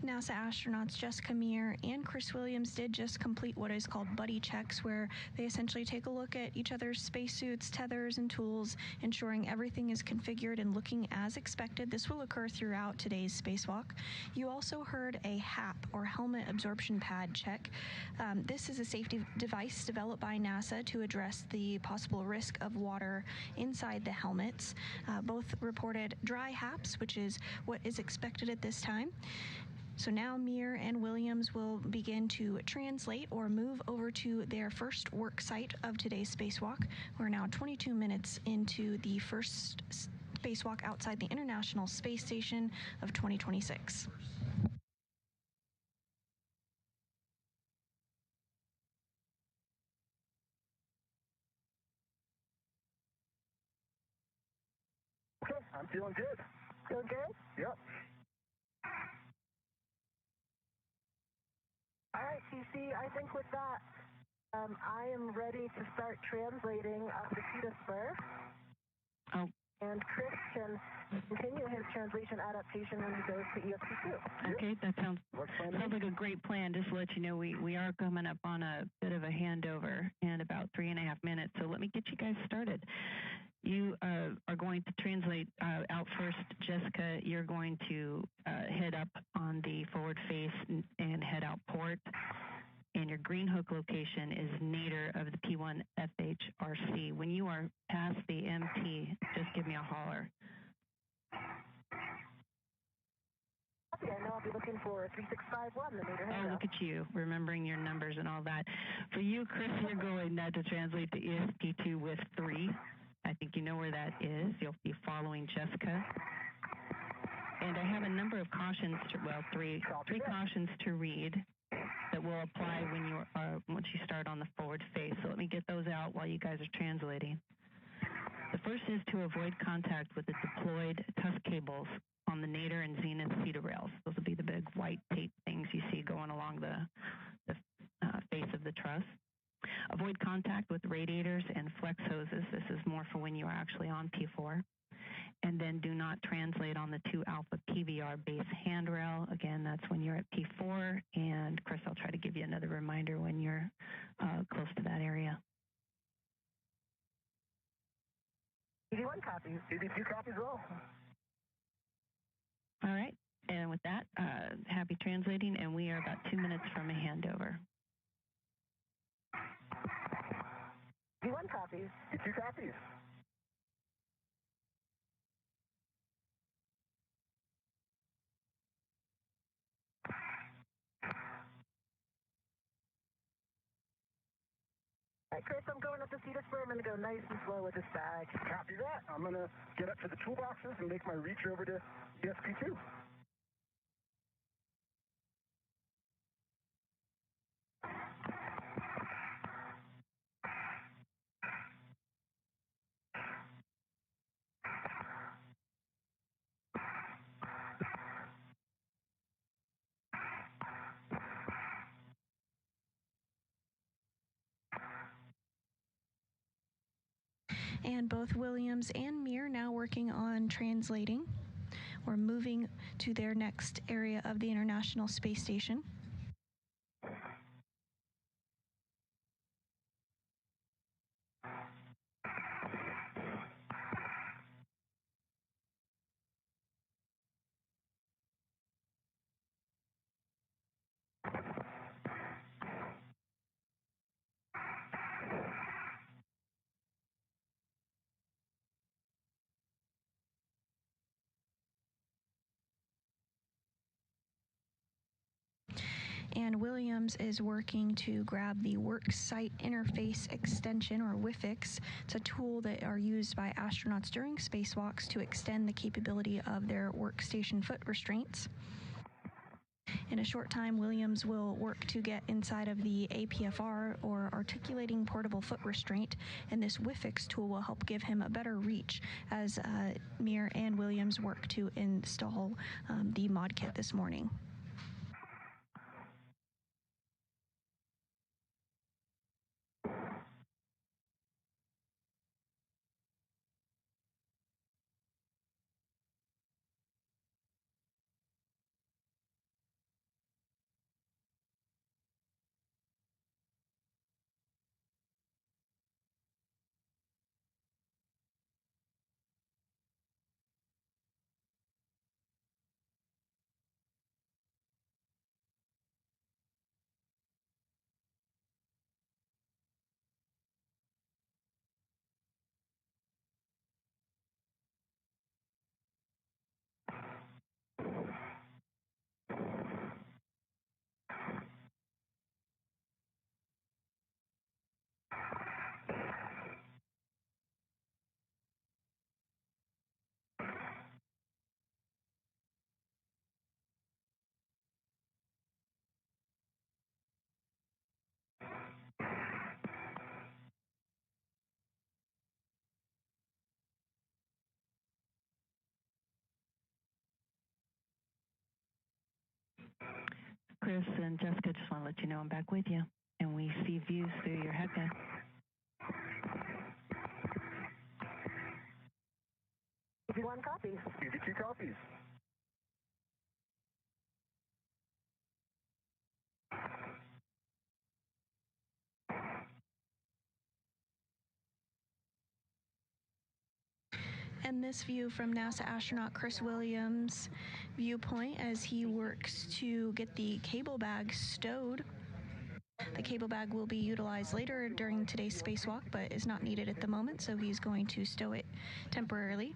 NASA astronauts Jessica Meir and Chris Williams did just complete what is called buddy checks, where they essentially take a look at each other's spacesuits, tethers, and tools, ensuring everything is configured and looking as expected. This will occur throughout today's spacewalk. You also heard a HAP, or helmet absorption pad check. This is a safety device developed by NASA to address the possible risk of water inside the helmets. Both reported dry HAPs, which is what is expected at this time. So now Meir and Williams will begin to translate or move over to their first work site of today's spacewalk. We're now 22 minutes into the first spacewalk outside the International Space Station of 2026. Okay, I'm feeling good. Feeling good? Yep. All right, TC, I think with that, I am ready to start translating up the Petersburg. Oh. And Chris can continue his translation adaptation when he goes to ESP2. Okay, that sounds like a great plan. Just to let you know, we are coming up on a bit of a handover in about 3.5 minutes. So let me get you guys started. You are going to translate out first. Jessica, you're going to head up on the forward face and head out port. And your green hook location is nadir of the P1 FHRC. When you are past the MT, just give me a holler. Okay, I know I'll be looking for 3651, the nadir. Oh, look at you, remembering your numbers and all that. For you, Chris, you're going to translate to ESP2 with 3. I think you know where that is. You'll be following Jessica. And I have a number of cautions, three cautions to read that will apply when once you start on the forward face. So let me get those out while you guys are translating. The first is to avoid contact with the deployed tusk cables on the nadir and zenith feeder rails. Those will be the big white tape things you see going along the face of the truss. Avoid contact with radiators and flex hoses. This is more for when you are actually on P4. And then do not translate on the 2 alpha PVR base handrail. Again, that's when you're at P4. And Chris, I'll try to give you another reminder when you're close to that area. EV1 copies. EV2 copies well. All right. And with that, happy translating, and we are about 2 minutes from a handover. EV1 copies. EV2 copies. All right, Chris, I'm going up the Cedar Spur. I'm going to go nice and slow with this bag. Copy that. I'm going to get up to the toolboxes and make my reach over to ESP2. And both Williams and Meir now working on translating or moving to their next area of the International Space Station. And Williams is working to grab the Worksite Interface Extension, or WIFIX. It's a tool that are used by astronauts during spacewalks to extend the capability of their workstation foot restraints. In a short time, Williams will work to get inside of the APFR, or Articulating Portable Foot Restraint, and this WIFIX tool will help give him a better reach as Meir and Williams work to install the mod kit this morning. Chris and Jessica, just want to let you know I'm back with you, and we see views through your headset. EV1 copies. EV2 copies. And this view from NASA astronaut Chris Williams' viewpoint as he works to get the cable bag stowed. The cable bag will be utilized later during today's spacewalk, but is not needed at the moment, so he's going to stow it temporarily.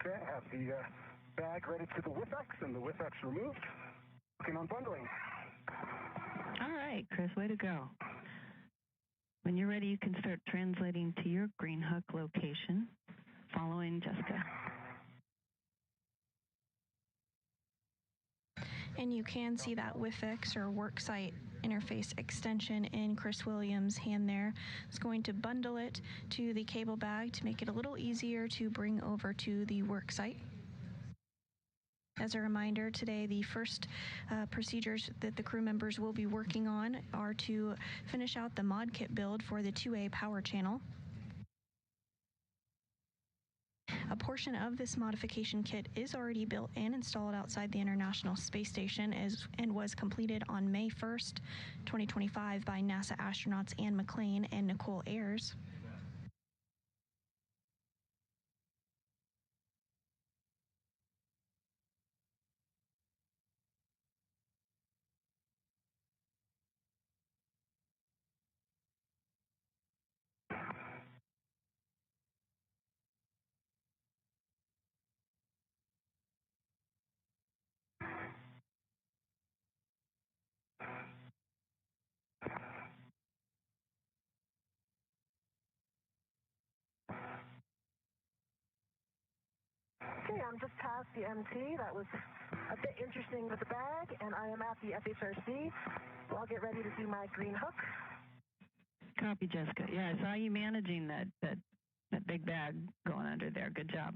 Okay, I have the bag ready to the WIFX and the WIFX removed. Working on bundling. All right, Chris, way to go. When you're ready, you can start translating to your green hook location, following Jessica. And you can see that WIFX or worksite interface extension in Chris Williams' hand there. It's going to bundle it to the cable bag to make it a little easier to bring over to the worksite. As a reminder, today the first procedures that the crew members will be working on are to finish out the mod kit build for the 2A power channel. A portion of this modification kit is already built and installed outside the International Space Station and was completed on May 1st, 2025 by NASA astronauts Anne McClain and Nicole Ayers. Okay, I'm just past the MT. That was a bit interesting with the bag, and I am at the FHRC. So I'll get ready to do my green hook. Copy, Jessica. Yeah, I saw you managing that big bag going under there. Good job.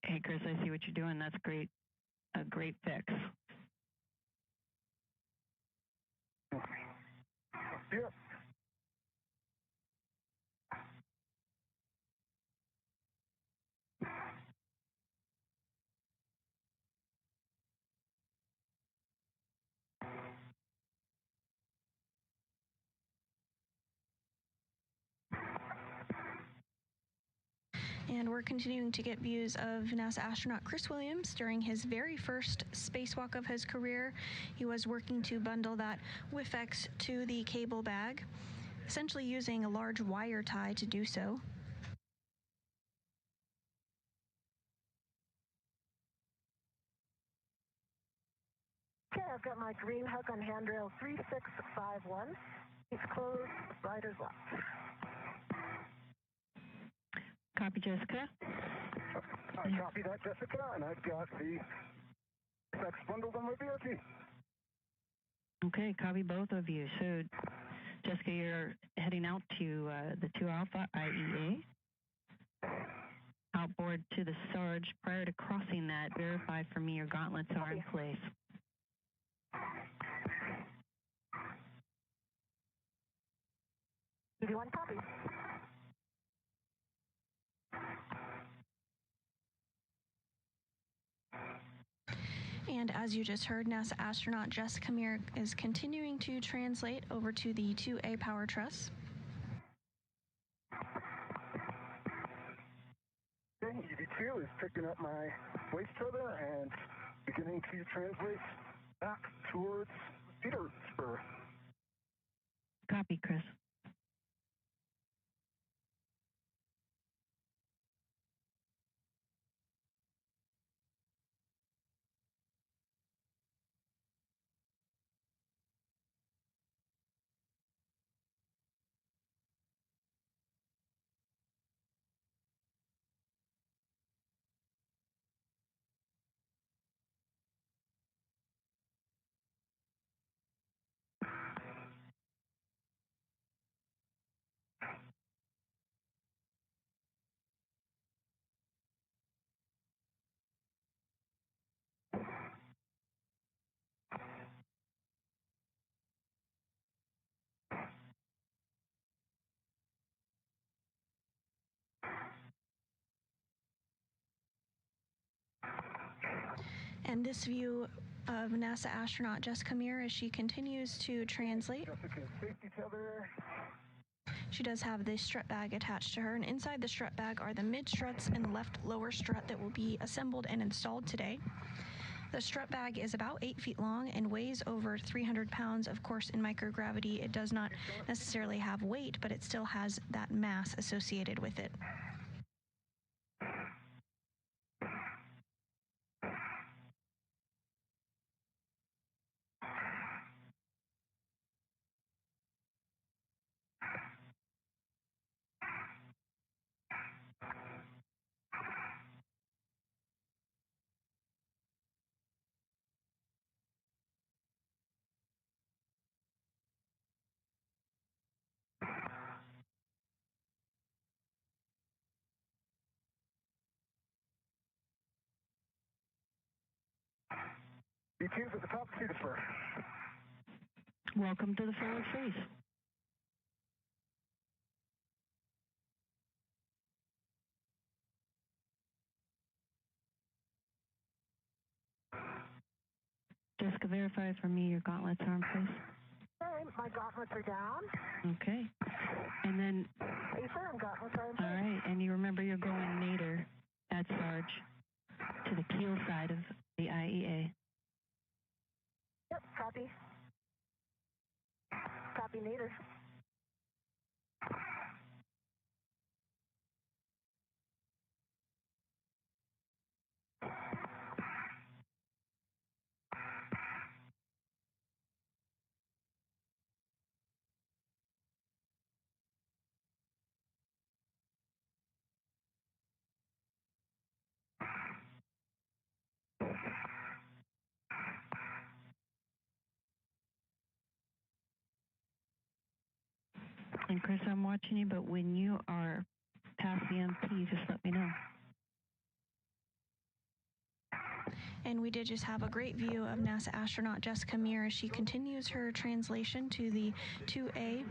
Hey, Chris, I see what you're doing. That's great. A great fix. Yep. And we're continuing to get views of NASA astronaut Chris Williams during his very first spacewalk of his career. He was working to bundle that WIFX to the cable bag, essentially using a large wire tie to do so. Okay, I've got my green hook on handrail 3651. It's closed, sliders locked. Copy, Jessica. I copy that, Jessica, and I've got the sex bundled on my BRT. Okay, copy both of you. So, Jessica, you're heading out to the 2 Alpha IEA. Outboard to the Sarge. Prior to crossing that, verify for me your gauntlets are in place. EV1 copy. And as you just heard, NASA astronaut Jessica Meir is continuing to translate over to the 2A power truss. Okay, EV2 is picking up my waste tether and beginning to translate back towards feeder spur. Copy, Chris. And this view of NASA astronaut Jessica Meir as she continues to translate. Jessica's safety tether. She does have the strut bag attached to her, and inside the strut bag are the mid struts and the left lower strut that will be assembled and installed today. The strut bag is about 8 feet long and weighs over 300 pounds. Of course, in microgravity, it does not necessarily have weight, but it still has that mass associated with it. B2's at the top, see the spur. Welcome to the forward face. Jessica, verify for me your gauntlets are in place. Okay, my gauntlets are down. Okay. And then, Affirm, gauntlets are in place. all right, and you remember you're going nadir at Sarge to the keel side of the IEA. Yep, copy. Copy, nadir. And Chris, I'm watching you, but when you are past the MP, just let me know. And we did just have a great view of NASA astronaut Jessica Meir as she continues her translation to the 2A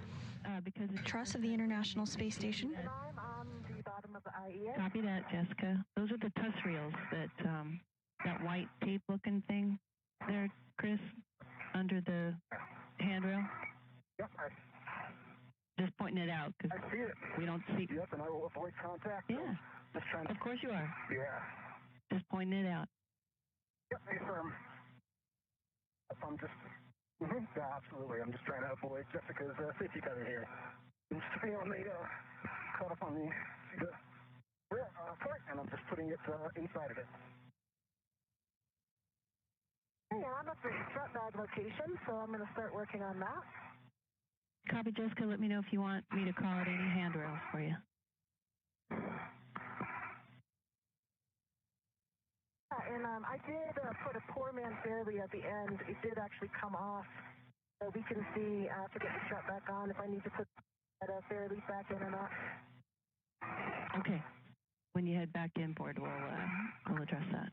Because it's truss of the International Space Station. I'm on the bottom of the IEA. Copy that, Jessica. Those are the tuss reels, that white tape-looking thing there, Chris, under the handrail. Yep, Just pointing it out because I see it. we don't see. Yep, and I will avoid contact. Yeah, Just trying to. of course you are. Yeah. Just pointing it out. Yep, affirm. I'm just. Yeah, absolutely. I'm just trying to avoid Jessica's safety tether here. I'm staying on the caught up on the rear part, and I'm just putting it inside of it. Hey, I'm at the strut bag location, so I'm going to start working on that. Copy, Jessica. Let me know if you want me to call out any handrails for you. And I did put a poor man's barely at the end. It did actually come off. So we can see to get the strut back on if I need to put that fairly back in or not. Okay. When you head back inboard, we'll address that.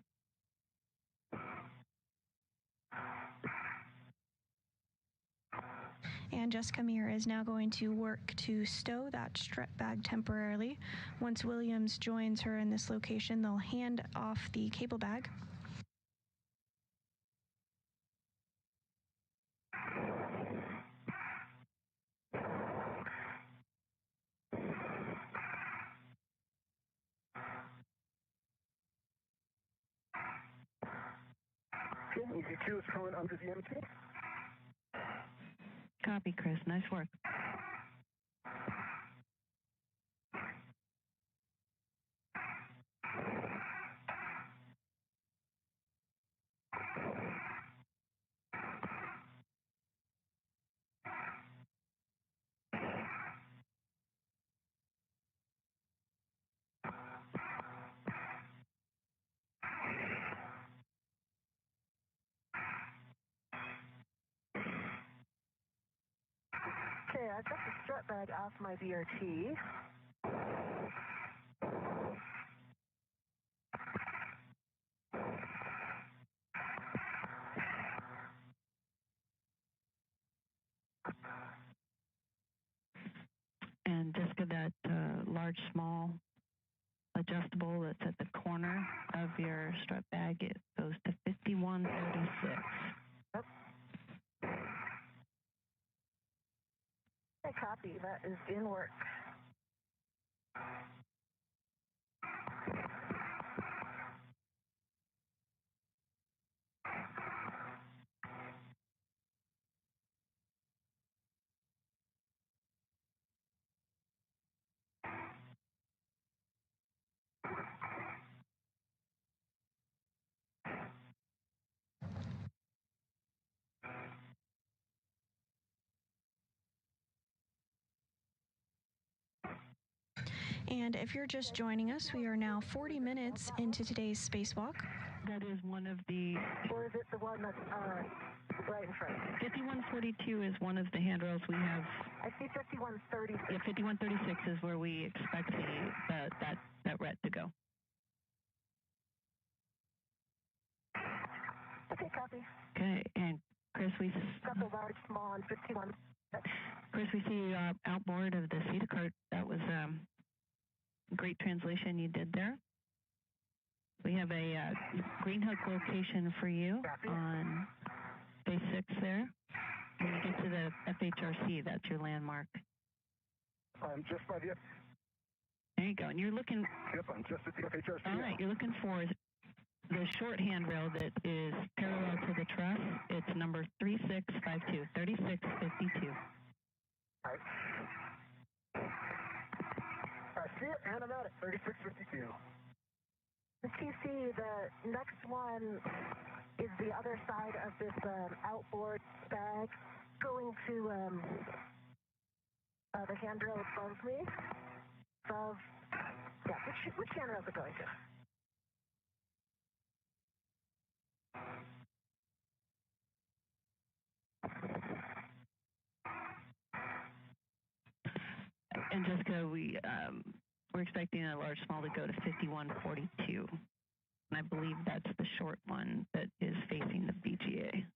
And Jessica Meir is now going to work to stow that strut bag temporarily. Once Williams joins her in this location, they'll hand off the cable bag. Okay, EV2 is coming under the MT. Copy, Chris. Nice work. Okay, I've got the strut bag off my VRT. And Jessica, that large, small adjustable that's at the corner of your strut bag, it goes to 5136. Copy. That is in work. And if you're just joining us, we are now 40 minutes into today's spacewalk. That is one of the... Or is it the one that's right in front? 5142 is one of the handrails we have. I see 5136. Yeah, 5136 is where we expect that ret to go. Okay, copy. Okay, and Chris, we... Got the large, small, and 51. Chris, we see you outboard of the CETA cart. That was great translation you did there. We have a green hook location for you on Base 6 there. When you get to the FHRC, that's your landmark. I'm just by the... There you go. And you're looking... Yep, I'm just at the FHRC. All right, you're looking for the short handrail that is parallel to the truss. It's number 3652, 3652. All right. I see it, and I'm at it, 3652. TC, the next one is the other side of this outboard bag going to the handrail above me. Above, yeah, which handrail is it going to? And Jessica, we're expecting a large small to go to 5142. And I believe that's the short one that is facing the BGA.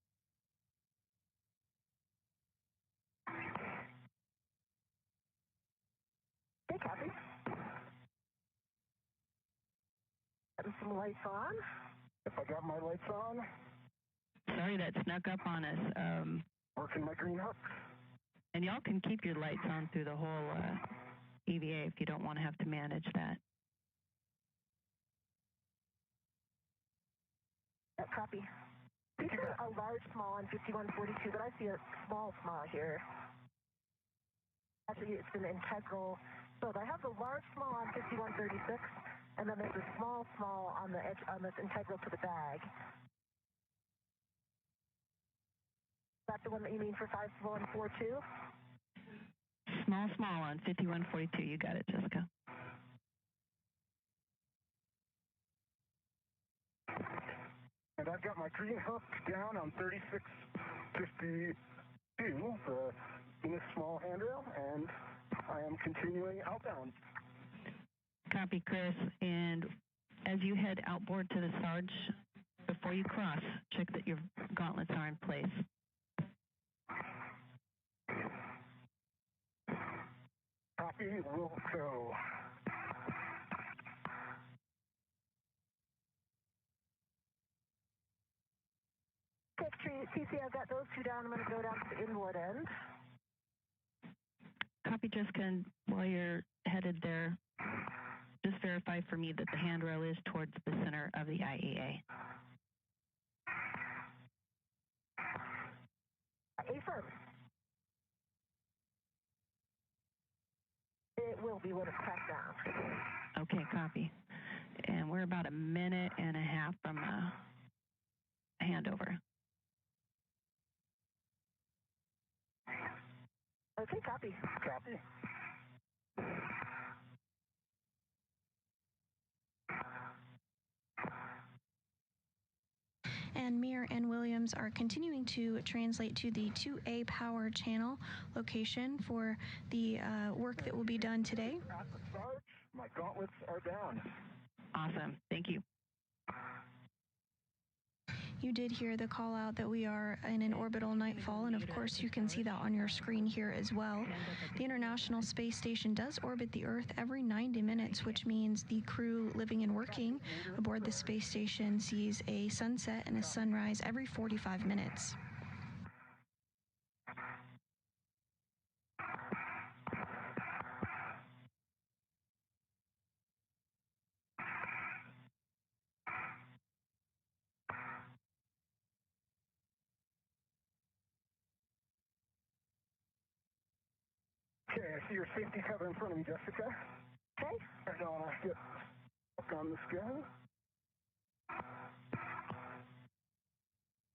Okay, copy. Getting some lights on. If I got my lights on. Sorry, that snuck up on us. Working my green hook. And y'all can keep your lights on through the whole EVA if you don't want to have to manage that. Copy. These are a large small on 5142, but I see a small here. Actually, it's an integral. So I have the large small on 5136, and then there's a small on the edge on this integral to the bag. Is that the one that you mean for 5142? Small on 5142. You got it, Jessica. And I've got my green hook down on 3652, in this small handrail, and I am continuing outbound. Copy, Chris. And as you head outboard to the Sarge, before you cross, check that your gauntlets are in place. Copy, will go. TC, I've got those two down. I'm going to go down to the inboard end. Copy, Jessica, and while you're headed there, just verify for me that the handrail is towards the center of the IEA. Affirm. It will be when it's packed down. Okay, copy. And we're about a minute and a half from handover. Okay, copy. Copy. And Meir and Williams are continuing to translate to the 2A power channel location for the work that will be done today. At the Sarge, my gauntlets are down. Awesome. Thank you. You did hear the call out that we are in an orbital nightfall, and of course you can see that on your screen here as well. The International Space Station does orbit the Earth every 90 minutes, which means the crew living and working aboard the space station sees a sunset and a sunrise every 45 minutes. Okay, I see your safety cover in front of me, Jessica. Okay. I don't want to get up on this guy.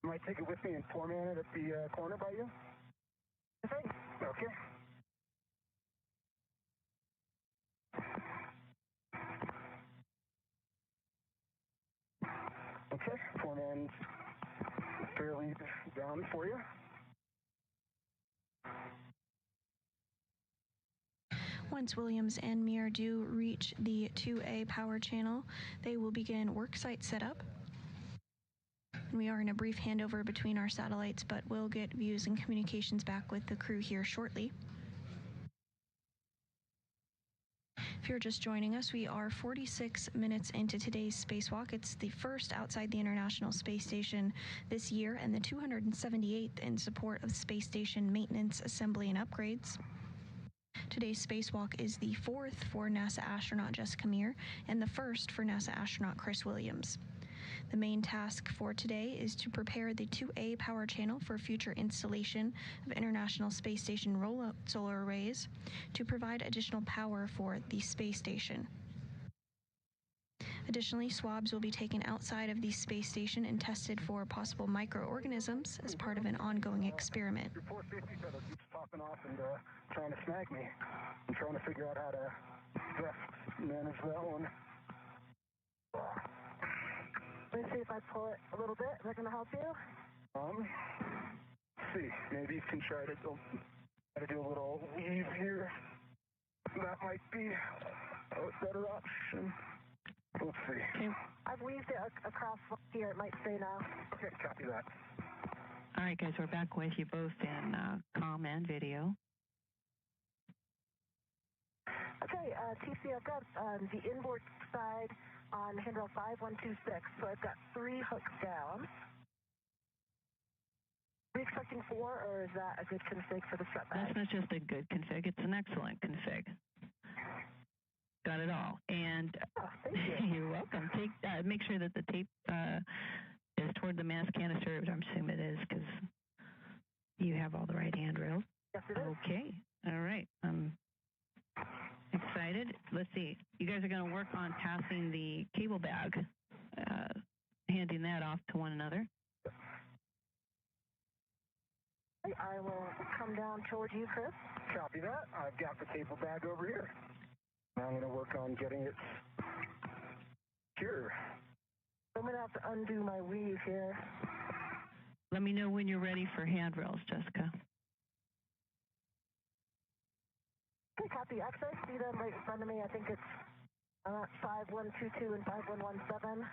Might take it with me and format it at the corner by you. Okay. Okay. Okay, format's fairly down for you. Once Williams and Meir do reach the 2A power channel, they will begin worksite setup. We are in a brief handover between our satellites, but we'll get views and communications back with the crew here shortly. If you're just joining us, we are 46 minutes into today's spacewalk. It's the first outside the International Space Station this year and the 278th in support of space station maintenance, assembly, and upgrades. Today's spacewalk is the fourth for NASA astronaut Jessica Meir and the first for NASA astronaut Chris Williams. The main task for today is to prepare the 2A power channel for future installation of International Space Station rollout solar arrays to provide additional power for the space station. Additionally, swabs will be taken outside of the space station and tested for possible microorganisms as part of an ongoing experiment. Your 450 feather keeps popping off and trying to snag me. I'm trying to figure out how to best manage that one. Let me see if I pull it a little bit. Is that going to help you? Let's see. Maybe you can try to do a little weave here. That might be a better option. Let's see. Okay. I've weaved it across here. It might stay now. Okay, copy that. All right, guys, we're back with you both in comm and video. Okay, TC, I've got the inboard side on handrail 5126, so I've got 3 hooks down. Are we expecting 4, or is that a good config for the strut bag? That's not just a good config, it's an excellent config. Got it all. And thank you. You're welcome. Make sure that the tape is toward the mass canister, which I'm assuming it is because you have all the right handrails. Yes, it is. Okay. All right. I'm excited. Let's see. You guys are going to work on passing the cable bag, handing that off to one another. I will come down toward you, Chris. Copy that. I've got the cable bag over here. I'm going to work on getting it secure. I'm going to have to undo my weave here. Let me know when you're ready for handrails, Jessica. Okay, copy. Actually, I see them right in front of me. I think it's 5122 and 5117.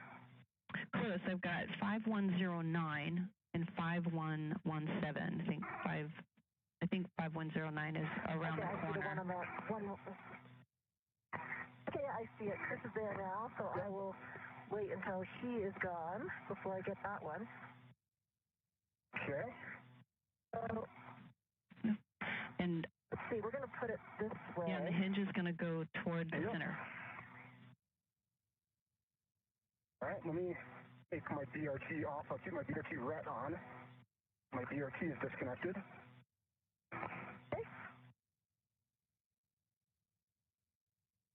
Close. I've got 5109 and 5117. I think 5109 is around the corner. I see the one on the one. Okay, I see it. Chris is there now, so I will wait until he is gone before I get that one. Okay. And let's see, we're going to put it this way. Yeah, and the hinge is going to go toward the center. All right, let me take my BRT off. I'll keep my BRT ret on. My BRT is disconnected. Okay.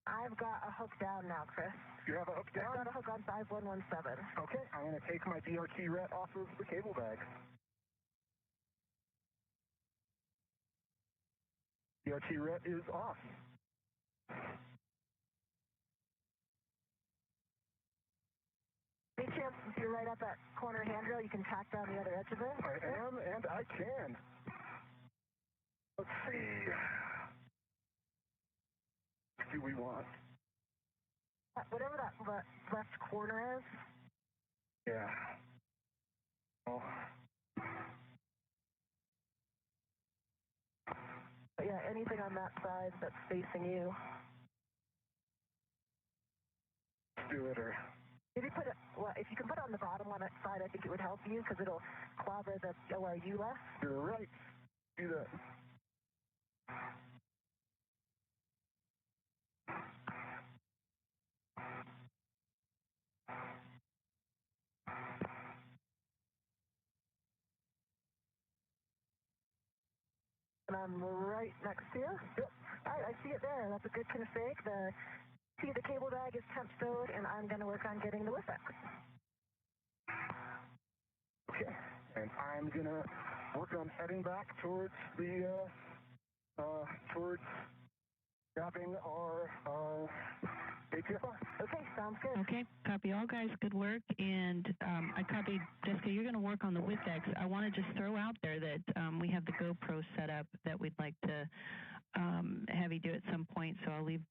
I've got a hook down now, Chris. You have a hook down? I've got a hook on 5117. Okay, I'm going to take my BRT ret off of the cable bag. BRT ret is off. Any chance if you're right at that corner handrail, you can tack down the other edge of it? I am, and I can. Let's see. What do we want? Whatever that left corner is. Yeah. Oh. But yeah, anything on that side that's facing you. Let's do it, or... Maybe put it, well, if you can put it on the bottom one side, I think it would help you because it'll clobber the ORU left. You're right. Do that. And I'm right next to you. Yep. All right, I see it there. That's a good config. The cable bag is temp stowed, and I'm going to work on getting the WIFX. Okay, and I'm going to work on heading back towards towards grabbing our APFR. Okay, sounds good. Okay, copy all, guys. Good work. And I copied, Jessica, you're going to work on the WIFX. I want to just throw out there that we have the GoPro set up that we'd like to have you do at some point, so I'll leave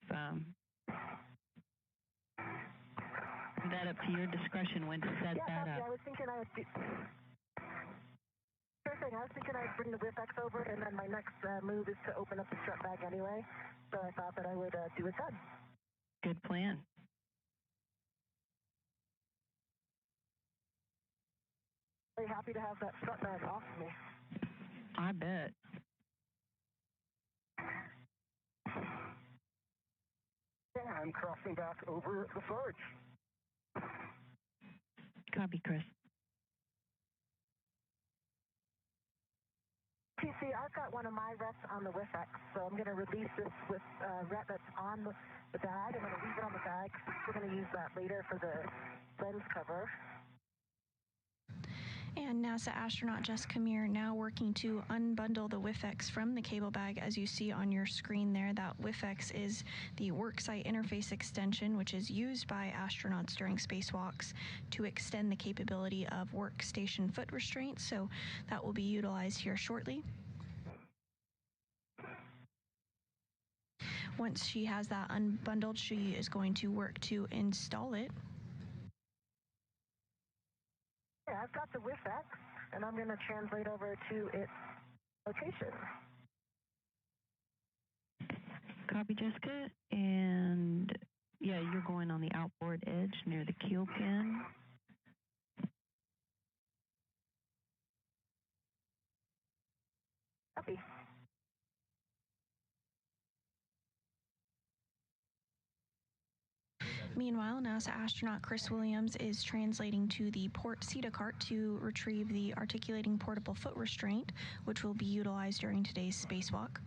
that up to your discretion when to set that up. I was thinking I would do... Sure thing. I was thinking I'd bring the WIFX over, and then my next move is to open up the strut bag anyway, so I thought that I would do it then. Good plan. Very happy to have that strut bag off me. I bet. Yeah, I'm crossing back over the Sarge. Copy, Chris. TC, I've got one of my reps on the WIFX, so I'm going to release this with rep that's on the bag. I'm going to leave it on the bag. We're going to use that later for the lens cover. And NASA astronaut Jessica Meir now working to unbundle the WIFX from the cable bag. As you see on your screen there, that WIFX is the worksite interface extension, which is used by astronauts during spacewalks to extend the capability of workstation foot restraints. So that will be utilized here shortly. Once she has that unbundled, she is going to work to install it. Yeah, I've got the WIFX, and I'm going to translate over to its location. Copy, Jessica. And yeah, you're going on the outboard edge near the keel pin. Copy. Meanwhile, NASA astronaut Chris Williams is translating to the port CETA cart to retrieve the articulating portable foot restraint, which will be utilized during today's spacewalk.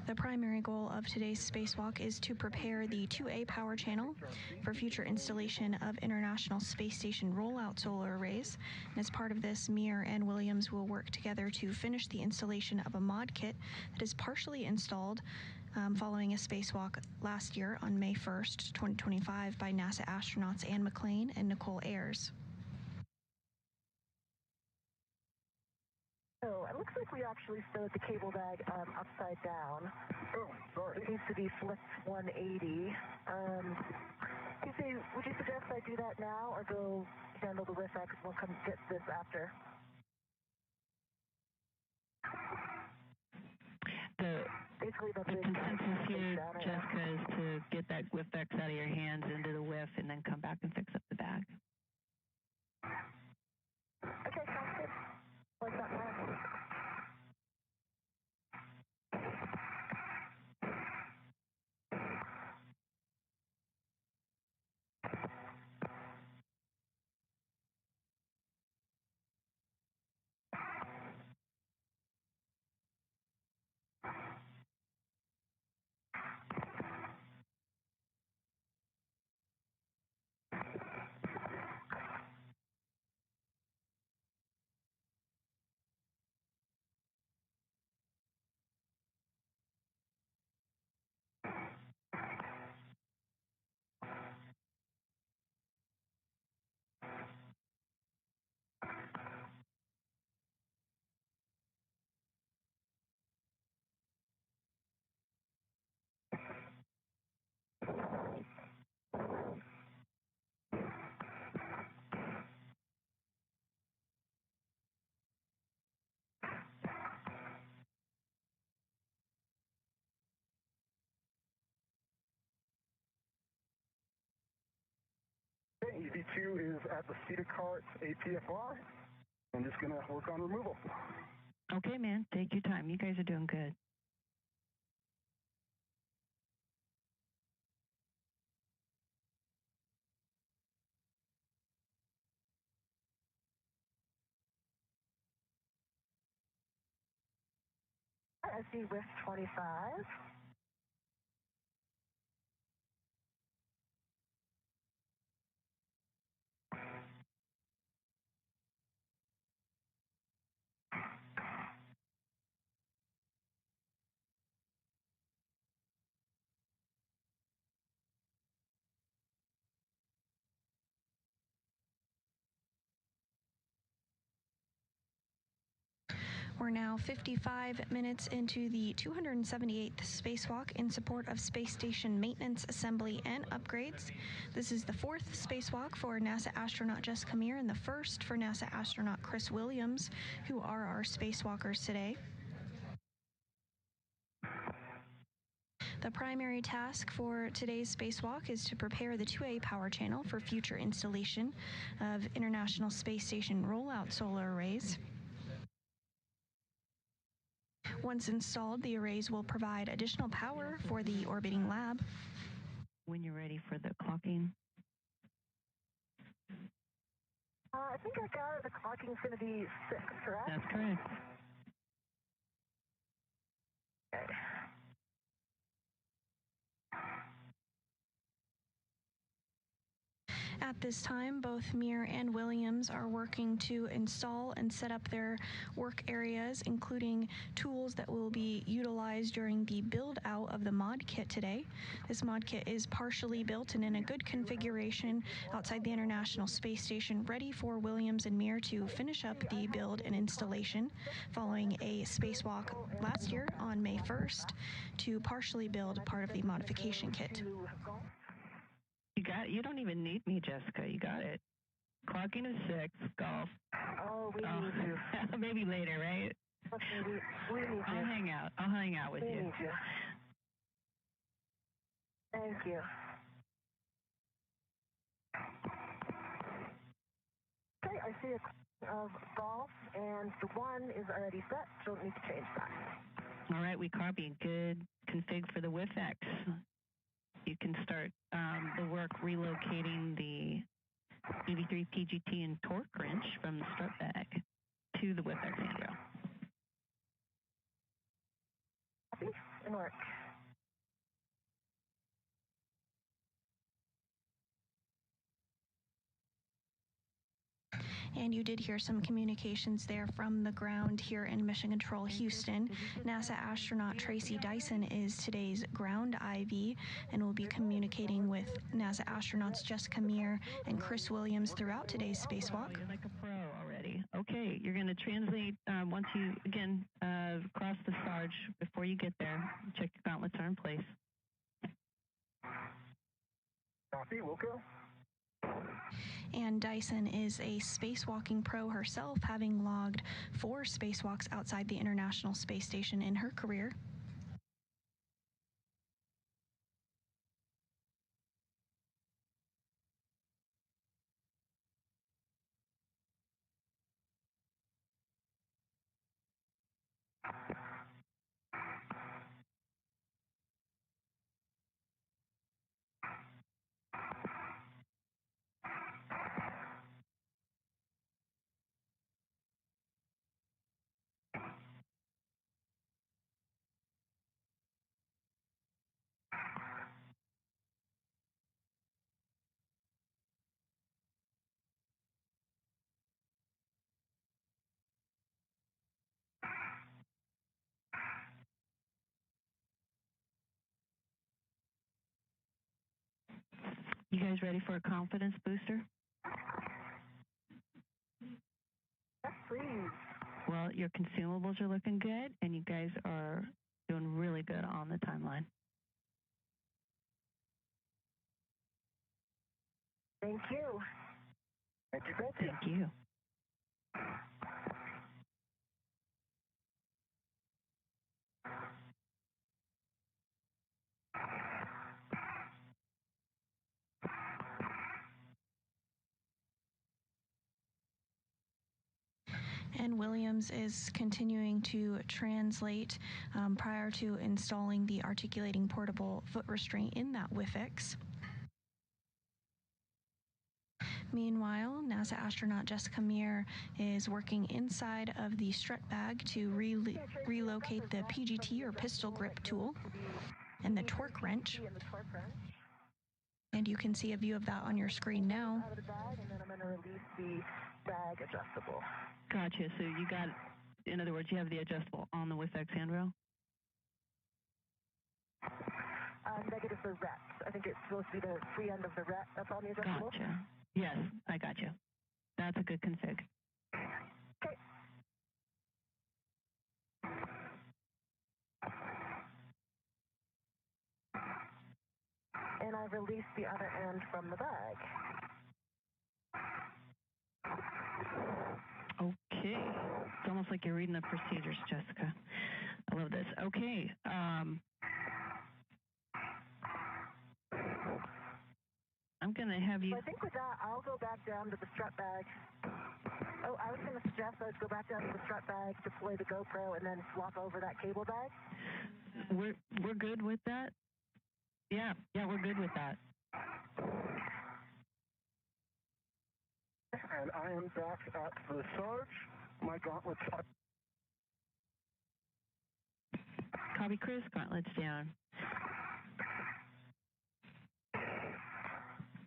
The primary goal of today's spacewalk is to prepare the 2A power channel for future installation of International Space Station rollout solar arrays. And as part of this, Meir and Williams will work together to finish the installation of a mod kit that is partially installed following a spacewalk last year on May 1st, 2025 by NASA astronauts Anne McClain and Nicole Ayers. So it looks like we actually stowed the cable bag upside down. Oh, sorry. It needs to be flipped 180. TC, would you suggest I do that now or go handle the WIFX and we'll come get this after? Basically, the consensus here, Jessica, is to get that WIFX out of your hands into the WIF and then come back and fix up the bag. Okay, sounds good. Like that plan. EV2 is at the CETA cart APFR. I'm just going to work on removal. Okay, man. Take your time. You guys are doing good. I see WIF 25. We're now 55 minutes into the 278th spacewalk in support of space station maintenance, assembly, and upgrades. This is the fourth spacewalk for NASA astronaut Jessica Meir and the first for NASA astronaut Chris Williams, who are our spacewalkers today. The primary task for today's spacewalk is to prepare the 2A power channel for future installation of International Space Station rollout solar arrays. Once installed, the arrays will provide additional power for the orbiting lab. When you're ready for the clocking. I think I got it. The clocking's going to be 6, correct? That's correct. Okay. At this time, both Meir and Williams are working to install and set up their work areas, including tools that will be utilized during the build out of the mod kit today. This mod kit is partially built and in a good configuration outside the International Space Station, ready for Williams and Meir to finish up the build and installation, following a spacewalk last year on May 1st to partially build part of the modification kit. You got it. You don't even need me, Jessica. You got it. Clocking is 6, golf. Oh, we need you. Maybe later, right? We need you. I'll hang out with We you. need you. Thank you. Okay, I see a clocking of golf, and the 1 is already set. Don't need to change that. All right, we copy. Good config for the WIFX. You can start the work relocating the 83 PGT and torque wrench from the strut bag to the WIFX handrail. Copy and work. And you did hear some communications there from the ground here in Mission Control Houston. NASA astronaut Tracy Dyson is today's ground IV and will be communicating with NASA astronauts Jessica Meir and Chris Williams throughout today's spacewalk. You're like a pro already. Okay, you're going to translate once you, again, cross the Sarge. Before you get there, check your gauntlets are in place. Copy, we'll go. And Dyson is a spacewalking pro herself, having logged 4 spacewalks outside the International Space Station in her career. You guys ready for a confidence booster? Yes, please. Well, your consumables are looking good, and you guys are doing really good on the timeline. Thank you. Thank you, thank you. Thank you. And Williams is continuing to translate prior to installing the articulating portable foot restraint in that WIFX. Meanwhile, NASA astronaut Jessica Meir is working inside of the strut bag to relocate the PGT or pistol grip tool and the torque wrench. And you can see a view of that on your screen now. Out of the bag, and then I'm going to release the bag adjustable. Gotcha. So you got, in other words, you have the adjustable on the WIFX handrail? Negative the ret. I think it's supposed to be the free end of the ret that's on the adjustable. Gotcha. Yes, I gotcha. That's a good config. Okay. And I've released the other end from the bag. Okay. It's almost like you're reading the procedures, Jessica. I love this. Okay. I'm going to have you... So I think with that, I'll go back down to the strut bag. Oh, I was going to suggest I would go back down to the strut bag, deploy the GoPro, and then swap over that cable bag. We're good with that? Yeah, we're good with that. And I am back at the Sarge. My gauntlets are... Copy, Chris. Gauntlets down.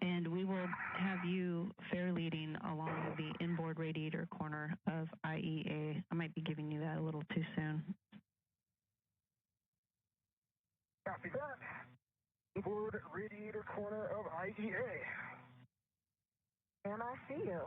And we will have you fair leading along the inboard radiator corner of IEA. I might be giving you that a little too soon. Copy that. Inboard radiator corner of IEA. And I see you.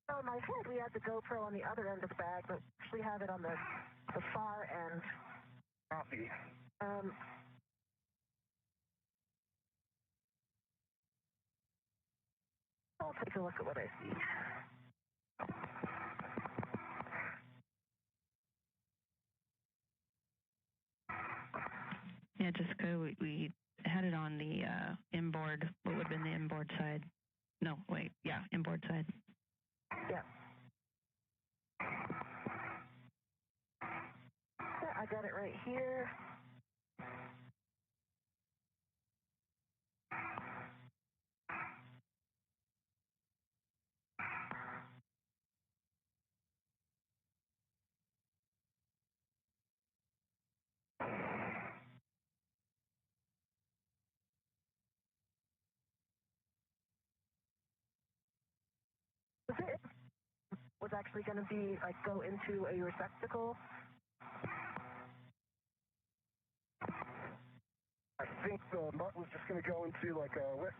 So in my head, we had the GoPro on the other end of the bag, but we have it on the far end. Copy. I'll take a look at what I see. Yeah, Jessica, we had it on the inboard, what would have been the inboard side. No, wait, yeah, inboard side. Yeah. Yeah, I got it right here. It was actually going to be like go into a receptacle. I think the nut was just going to go into like a whip.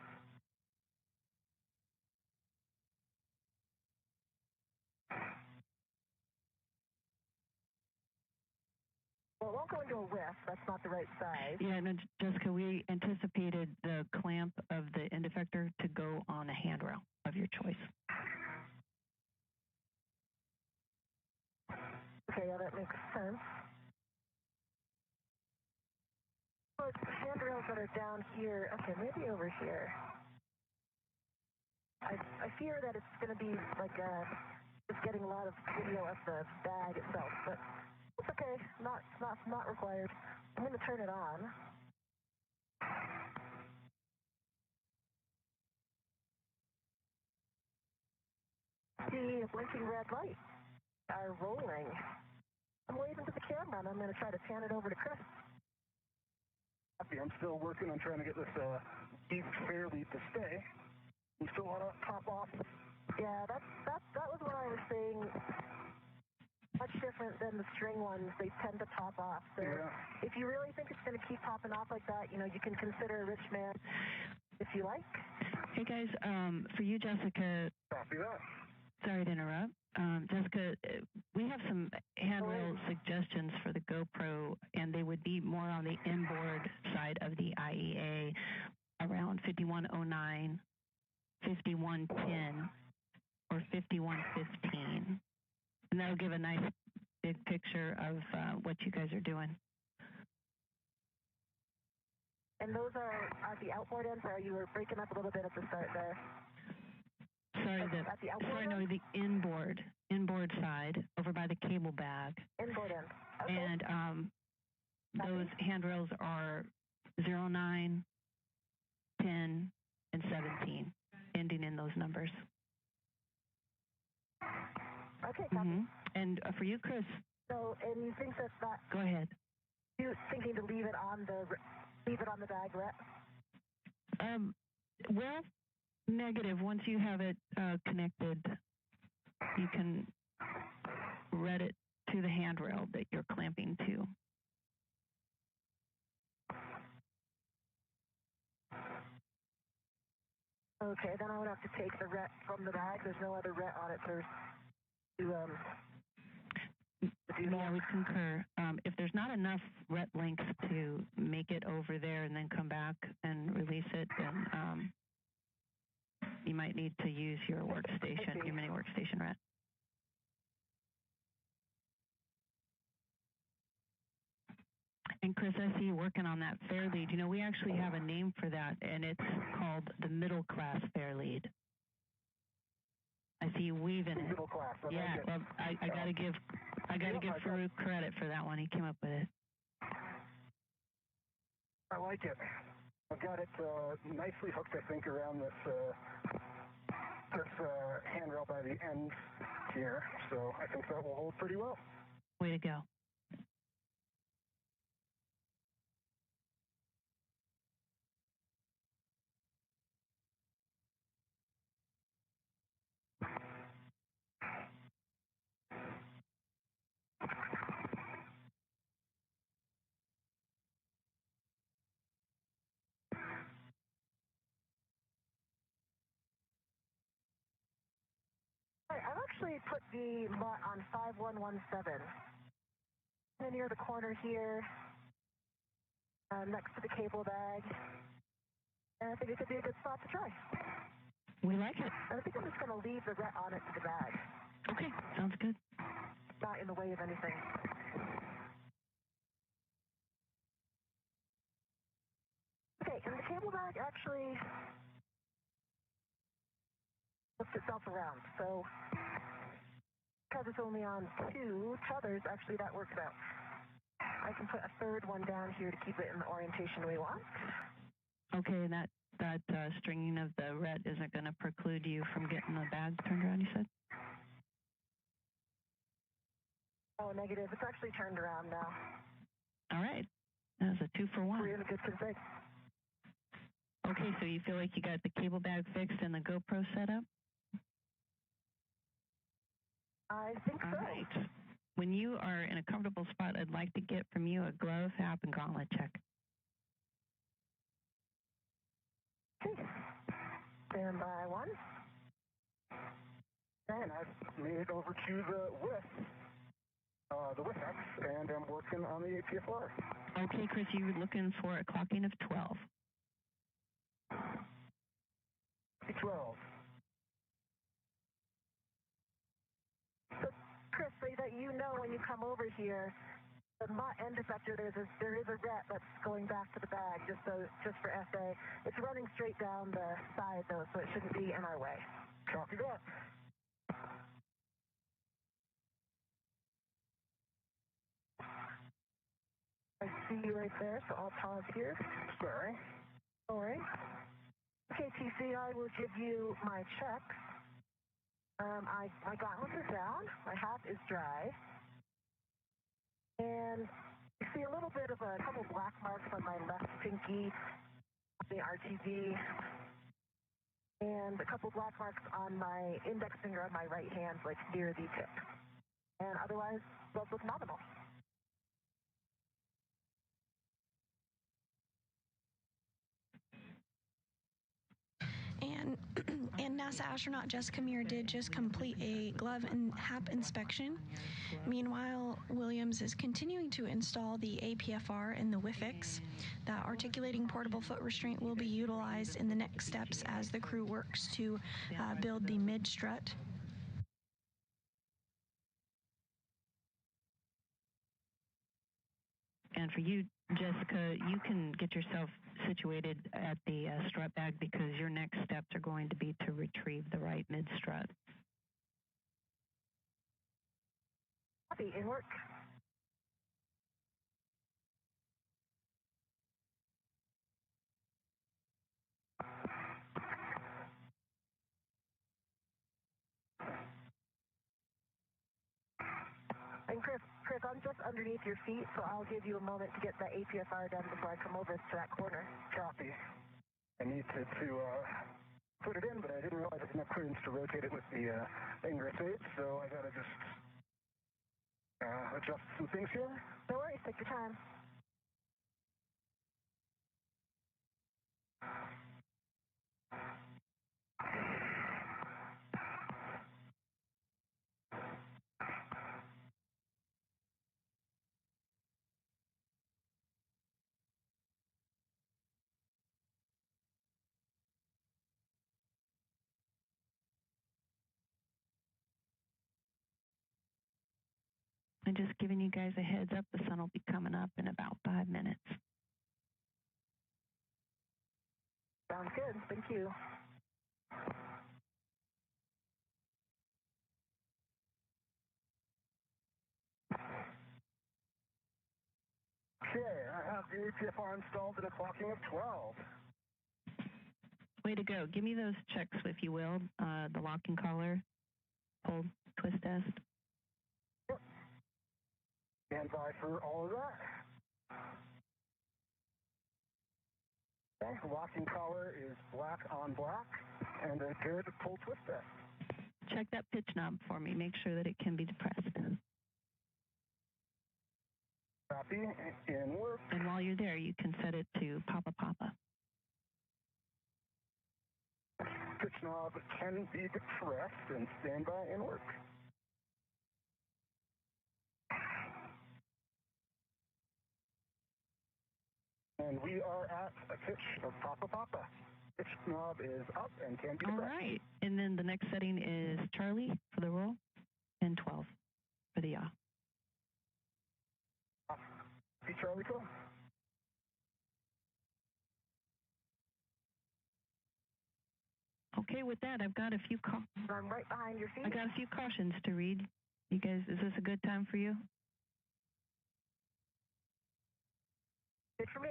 Well, it won't go into a whiff. That's not the right size. Yeah, no, Jessica, we anticipated the clamp of the end effector to go on a handrail of your choice. Okay, yeah, that makes sense. But handrails that are down here, okay, maybe over here. I fear that it's going to be like just getting a lot of video of the bag itself, but it's okay. Not required. I'm going to turn it on. See a blinking red light are rolling. I'm waving to the camera, and I'm going to try to pan it over to Chris. I'm still working on trying to get this deep fair lead to stay. You still want to top off? Yeah, that was what I was saying. Much different than the string ones. They tend to pop off. So yeah. If you really think it's going to keep popping off like that, you know, you can consider a rich man if you like. Hey guys, for you, Jessica. Copy that. Sorry to interrupt. Jessica, we have some handrail suggestions for the GoPro, and they would be more on the inboard side of the IEA, around 5109, 5110, or 5115. And that'll give a nice big picture of what you guys are doing. And those are at the outboard end, or you were breaking up a little bit at the start there. The inboard side, over by the cable bag. Inboard end. Okay. And those handrails are 09, 10, and 17, ending in those numbers. Okay, copy. And for you, Chris. So, and you think that Go ahead. You thinking to leave it on the bag, Rhett? Well, negative. Once you have it connected, you can red it to the handrail that you're clamping to. Okay, then I would have to take the ret from the bag. There's no other ret on it to do that. I would concur. If there's not enough ret links to make it over there and then come back and release it, then you might need to use your workstation, your mini workstation ret. And Chris, I see you working on that fair lead. You know, we actually have a name for that, and it's called the middle class fair lead. I see you weaving it. Middle class. Yeah, well, I gotta give Farouk credit for that one. He came up with it. I like it. I've got it nicely hooked, I think, around this handrail by the end here. So I think that will hold pretty well. Way to go. I've actually put the lot on 5117. Near the corner here, next to the cable bag. And I think it could be a good spot to try. We like it. And I think I'm just going to leave the ret on it to the bag. Okay, sounds good. Not in the way of anything. Okay, and the cable bag actually flips itself around. So because it's only on 2 tethers, actually that works out. I can put a third one down here to keep it in the orientation we want. Okay, and that stringing of the ret isn't going to preclude you from getting the bag turned around, you said? Oh, negative. It's actually turned around now. All right. That was a 2-for-1. We're in a good config. Okay, so you feel like you got the cable bag fixed and the GoPro set up? I think so. All right. When you are in a comfortable spot, I'd like to get from you a glove, hat, and gauntlet check. Okay. Stand by 1. And I've made it over to the width X, and I'm working on the APFR. Okay, Chris, you were looking for a clocking of 12. 12. So, Chris, so that you know when you come over here, the end effector, there is a ret that's going back to the bag, just for SA. It's running straight down the side, though, so it shouldn't be in our way. Copy that. I see you right there, so I'll pause here. Sorry. All right. Okay, TC, I will give you my checks. My gauntlets are down. My hat is dry. And you see a little bit of a couple black marks on my left pinky, the RTV, and a couple black marks on my index finger on my right hand, like near the tip. And otherwise, those look nominal. And And NASA astronaut Jessica Meir did just complete a glove and HAP inspection. Meanwhile, Williams is continuing to install the APFR and the WIFIX. That articulating portable foot restraint will be utilized in the next steps as the crew works to build the mid-strut. And for you, Jessica, you can get yourself situated at the strut bag because your next steps are going to be to retrieve the right mid-strut. Copy, in work. And Chris, I'm just underneath your feet, so I'll give you a moment to get that APFR done before I come over to that corner. Copy. I need to put it in, but I didn't realize I didn't have clearance to rotate it with the ingress aids, so I gotta just adjust some things here. No worries, take your time. And just giving you guys a heads up, the sun will be coming up in about 5 minutes. Sounds good, thank you. Okay, I have the APFR installed at a clocking of 12. Way to go. Give me those checks, if you will. The locking collar, pull, twist test. Yep. Stand by for all of that. Okay, locking collar is black on black, and a good pull twist test. Check that pitch knob for me. Make sure that it can be depressed. Copy, in work. And while you're there, you can set it to Papa Papa. Pitch knob can be depressed and stand by in work. And we are at a pitch of Papa Papa. Pitch knob is up and can be depressed. All right. And then the next setting is Charlie for the roll and 12 for the yaw. See Charlie, cool. Okay, with that, I've got a few I'm right behind your feet. I got a few cautions to read. You guys, is this a good time for you? Good for me.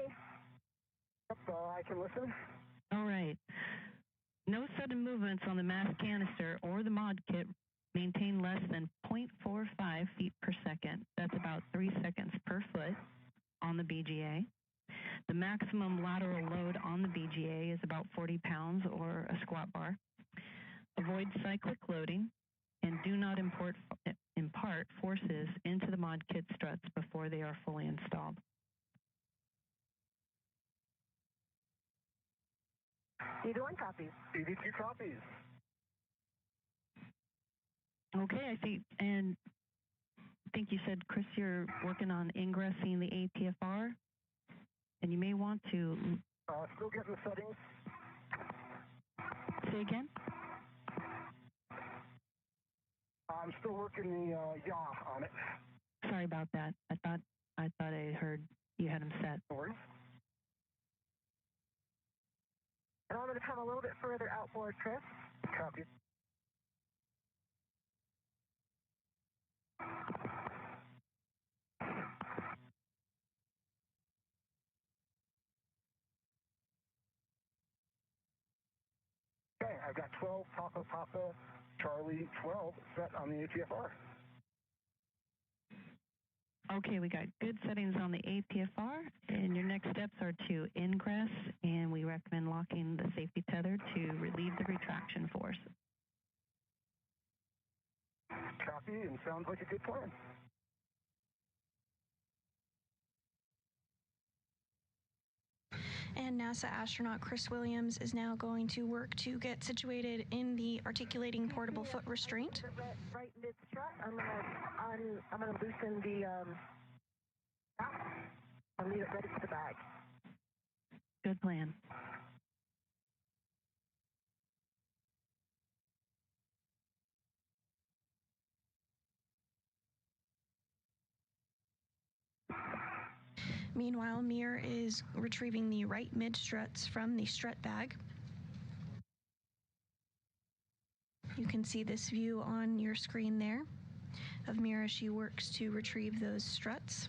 Yep, I can listen. All right. No sudden movements on the mass canister or the mod kit. Maintain less than 0.45 feet per second. That's about 3 seconds per foot on the BGA. The maximum lateral load on the BGA is about 40 pounds or a squat bar. Avoid cyclic loading and do not impart forces into the mod kit struts before they are fully installed. Either one copies. 82 copies. Okay, I see. And I think you said, Chris, you're working on ingressing the APFR, and you may want to... Still getting the settings. Say again? I'm still working the yaw on it. Sorry about that. I thought I heard you had them set. No worries. And I'm going to come a little bit further outboard, Chris. Copy. Okay, I've got 12 Papa Papa Charlie 12 set on the APFR. Okay, we got good settings on the APFR, and your next steps are to ingress, and we recommend locking the safety tether to relieve the retraction force. Copy, and sounds like a good plan. And NASA astronaut Chris Williams is now going to work to get situated in the articulating portable foot restraint. Right mid strut. I'm gonna loosen the I'll leave it ready for the bag. Good plan. Meanwhile, Meir is retrieving the right mid struts from the strut bag. You can see this view on your screen there of Meir as she works to retrieve those struts.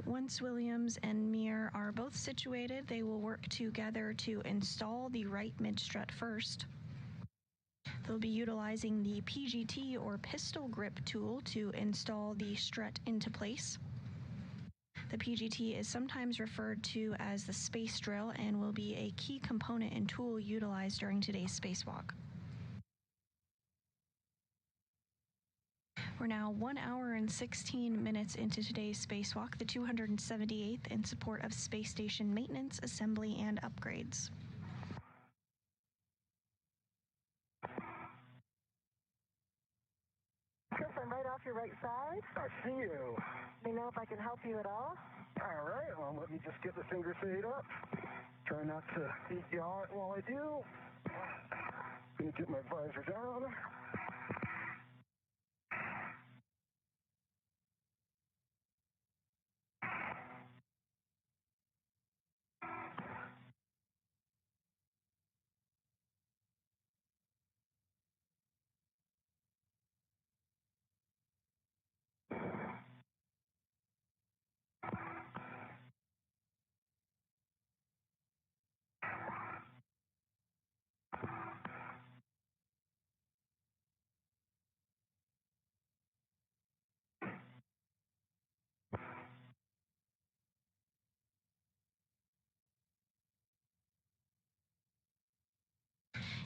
Once Williams and Meir are both situated, they will work together to install the right mid-strut first. They'll be utilizing the PGT or pistol grip tool to install the strut into place. The PGT is sometimes referred to as the space drill and will be a key component and tool utilized during today's spacewalk. We're now 1 hour and 16 minutes into today's spacewalk, the 278th, in support of space station maintenance, assembly, and upgrades. Chris, I'm right off your right side. I see you. Let me know if I can help you at all. All right, well, let me just get the finger fade up. Try not to beat you out while I do. Gonna get my visor down.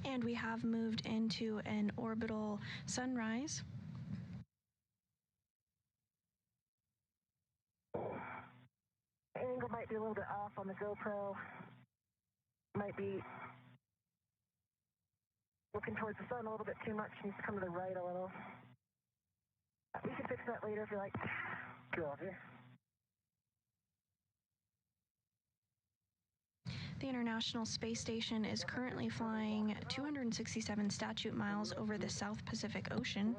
And we have moved into an orbital sunrise. Angle might be a little bit off on the GoPro. Might be looking towards the sun a little bit too much. Needs to come to the right a little. We can fix that later if you like. Copy. The International Space Station is currently flying 267 statute miles over the South Pacific Ocean.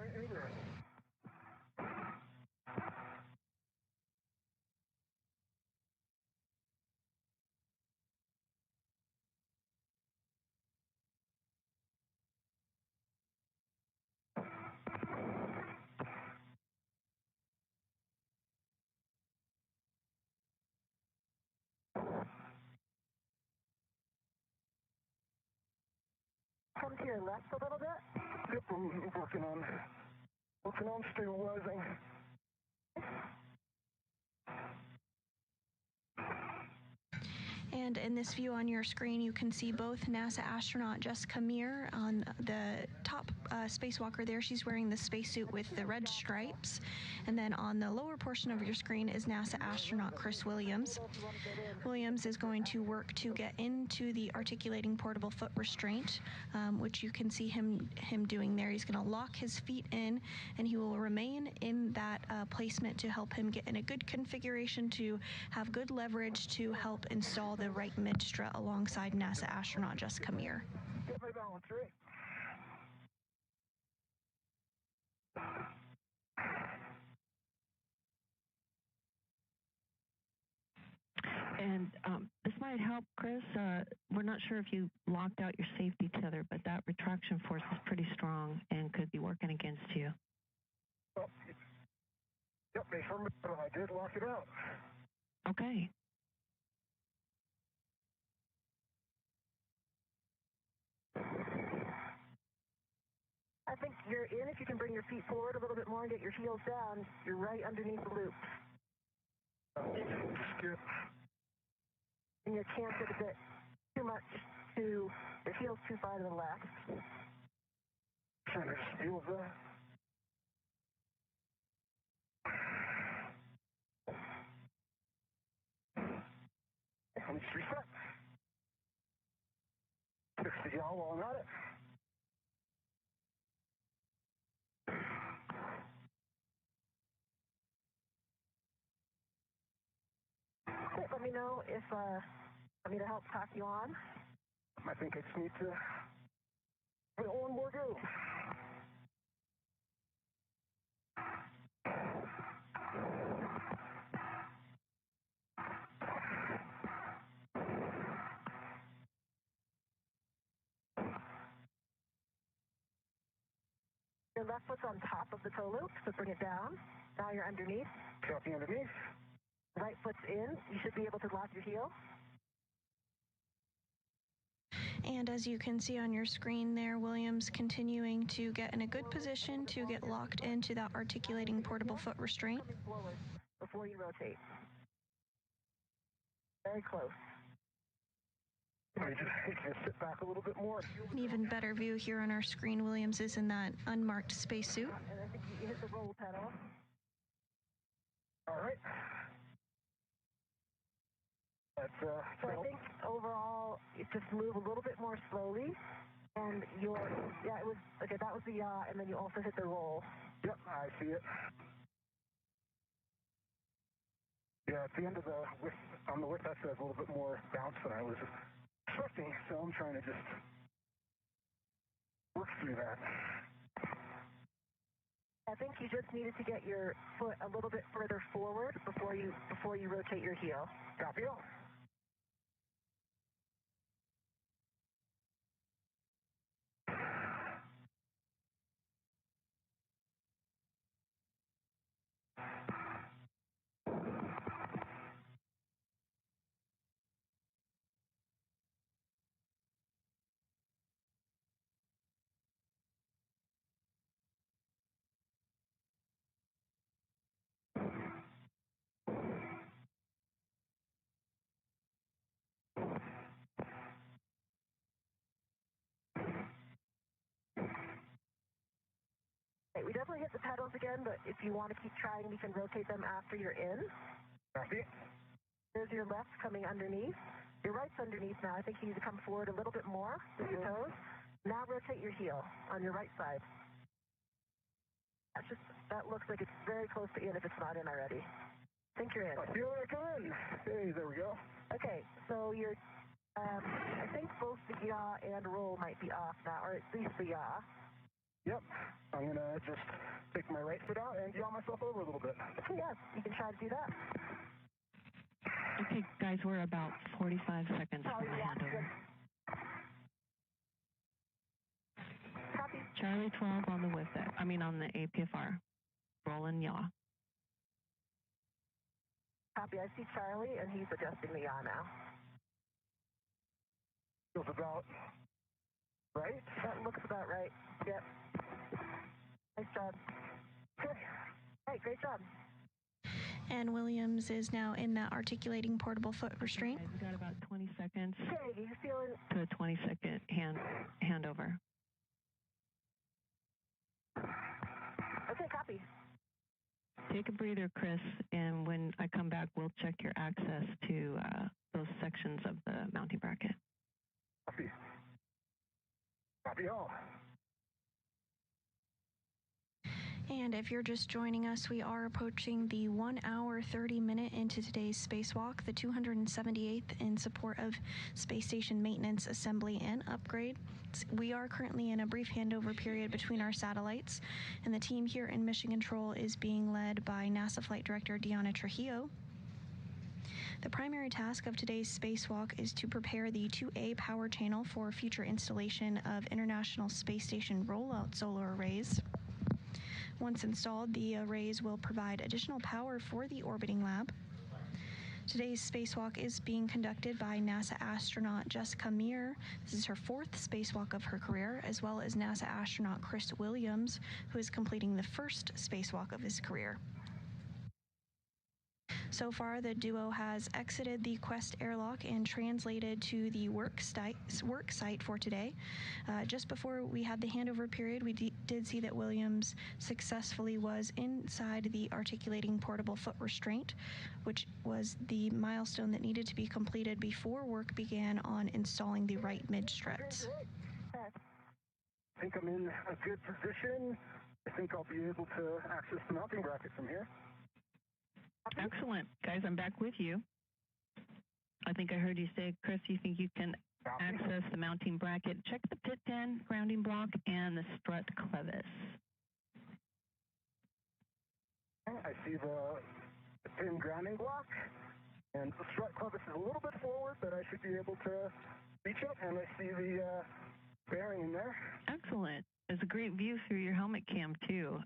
Come to your left a little bit. Yep, I'm working on stabilizing. And in this view on your screen, you can see both NASA astronaut Jessica Meir on the top spacewalker there. She's wearing the spacesuit with the red stripes. And then on the lower portion of your screen is NASA astronaut Chris Williams. Williams is going to work to get into the articulating portable foot restraint, which you can see him doing there. He's going to lock his feet in, and he will remain in that placement to help him get in a good configuration to have good leverage to help install the right mid-strut alongside NASA astronaut Jessica Meir. Get my balance, right? And this might help, Chris. We're not sure if you locked out your safety tether, but that retraction force is pretty strong and could be working against you. Oh, yep, I did lock it out. Okay. I think you're in. If you can bring your feet forward a little bit more and get your heels down, you're right underneath the loop. Skip. And you can't get a bit too much to your heels too far to the left. Trying to just deal with that. Let me just reset. 60 y'all while I'm at it. Okay, let me know if I need to help pack you on. I think I just need to give it one more go. Your left foot's on top of the toe loop, so bring it down. Now you're underneath. Copy underneath. Right foot's in. You should be able to lock your heel. And as you can see on your screen there, Williams continuing to get in a good position to get locked into that articulating portable foot restraint. Coming forward before you rotate. Very close. I just sit back a little bit more. An even better view here on our screen, Williams is in that unmarked spacesuit. And I think you hit the roll pedal. All right. So I think overall, you just move a little bit more slowly, and it was, okay, that was the yaw, and then you also hit the roll. Yep, I see it. Yeah, at the end of on the width, that says a little bit more bounce than I was expecting, so I'm trying to just work through that. I think you just needed to get your foot a little bit further forward before you rotate your heel. Copy all. We definitely hit the pedals again, but if you want to keep trying, we can rotate them after you're in. Copy. There's your left coming underneath. Your right's underneath now. I think you need to come forward a little bit more with your toes. Now rotate your heel on your right side. That looks like it's very close to in if it's not in already. I think you're in. I feel like I'm in. Hey, there we go. Okay, so you're, I think both the yaw and roll might be off now, or at least the yaw. Yep. I'm going to just take my right foot out and yaw myself over a little bit. Okay, yes, you can try to do that. Okay, guys, we're about 45 seconds from the handover. Copy. Charlie 12 on the on the APFR. Roll and yaw. Copy. I see Charlie, and he's adjusting the yaw now. Feels about right. That looks about right. Yep. Nice job. Okay. All right, great job. And Williams is now in that articulating portable foot restraint. We've got about 20 seconds Okay, do you feel it? to a 20-second handover. Okay, copy. Take a breather, Chris, and when I come back, we'll check your access to those sections of the mounting bracket. Copy. Copy all. And if you're just joining us, we are approaching the 1 hour, 30 minute into today's spacewalk, the 278th in support of space station maintenance, assembly, and upgrade. We are currently in a brief handover period between our satellites, and the team here in Mission Control is being led by NASA Flight Director Diana Trujillo. The primary task of today's spacewalk is to prepare the 2A power channel for future installation of International Space Station rollout solar arrays. Once installed, the arrays will provide additional power for the orbiting lab. Today's spacewalk is being conducted by NASA astronaut Jessica Meir. This is her 4th spacewalk of her career, as well as NASA astronaut Chris Williams, who is completing the 1st spacewalk of his career. So far, the duo has exited the Quest airlock and translated to the work site for today. Just before we had the handover period, we did see that Williams successfully was inside the articulating portable foot restraint, which was the milestone that needed to be completed before work began on installing the right mid-struts. I think I'm in a good position. I think I'll be able to access the mounting bracket from here. Excellent. Guys, I'm back with you. I think I heard you say, Chris, you think you can access the mounting bracket. Check the pit pin, grounding block, and the strut clevis. I see the pin grounding block, and the strut clevis is a little bit forward, but I should be able to reach it, and I see the bearing in there. Excellent. There's a great view through your helmet cam, too.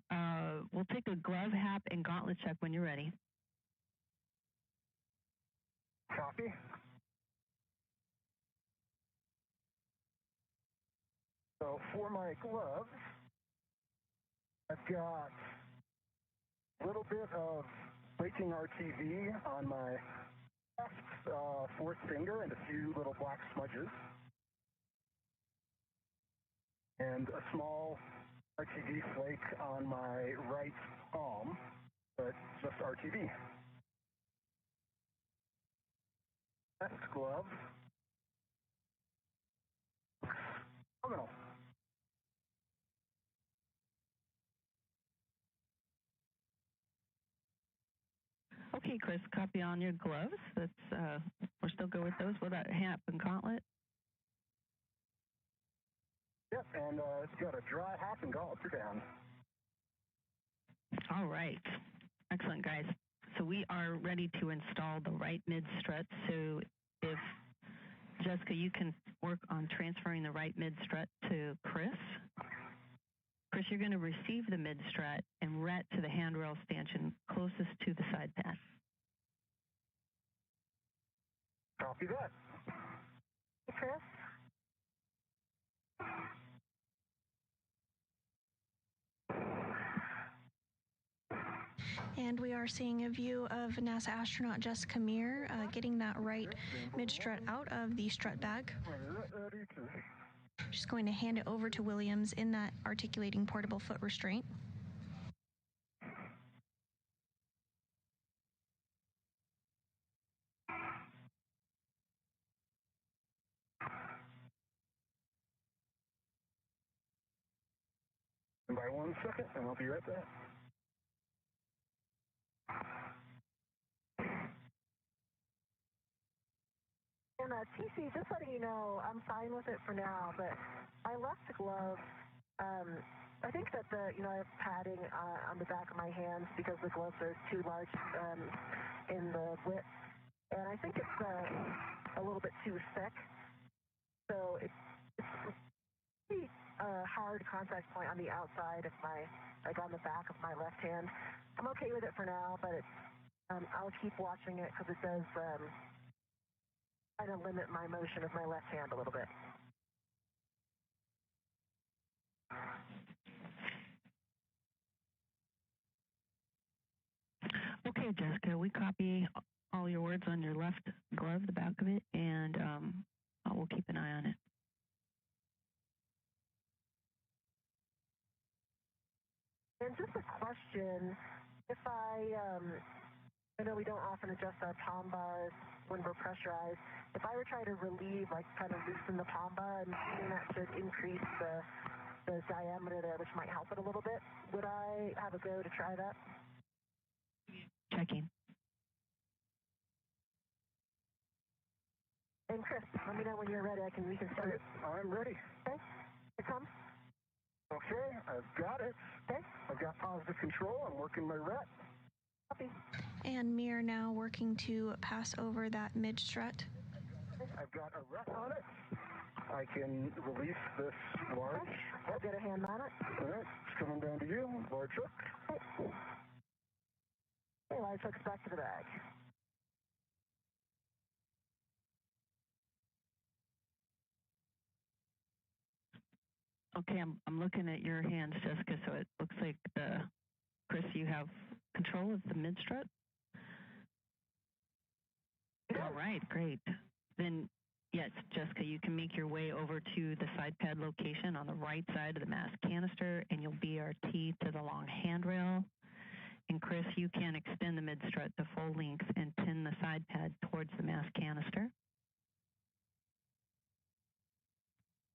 We'll take a glove, hat, and gauntlet check when you're ready. Copy. So for my gloves, I've got a little bit of braking RTV on my left fourth finger and a few little black smudges. And a small RTV flake on my right palm, but just RTV. Left glove. Phenomenal. Okay, Chris, copy on your gloves. That's we're still good with those. What about hat and gauntlet? Yep, and it's got a dry hat and gauntlet down. All right. Excellent, guys. So we are ready to install the right mid strut. So if, Jessica, you can work on transferring the right mid strut to Chris. Chris, you're going to receive the mid strut and ret to the handrail stanchion closest to the side pad. Copy that. Hey, Chris? And we are seeing a view of NASA astronaut Jessica Meir getting that right mid-strut out of the strut bag. She's going to hand it over to Williams in that articulating portable foot restraint. And by 1 second, and I'll be right back. And TC, just letting you know, I'm fine with it for now, but I left the glove. I think that I have padding on the back of my hands because the gloves are too large in the width, and I think it's a little bit too thick. So it's pretty hard contact point on the outside of on the back of my left hand. I'm okay with it for now, but I'll keep watching it because it does kind of limit my motion of my left hand a little bit. Okay, Jessica, we copy all your words on your left glove, the back of it, and we'll keep an eye on it. And just a question, if I know we don't often adjust our palm bars when we're pressurized. If I were trying to relieve, kind of loosen the palm bar, I'm assuming that should increase the diameter there, which might help it a little bit. Would I have a go to try that? Checking. And Chris, let me know when you're ready. We can start. I'm ready. Okay. Here it comes. Okay, I've got it. Okay. I've got positive control. I'm working my ret. Copy. And Meir now working to pass over that mid-strut. I've got a ret on it. I can release this large. Okay. I'll get a hand on it. All right, it's coming down to you, large hook. Okay, large hook's back to the bag. Okay, I'm looking at your hands, Jessica, so it looks like, Chris, you have control of the mid-strut. All right, great. Then, yes, Jessica, you can make your way over to the side pad location on the right side of the mast canister, and you'll BRT to the long handrail. And Chris, you can extend the mid-strut to full length and pin the side pad towards the mast canister.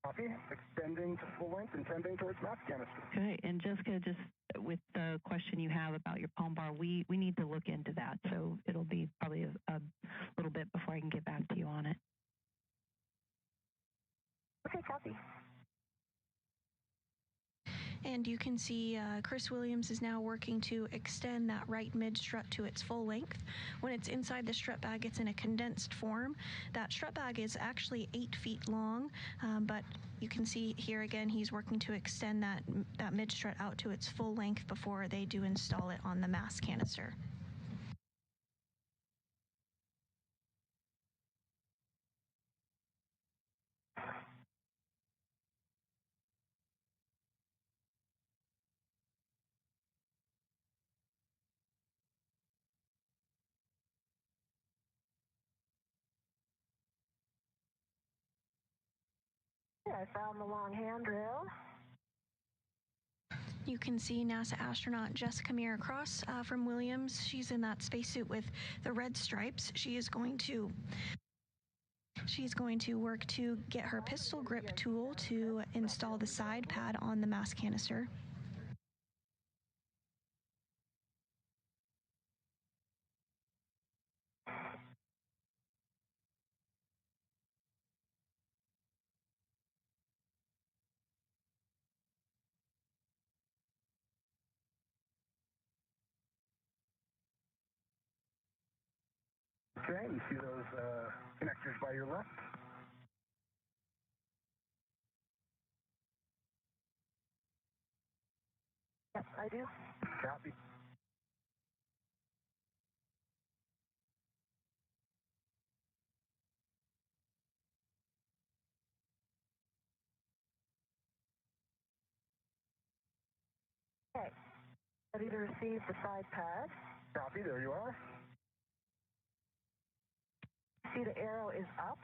Copy. Extending to full length and tending towards mast canister. Okay, and Jessica, just with the question you have about your palm bar, we need to look into that, so it'll be probably a little bit before I can get back to you on it. Okay, copy. And you can see Chris Williams is now working to extend that right mid-strut to its full length. When it's inside the strut bag, it's in a condensed form. That strut bag is actually 8 feet long, but you can see here again he's working to extend that mid-strut out to its full length before they do install it on the mast canister. I found the long handrail. You can see NASA astronaut Jessica Meir across from Williams. She's in that spacesuit with the red stripes. She's going to work to get her pistol grip tool to install the side pad on the mast canister. Okay, you see those connectors by your left? Yep, I do. Copy. Okay. Ready to receive the side pad. Copy, there you are. See the arrow is up.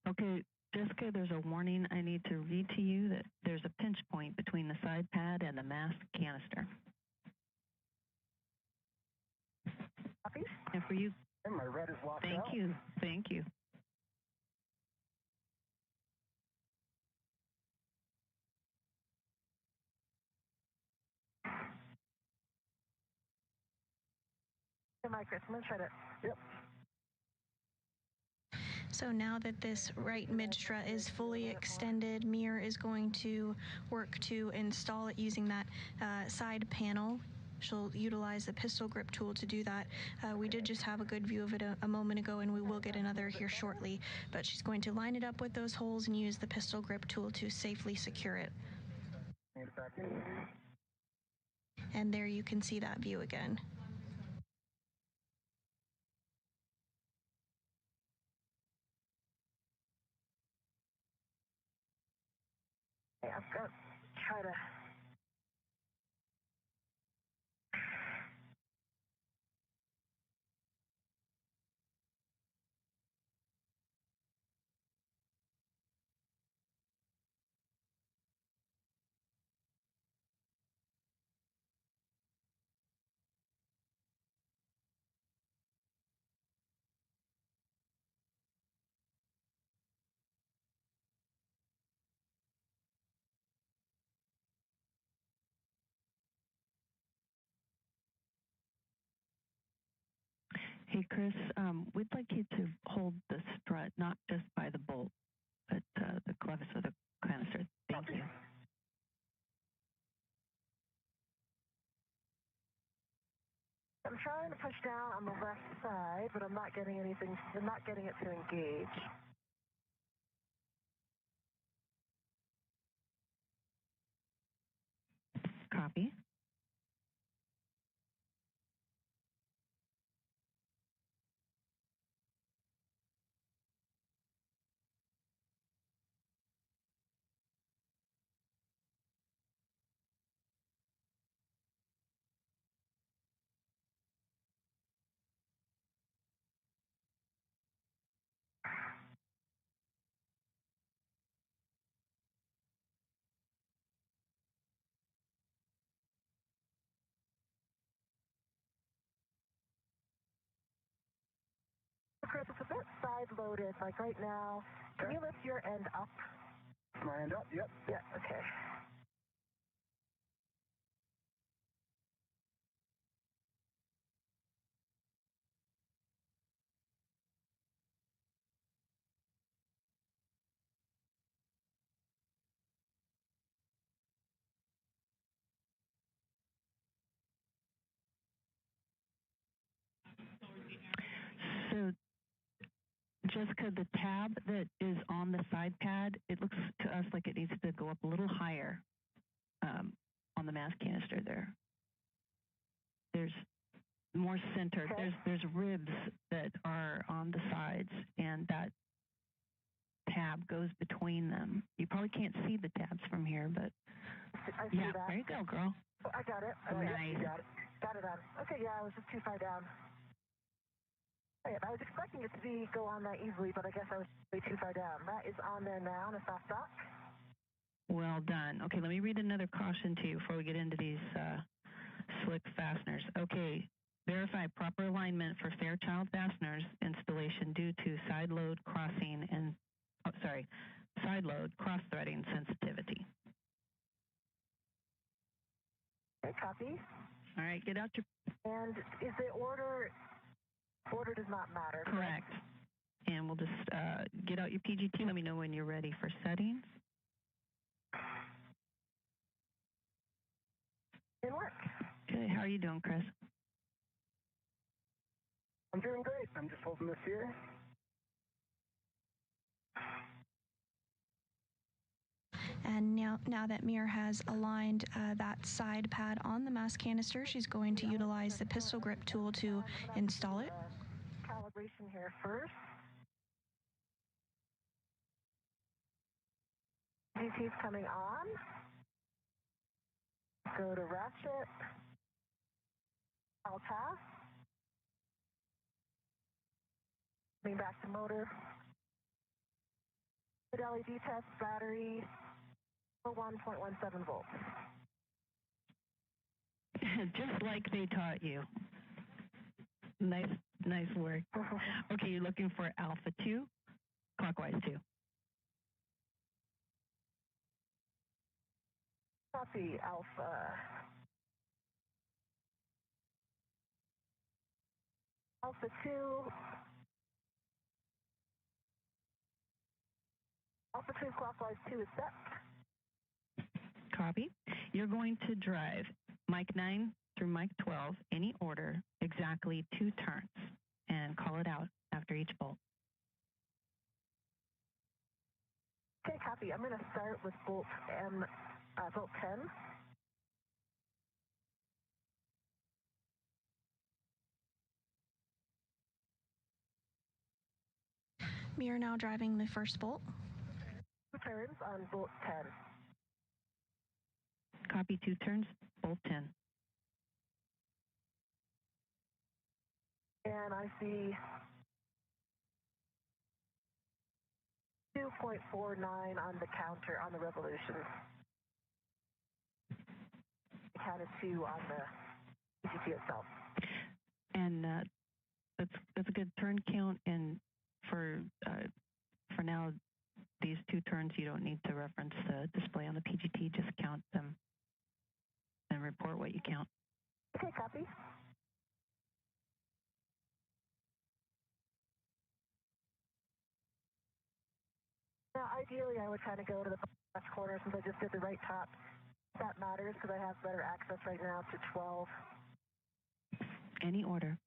Okay, Jessica, there's a warning I need to read to you that there's a pinch point between the side pad and the mast canister. Copy. And for you, And my red is locked out. Thank you. Hey, Mike, I'm going to try to... Yep. So now that this right mid-strut is fully extended, Meir is going to work to install it using that side panel. She'll utilize the pistol grip tool to do that. We did just have a good view of it a moment ago, and we will get another here shortly. But she's going to line it up with those holes and use the pistol grip tool to safely secure it. And there you can see that view again. Okay, I've got to try to... Hey, Chris, we'd like you to hold the strut, not just by the bolt, but the clevis of the canister. Thank you. I'm trying to push down on the left side, but I'm not getting anything. I'm not getting it to engage. Copy. Chris, it's a bit side-loaded. Like right now, can you lift your end up? My end up? Yep. Yeah, okay. So, Jessica, the tab that is on the side pad, it looks to us like it needs to go up a little higher on the mass canister there. There's more center. Okay. There's ribs that are on the sides, and that tab goes between them. You probably can't see the tabs from here, but I see yeah, that. there you go, girl. Oh, I got it. Nice. You got it. Got it on. Okay, yeah, I was just too far down. I was expecting it to go on that easily, but I guess I was way too far down. That is on there now in a soft dock. Well done. Okay, let me read another caution to you before we get into these slick fasteners. Okay, verify proper alignment for Fairchild fasteners installation due to side load crossing and, side load cross-threading sensitivity. Okay, copy. All right, get out your... And is the order does not matter? Correct. And we'll just get out your PGT. Let me know when you're ready for settings. It work. Okay, how are you doing, Chris? I'm doing great. I'm just holding this here. And now that Meir has aligned that side pad on the mass canister, she's going to utilize the pistol grip tool to install it. Calibration here first. GT's coming on. Go to ratchet. I'll pass. Coming back to motor. Good LED test battery for 1.17 volts. Just like they taught you. Nice work. Okay, you're looking for alpha 2, clockwise 2. Copy, alpha. Alpha 2. Alpha 2 clockwise 2 is set. Copy. You're going to drive mic 9 through mic 12, any order, exactly 2 turns, and call it out after each bolt. Okay, copy. I'm going to start with bolt 10. Meir now driving the first bolt. 2 turns on bolt 10. Copy, 2 turns, bolt 10. And I see 2.49 on the counter on the revolution. I counted 2 on the EGT itself. And that's a good turn count, and for now, these 2 turns, you don't need to reference the display on the PGT, just count them and report what you count. Okay, copy. Now, ideally, I would kind of go to the left corner since I just did the right top. That matters because I have better access right now to 12. Any order.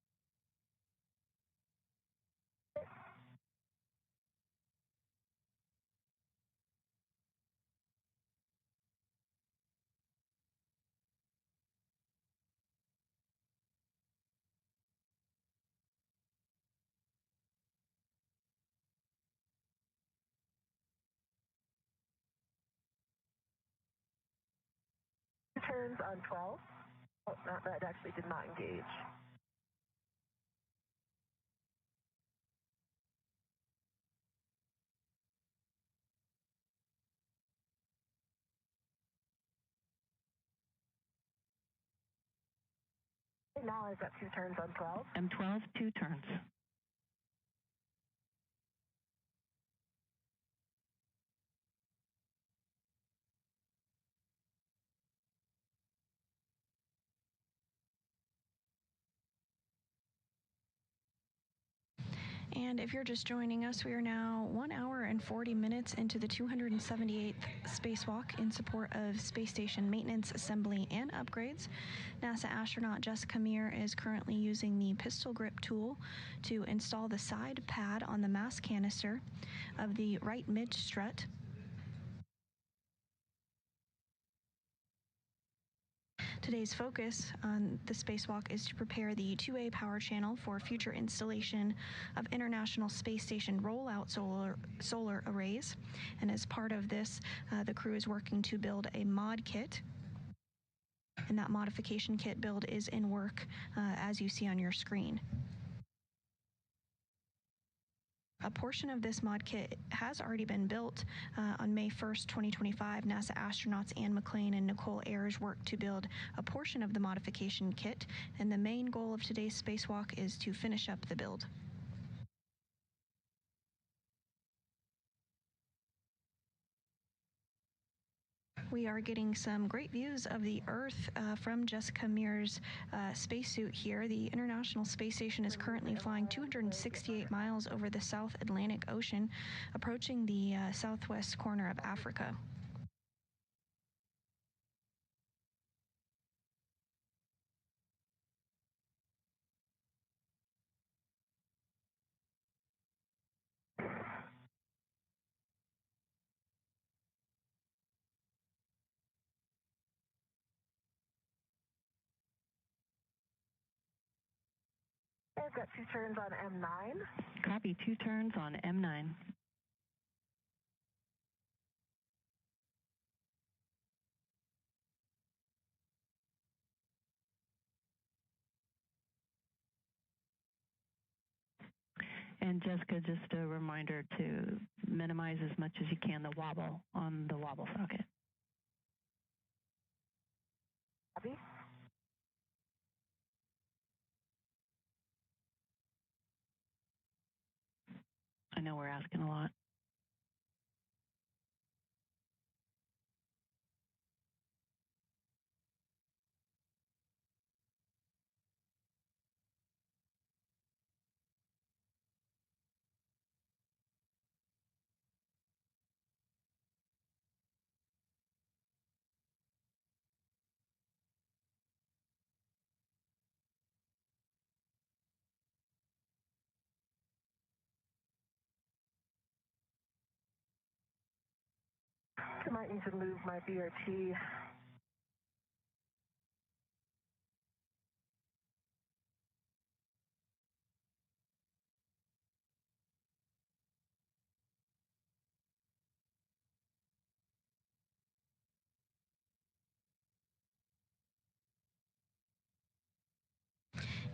Turns on 12. Oh, no, that actually did not engage. Okay, now I've got 2 turns on 12. M12, 2 turns. And if you're just joining us, we are now 1 hour and 40 minutes into the 278th spacewalk in support of space station maintenance, assembly, and upgrades. NASA astronaut Jessica Meir is currently using the pistol grip tool to install the side pad on the mass canister of the right mid strut. Today's focus on the spacewalk is to prepare the 2A power channel for future installation of International Space Station rollout solar arrays. And as part of this, the crew is working to build a mod kit. And that modification kit build is in work, as you see on your screen. A portion of this mod kit has already been built. On May 1st, 2025, NASA astronauts Anne McClain and Nicole Ayers worked to build a portion of the modification kit, and the main goal of today's spacewalk is to finish up the build. We are getting some great views of the Earth from Jessica Meir's spacesuit here. The International Space Station is currently flying 268 miles over the South Atlantic Ocean, approaching the southwest corner of Africa. I've got 2 turns on M9. Copy, 2 turns on M9. And Jessica, just a reminder to minimize as much as you can the wobble on the wobble socket. Copy. I know we're asking a lot. I might need to move my BRT.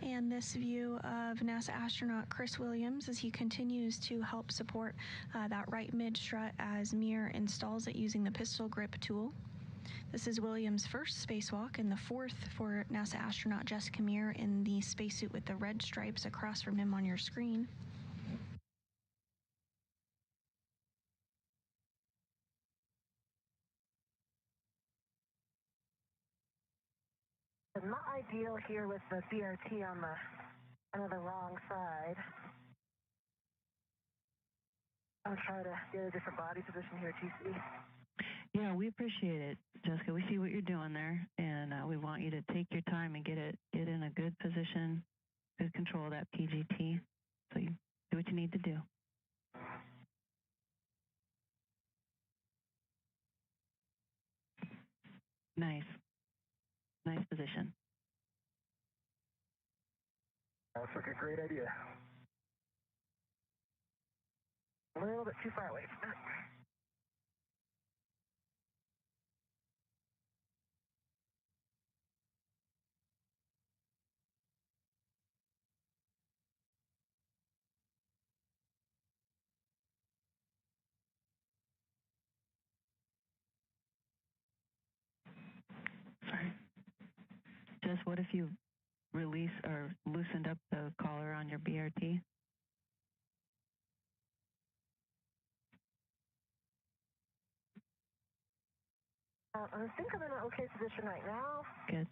And this view of NASA astronaut Chris Williams as he continues to help support that right mid strut as Meir installs it using the pistol grip tool. This is Williams' first spacewalk and the 4th for NASA astronaut Jessica Meir in the spacesuit with the red stripes across from him on your screen. Not ideal here with the BRT on the wrong side. I'll try to get a different body position here, TC. Yeah, we appreciate it, Jessica. We see what you're doing there, and we want you to take your time and get in a good position, good control of that PGT. So you do what you need to do. Nice. Nice position. That's like a great idea. A little bit too far away from it. Sorry. Just what if you release or loosened up the collar on your BRT? I think I'm in an okay position right now. Good.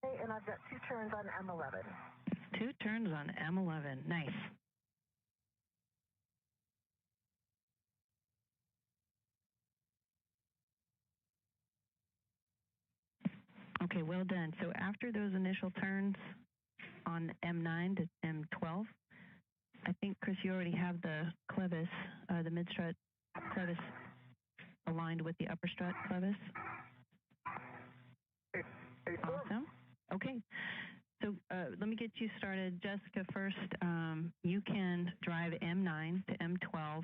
Okay, and I've got 2 turns on M11. 2 turns on M11. Nice. Okay, well done. So after those initial turns on M9 to M12, I think, Chris, you already have the clevis, the mid-strut clevis aligned with the upper strut clevis. Awesome. Okay. So let me get you started. Jessica, first, you can drive M9 to M12